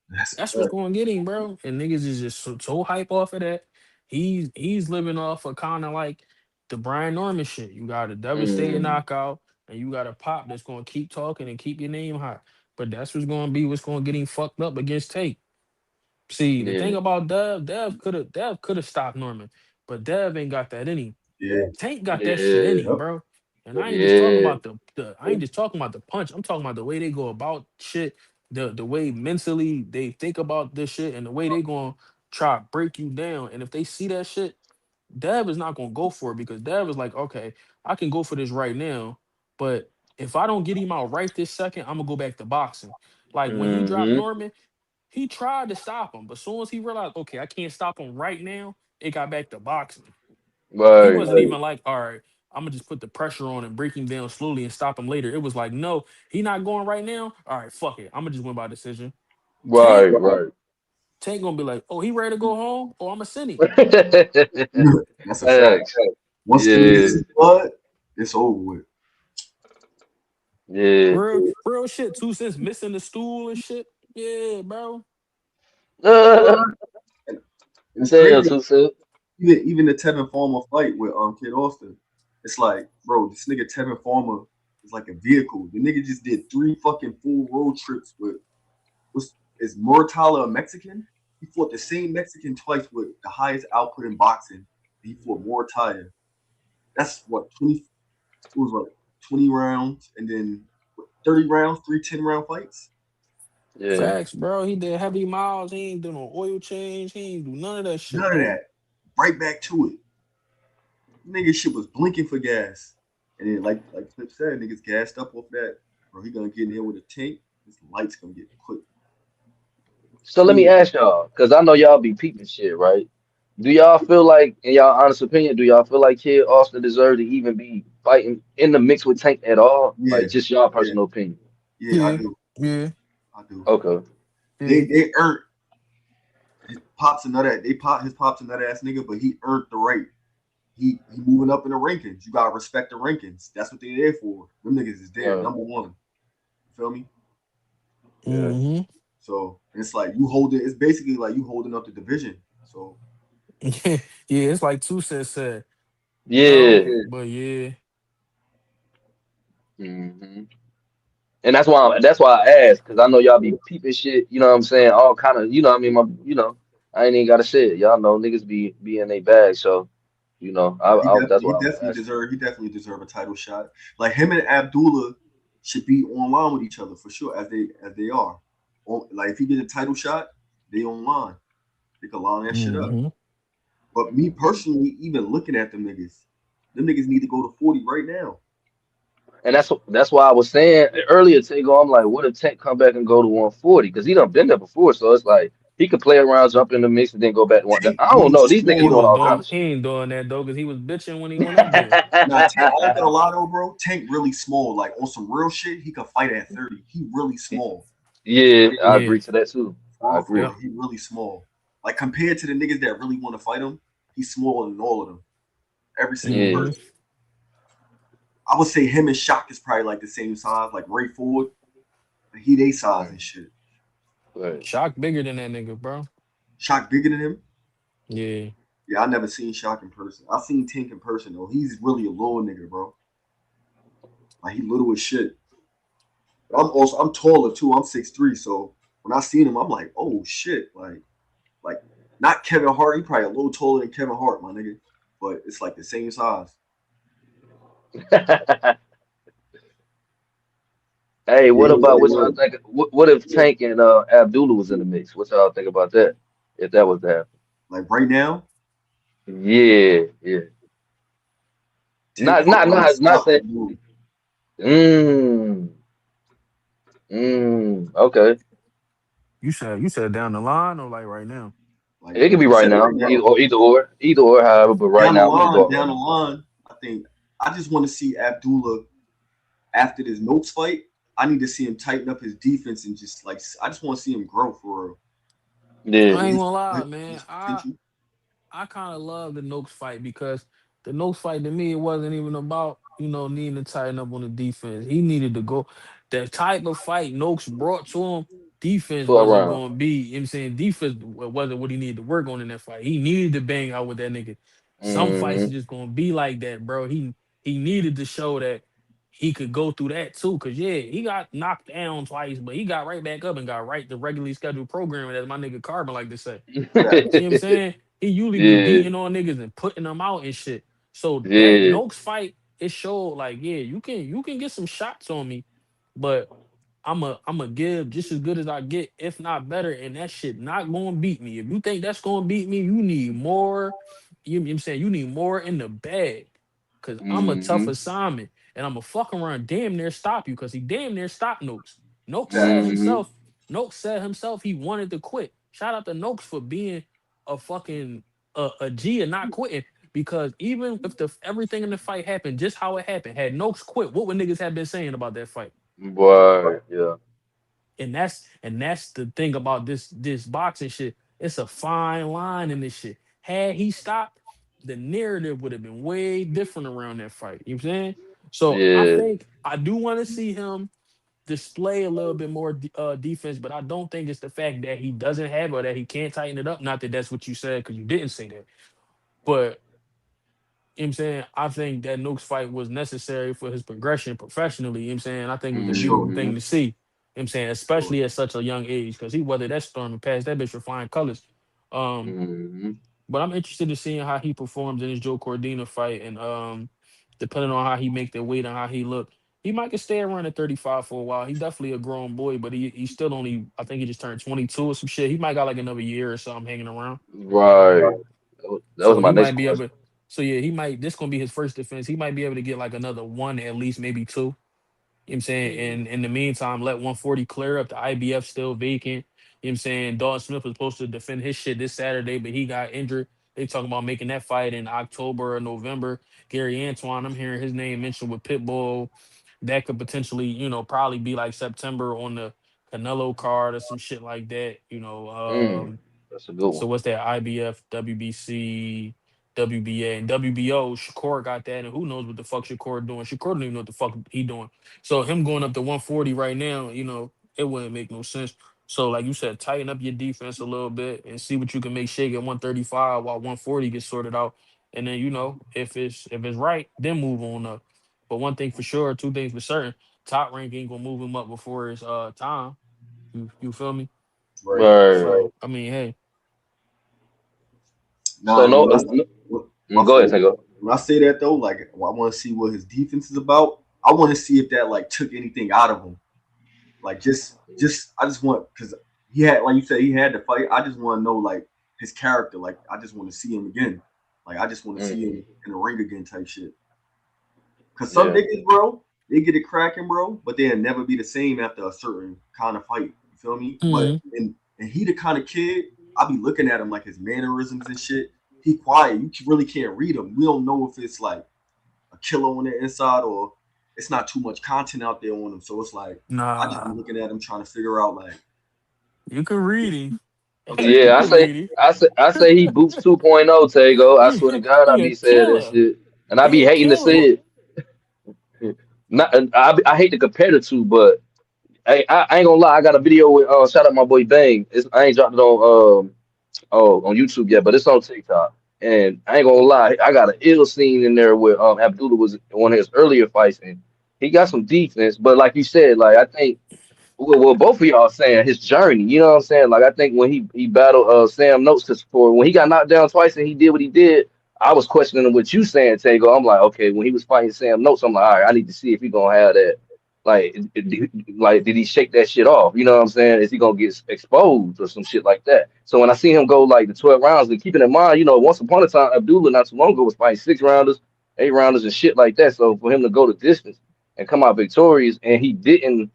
A: That's a
G: That's what's
A: fact.
G: going to get him, bro. And niggas is just so hype off of that. He's living off of kind of like the Brian Norman shit. You got a devastating
E: mm,
G: knockout, and you got a pop that's going to keep talking and keep your name high. But that's what's going to get him fucked up against Tate. See, the thing
E: yeah.
G: about Dev could have stopped Norman, but Dev ain't got that in him.
A: Yeah.
G: Tank got that shit in
E: Yeah.
G: him,
A: Yep.
G: bro. And I ain't just talking
E: Yeah.
G: about the I ain't just talking about the punch. I'm talking about the way they go about shit, the way mentally they think about this shit, and the way they gonna try to break you down. And if they see that shit, Dev is not gonna go for it because Dev is like, okay, I can go for this right now, but if I don't get him out right this second, I'm gonna go back to boxing. Like when he dropped
E: Hmm.
G: Norman, he tried to stop him, but as soon as he realized, okay, I can't stop him right now, it got back to boxing. He
E: Right.
G: wasn't even like, all right, I'm gonna just put the pressure on and break him down slowly and stop him later. It was like, no, he not going right now. All right, fuck it. I'm gonna just win by decision. Tank,
E: Right. Right.
G: Tank gonna be like, oh, he ready to go home? Oh, I'm gonna send him.
A: That's a fact.
E: Thanks.
A: Once the niggas
E: Yeah.
A: see blood, it's over with.
E: Yeah.
G: Real shit. 2 cents missing the stool and shit. Yeah, bro.
A: And it's
E: Say
A: crazy.
E: it, Tusa.
A: Even the Tevin Farmer fight with Kid Austin, it's like, bro, this nigga Tevin Farmer is like a vehicle. The nigga just did 3 fucking full road trips with is Mortala a Mexican? He fought the same Mexican twice with the highest output in boxing. He fought Mortala. That's what 20. It was what 20 rounds and then 30 rounds, 3 10-round fights.
E: Yeah.
G: Facts, bro. He did heavy miles. He ain't do no oil change. He ain't do none of that shit,
A: None of
G: bro.
A: that. Right back to it. Nigga shit was blinking for gas. And then like Flip said, niggas gassed up off that. Bro, he gonna get in here with a tank. His lights gonna get put
E: So let me
A: clean.
E: ask y'all, because I know y'all be peeping shit, right? Do y'all feel like, in y'all honest opinion, do y'all feel like Kid Austin deserved to even be fighting in the mix with Tank at all?
A: Yeah,
E: Like, just y'all
A: yeah,
E: personal opinion.
A: yeah. I
G: Yeah,
A: do.
G: yeah,
A: I do.
E: Okay.
G: yeah.
A: They earned his pops another. They pop his pops another ass nigga, but he earned the right. He moving up in the rankings. You gotta respect the rankings. That's what they're there for. Them niggas is there,
E: Uh,
A: number one. You feel me?
E: yeah.
G: Mm-hmm.
A: So it's like you holding. It's basically like you holding up the division. So
G: Yeah, it's like 2 Cent said, you know.
E: Yeah.
G: But yeah,
E: hmm And that's why I asked, because I know y'all be peeping shit, you know what I'm saying? All kind of, you know what I mean? I ain't even gotta say it. Y'all know niggas be in their bag, so that's
A: he
E: why I was
A: definitely
E: asking.
A: deserve. He definitely deserve a title shot. Like him and Abdullah should be online with each other for sure, as they are. Like if he get a title shot, they online. They can line that shit up.
G: mm-hmm.
A: But me personally, even looking at them niggas need to go to 40 right now.
E: And that's why I was saying earlier, Tago, I'm like, what if Tank come back and go to 140? Because he done been there before, so it's like he could play around, jump in the mix, and then go back to one.
A: Tank
E: I don't
A: really
E: know. These niggas
A: small
G: He
E: doing
G: was
A: though,
E: all kind
A: bro.
G: doing.
E: of
G: He
E: shit.
G: ain't doing that though, because he was bitching when he went up there.
A: Nah, Tank, I ain't gonna lie though, bro. Tank really small. Like on some real shit, he could fight at 30. He really small.
E: Yeah, I
G: Yeah.
E: agree to that too. I
A: For
E: agree.
A: real, he really small. Like compared to the niggas that really want to fight him, he's smaller than all of them. Every single
E: Yeah,
G: Mm-hmm.
A: person. I would say him and Shock is probably like the same size, like Ray Ford. He they size and shit.
E: right.
G: Shock bigger than that nigga, bro.
A: Shock bigger than him.
G: Yeah.
A: Yeah, I never seen Shock in person. I seen Tank in person though. He's really a little nigga, bro. Like he little as shit. I'm taller too. I'm 6'3", so when I seen him, I'm like, oh shit, like not Kevin Hart. He probably a little taller than Kevin Hart, my nigga. But it's like the same size.
E: Hey,
A: Yeah,
E: what
A: he
E: about
A: really
E: what y'all
A: little.
E: think? What if Tank and Abdullah was in the mix? What y'all think about that? If that was to happen?
A: Like right now,
E: Yeah, yeah.
A: Tank
E: Not
A: probably
E: not
A: gonna
E: not not
A: stop
E: saying.
A: Abdul.
E: Mm, okay.
G: You said down the line or like right now?
A: Like
E: It could be
A: I
E: right
A: said, right
E: now.
A: now,
E: Either or. However, but right now, we just go
A: down
E: right
A: the
E: now.
A: line, I think I just want to see Abdullah after this Noakes fight. I need to see him tighten up his defense and just like I just want to see him grow for real.
E: Yeah.
G: I
A: With
G: ain't
A: his,
G: gonna lie,
A: with
G: man.
A: his
G: I
A: potential.
G: I kind of love the Noakes fight because the Noakes fight to me it wasn't even about needing to tighten up on the defense. He needed to go. The type of fight Noakes brought to him, defense
E: For
G: wasn't
E: around.
G: going to be. You know what I'm saying defense wasn't what he needed to work on in that fight. He needed to bang out with that nigga. Some fights are
E: Mm-hmm.
G: just going to be like that, bro. He needed to show that he could go through that too. Cause yeah, he got knocked down twice, but he got right back up and got right the regularly scheduled programming, as my nigga Carbon like to say. See what I'm saying? He usually be
E: Yeah.
G: beating on niggas and putting them out and shit. So that
E: Yeah.
G: Noakes fight, it showed like, yeah, you can get some shots on me, but I'm a give just as good as I get, if not better, and that shit not gonna beat me. If you think that's gonna beat me, you need more. You know what I'm saying? You need more in the bag. Cause I'm a tough
E: Mm-hmm.
G: assignment and I'm a fucking around damn near stop you because he damn near stopped Noakes. Noakes said
A: Facts.
E: Mm-hmm.
G: himself, Noakes said himself he wanted to quit. Shout out to Noakes for being a fucking a G and not quitting. Because even if the everything in the fight happened just how it happened, had Noakes quit, what would niggas have been saying about that fight?
E: Boy, yeah.
G: And that's the thing about this boxing shit. It's a fine line in this shit. Had he stopped, the narrative would have been way different around that fight. You know what I'm saying? So I
E: Yeah.
G: think I do want to see him display a little bit more defense, but I don't think it's the fact that he doesn't have or that he can't tighten it up. Not that that's what you said because you didn't say that, but you know what I'm saying? I think that Nook's fight was necessary for his progression professionally. You know what I'm saying? I think it was
A: For
G: a
A: sure.
G: beautiful
E: Mm-hmm.
G: thing to see. You know what I'm saying?
A: For sure.
G: Especially at such a young age, because he weathered that storm and passed that bitch with flying colors. Um,
E: Mm-hmm.
G: but I'm interested in seeing how he performs in his Joe Cordina fight, and depending on how he make the weight and how he look, he might could stay around at 35 for a while. He definitely a grown boy, but he's still only I think he just turned 22 or some shit. He might got like another year or something hanging around.
E: Right. That was
G: So
E: my
G: he
E: next
G: might be
E: question.
G: able. So yeah, he might. This gonna be his first defense. He might be able to get like another one at least, maybe two. You know what I'm saying?
E: Mm-hmm.
G: And in the meantime, let 140 clear up. The IBF still vacant. You know what I'm saying? Dalton Smith was supposed to defend his shit this Saturday, but he got injured. They talking about making that fight in October or November. Gary Antoine, I'm hearing his name mentioned with Pitbull. That could potentially, probably be like September on the Canelo card or some shit like that.
E: Mm, that's a good
G: So
E: one.
G: what's that? IBF, WBC, WBA, and WBO. Shakur got that, and who knows what the fuck Shakur doing? Shakur don't even know what the fuck he doing. So him going up to 140 right now, it wouldn't make no sense. So like you said, tighten up your defense a little bit and see what you can make shake at 135 while 140 gets sorted out. And then if it's right, then move on up. But one thing for sure, two things for certain, top rank ain't gonna move him up before his time. You feel me?
A: Right.
E: Right.
G: So I mean, hey.
E: So
A: Nah, and
E: no,
A: my
E: go ahead,
A: fault.
E: Tango.
A: When I say that though, like I want to see what his defense is about. I want to see if that like took anything out of him. Like I just want because he had like you said he had to fight. I just want to know like his character. Like I just want to see him again. Like I just want to see
E: Mm,
A: him in the ring again type shit. Cause some
E: yeah.
A: niggas, bro, they get it cracking, bro, but they'll never be the same after a certain kind of fight. You feel me? But
G: Mhm.
A: and he the kind of kid I be looking at him like his mannerisms and shit. He quiet. You really can't read him. We don't know if it's like a killer on the inside or it's not too much content out there on him. So it's like I just be
G: Nah,
A: looking at him trying to figure out like,
G: you can read him.
A: okay,
G: You
E: Yeah,
G: can read him.
E: I say he boots 2.0, Tago. I swear to God, I
G: He a
E: be saying that
G: killer.
E: shit, and I
G: He
E: be
G: a
E: hating to
G: killer.
E: say it. Not, I hate to compare the two, but I ain't gonna lie. I got a video with shout out my boy Bang. I ain't dropped it on YouTube yet, but it's on TikTok. And I ain't gonna lie, I got an ill scene in there where Abdullah was one of his earlier fights, and he got some defense. But like you said, like I think well, both of y'all saying his journey. You know what I'm saying? Like I think when he battled Sam Notes, because for when he got knocked down twice and he did what he did, I was questioning what you saying, Tago. I'm like, okay, when he was fighting Sam Notes, I'm like, all right, I need to see if he gonna have that. Like, like, did he shake that shit off? You know what I'm saying? Is he gonna get exposed or some shit like that? So when I see him go like the 12 rounds, and keeping in mind, once upon a time, Abdullah not too long ago was fighting 6 rounders, 8 rounders, and shit like that. So for him to go the distance and come out victorious, and he didn't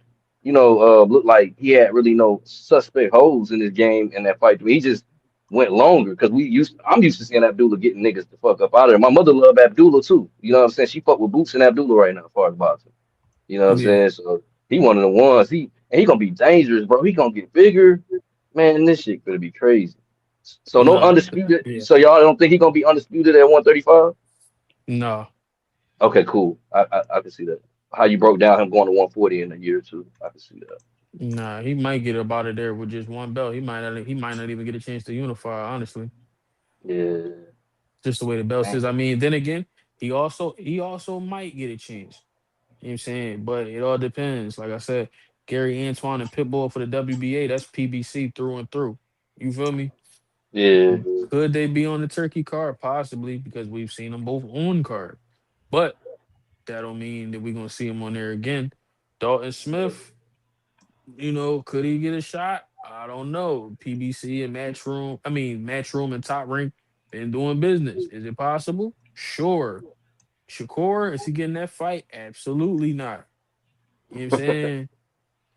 E: looked like he had really no suspect holes in his game in that fight. He just went longer because I'm used to seeing Abdullah getting niggas the fuck up out of there. My mother loved Abdullah too. You know what I'm saying? She fuck with Boots and Abdullah right now as far as boxing. You know what I'm
G: Yeah.
E: saying? So he one of the ones. He gonna be dangerous, bro. He gonna get bigger. Man, this shit gonna be crazy. So no
G: Nah.
E: undisputed.
G: Yeah.
E: So y'all don't think he gonna be undisputed at 135?
G: No.
E: Okay, cool. I can see that. How you broke down him going to 140 in a year or two. I can see that.
G: Nah. He might get up out of there with just one belt. He might not even get a chance to unify. Honestly,
E: Yeah.
G: just the way the belt is. I mean, then again, he also might get a chance. You know what I'm saying? But it all depends. Like I said, Gary Antoine and Pitbull for the WBA. That's PBC through and through. You feel me?
E: Yeah.
G: Could they be on the Turkey card? Possibly, because we've seen them both on card. But that don't mean that we're gonna see him on there again. Dalton Smith, could he get a shot? I don't know. PBC and Matchroom and Top Rank been doing business. Is it possible? Sure. Shakur, is he getting that fight? Absolutely not. You know what I'm saying?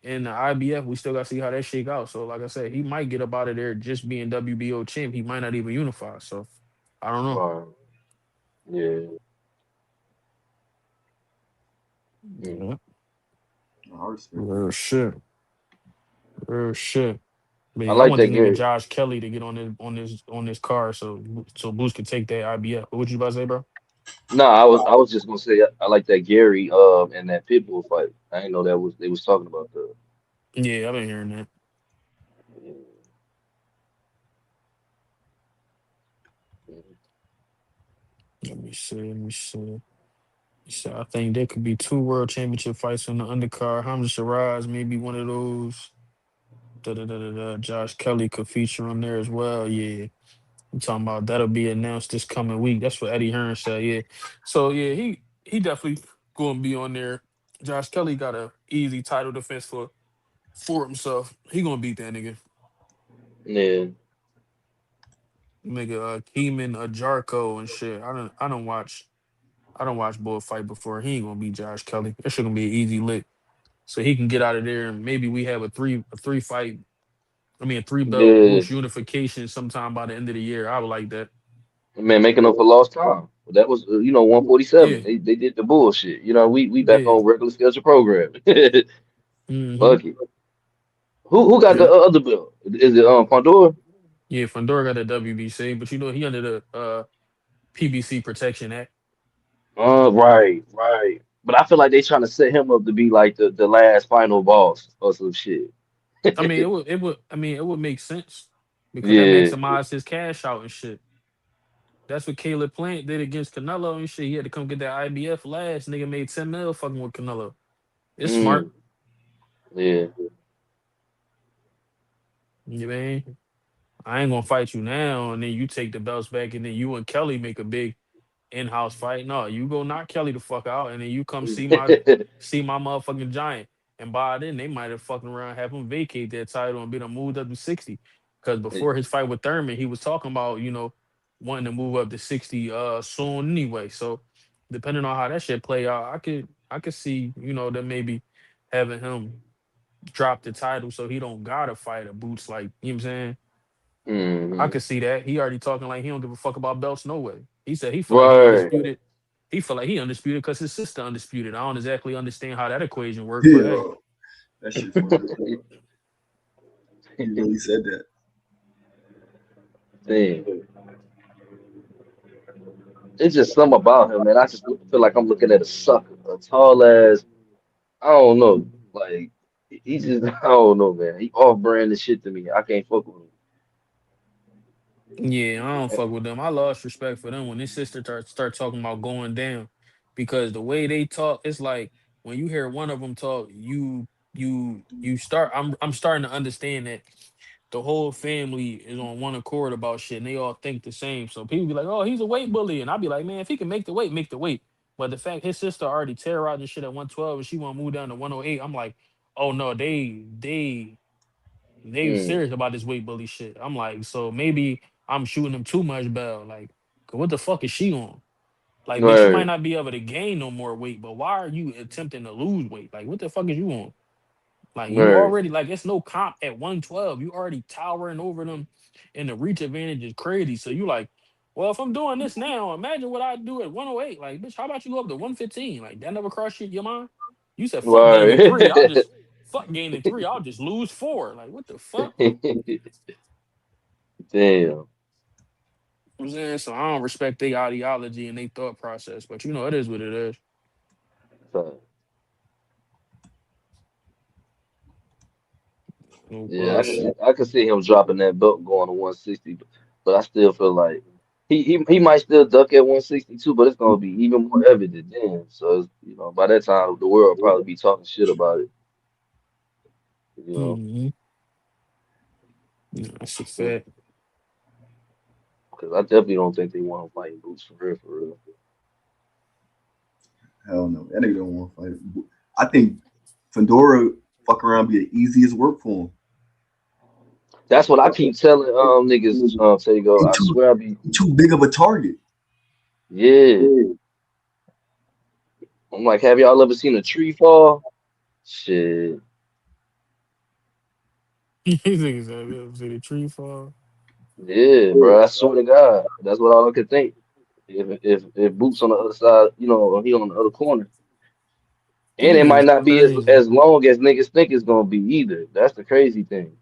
G: In the IBF, we still got to see how that shake out. So, like I said, he might get up out of there just being WBO champ. He might not even unify. So, I don't know.
E: Wow. Yeah. Mm.
G: Yeah.
A: I respect that.
G: Real shit. Real shit. But
E: I
G: yeah, I
E: like
G: want
E: that,
G: this nigga
E: Gary.
G: Josh Kelly to get on this car so Boost can take that IBF. What you about to say, bro?
E: No, I was just gonna say I like that Gary and that Pitbull fight. I didn't know that was they was talking about the.
G: Yeah, I've been hearing that. Let me see. Let me see. So I think there could be two world championship fights on the undercard. Hamza Shiraz, maybe one of those. Josh Kelly could feature on there as well. Yeah. I'm talking about that'll be announced this coming week. That's what Eddie Hearn said. Yeah. So yeah, he definitely gonna be on there. Josh Kelly got a easy title defense for himself. He gonna beat that nigga.
E: Yeah,
G: Nigga Keeman Jarko and shit. I don't watch Bull fight before. He ain't gonna beat Josh Kelly. That shit gonna be an easy lick. So he can get out of there and maybe we have a three fight. I mean a three belt
E: yeah,
G: boost unification sometime by the end of the year. I would like that.
E: Man, making up for lost time. That was 147.
G: Yeah,
E: They did the bullshit. We back
G: yeah.
E: on regular schedule program.
G: Mm-hmm.
E: Fuck it. Who got
A: Yeah.
E: the other belt? Is it Fundora?
G: Yeah, Fundora got a WBC, but he under the PBC Protection Act.
E: Right. But I feel like they trying to set him up to be like the last final boss or some shit.
G: I mean, it would make sense because that
E: Yeah.
G: maximized his cash out and shit. That's what Caleb Plant did against Canelo and shit. He had to come get that IBF last. Nigga made 10 mil fucking with Canelo. It's smart.
E: Mm, yeah.
G: You know what I mean? I ain't gonna fight you now, and then you take the belts back, and then you and Kelly make a big in-house fight. No, you go knock Kelly the fuck out, and then you come see my motherfucking giant. And by then, they might have fucking around have him vacate that title and be done moved up to 60. Because before his fight with Thurman, he was talking about wanting to move up to 60 soon anyway. So depending on how that shit play out, I could see them maybe having him drop the title so he don't gotta fight a Boots, like, you know what I'm saying. I
E: Hmm.
G: could see that. He already talking like he don't give a fuck about belts no way. He said he feel like he
E: Right.
G: undisputed. He feel like he undisputed because his sister undisputed. I don't exactly understand how that equation work, but hey.
A: Yeah. That shit funny. He really said that.
E: Damn. It's just something about him, man. I just feel like I'm looking at a sucker, a tall ass. I don't know. Like he just, I don't know, man. He off brand and shit to me. I can't fuck with
G: Yeah, I don't fuck with them. I lost respect for them when his sister start talking about going down, because the way they talk, it's like when you hear one of them talk, you start. I'm starting to understand that the whole family is on one accord about shit, and they all think the same. So people be like, "Oh, he's a weight bully," and I'll be like, "Man, if he can make the weight, make the weight." But the fact his sister already terrorizing shit at 112 and she want to move down to 108, I'm like, "Oh no, they
E: him.
G: serious about this weight bully shit." I'm like, so maybe I'm shooting them too much bell. Like, 'cause what the fuck is she on? Like, bitch, you might
E: Right,
G: not be able to gain no more weight, but why are you attempting to lose weight? Like, what the fuck is you on? Like, you
E: right,
G: already, like, it's no comp at 112. You already towering over them, and the reach advantage is crazy. So you like, well, if I'm doing this now, imagine what I do at 108. Like, bitch, how about you go up to 115? Like, that never crossed your mind? You said fuck gaining three. I'll
E: right.
G: just fuck gaining three. I'll just lose four. Like, what the fuck?
E: Damn.
G: I'm saying, so I don't respect their ideology and their thought process, but it is what it is.
E: So,
G: No
E: yeah,
G: bullshit.
E: I could see him dropping that belt going to 160, but I still feel like he might still duck at 162, but it's gonna be even more evident then. So by that time the world will probably be talking shit about it. You know,
G: Mm-hmm. That's a fact.
E: because I definitely don't think they want to fight Boots for real, for real.
A: Hell no. That nigga don't want to fight. I think Fundora fuck around be the easiest work for him.
E: That's what I keep telling niggas. Tego,
A: He
E: I
A: too,
E: swear I be.
A: he too big of a target.
E: Yeah, I'm like, have y'all ever seen a tree fall? Shit.
G: These niggas have you ever seen a tree fall?
E: Yeah, bro. I swear to God, that's what all I could think. If Boots on the other side, he on the other corner,
G: These
E: and it might
G: niggas
E: not be
G: crazy.
E: as long as niggas think it's gonna be either. That's the crazy thing.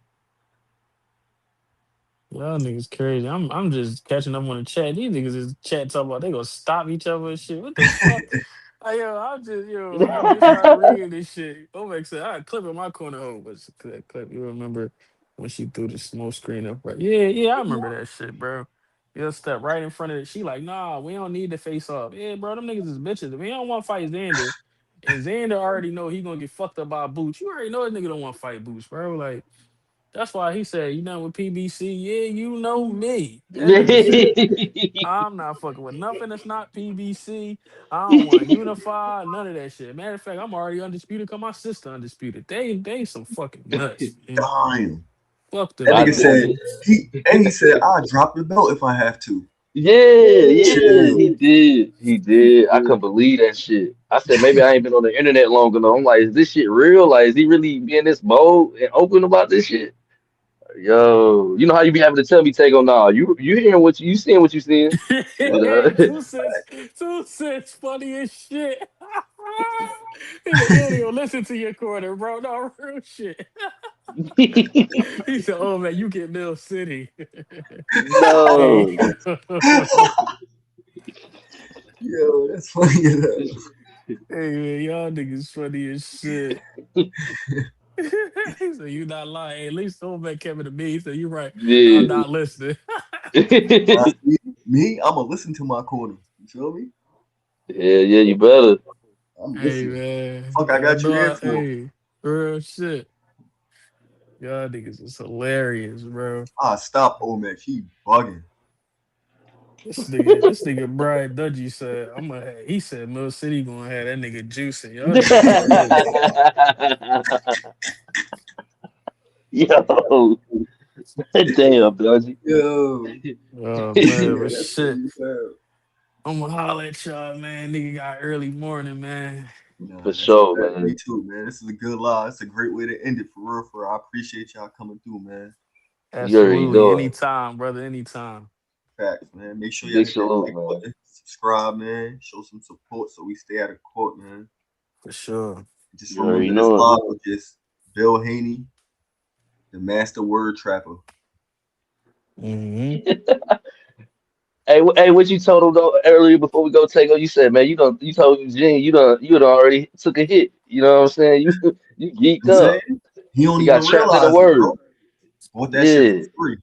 G: Y'all niggas crazy. I'm just catching up on the chat. These niggas is chat talking about they gonna stop each other and shit. What the fuck? I just started reading this shit. Don't make sense. I had a clip in my corner. Oh, what's the clip? You remember when she threw the smoke screen up? Right? Yeah, I remember that shit, bro. You'll step right in front of it. She like, nah, we don't need to face off. Yeah, bro, them niggas is bitches. We don't want to fight Xander. And Xander already know he gonna get fucked up by Boots. You already know that nigga don't want to fight Boots, bro. Like, that's why he said, you know, with PBC, yeah, you know me. That nigga said, I'm not fucking with nothing that's not PBC. I don't want to unify, none of that shit. Matter of fact, I'm already undisputed because my sister undisputed. They some fucking nuts, man.
A: Dying.
G: Fuck them
A: That
E: I
A: nigga
G: niggas,
A: said
E: just,
G: man.
A: he said I'll drop the belt if I have to.
E: yeah,
A: Chill.
E: he did. He did. I couldn't believe that shit. I said maybe I ain't been on the internet long enough. I'm like, is this shit real? Like, is he really being this bold and open about this shit? Yo, you know how you be having to tell me, Tego, nah, you hearing what you seeing what you seeing. You know?
G: Hey, 2 cents funny as shit. He said, you don't even listen to your quarter, bro. No, real shit. He said, oh, man, you get Mill City. Hey,
E: No.
A: Yo, that's funny as hell.
G: hey, man, y'all niggas funny as shit. He said, you not lying. Hey, at least don't make Kevin to me. He said, you right. I'm
E: Yeah.
G: not listening.
A: Me, I'm gonna listen to my corner. You feel me?
E: Yeah, you better.
A: I'm
G: Hey,
A: listening.
G: man.
A: Fuck, I
G: Y'all
A: got you
G: know
A: here for.
G: hey, real shit. Y'all niggas is hilarious, bro.
A: Stop Omex. He bugging.
G: This nigga Brian Dudgy said, he said Mill City gonna have that nigga juicing. Y'all niggas crazy.
E: Yo, damn, Dodgy.
A: Yo,
G: Oh
A: yeah,
G: man, but
A: that's
G: shit.
A: funny as hell.
G: I'm gonna holler at y'all, man. Nigga got early morning, man.
E: For
A: Nah, that's
E: sure,
A: exactly me
E: man.
A: too, man. This is a good lie. It's a great way to end it for real. I appreciate y'all coming through, man.
E: You already
G: Absolutely.
E: know it.
G: Anytime, brother. Anytime.
A: Facts, man. Make sure y'all
E: Big
A: hit that
E: salute,
A: like
E: man.
A: button, subscribe, man. Show some support so we stay out of court, man.
G: For sure.
A: Just
E: You already
A: remember this
E: know it.
A: live was just Bill Haney, the master word trapper.
G: Mm-hmm.
E: Hey, what you told him though earlier before we go take over? You said, man, you told Eugene you done already took a hit. You know what I'm saying? You geeked
A: I'm
E: up.
A: saying he don't
E: You
A: even
E: got trapped in the
A: realize it,
E: word.
A: bro. Bought that shit
E: Yeah.
A: for free.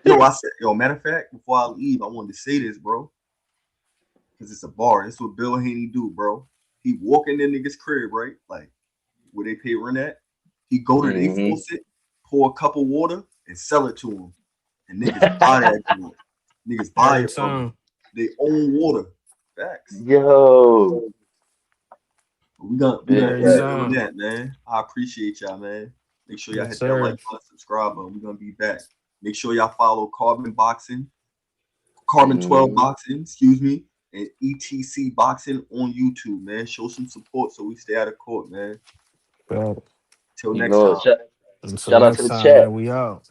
A: Yo, I said, matter of fact, before I leave, I wanted to say this, bro, because it's a bar. This is what Bill Haney do, bro. He walk in the niggas crib, right? Like where they pay rent at. He go to they
E: Hmm.
A: faucet, pour a cup of water, and sell it to him. And niggas buy that joint. Niggas buy
G: Every
A: it from him.
G: time.
A: They own water. Facts.
E: Yo,
A: We gonna
E: man,
G: Every
A: end it
E: that,
A: on
G: time.
A: that, man. I appreciate y'all, man. Make sure y'all
G: Yes,
A: hit that like
G: sir.
A: button, subscribe button. We're gonna be back. Make sure y'all follow Carbon 12
E: hmm
A: Boxing, excuse me, and ETC Boxing on YouTube, man. Show some support so we stay out of court, man.
G: Well,
A: Till
E: you
A: next
E: know
A: time.
E: it.
G: until
E: Shout out to
G: next
E: the
G: time,
E: chat.
G: man. We out.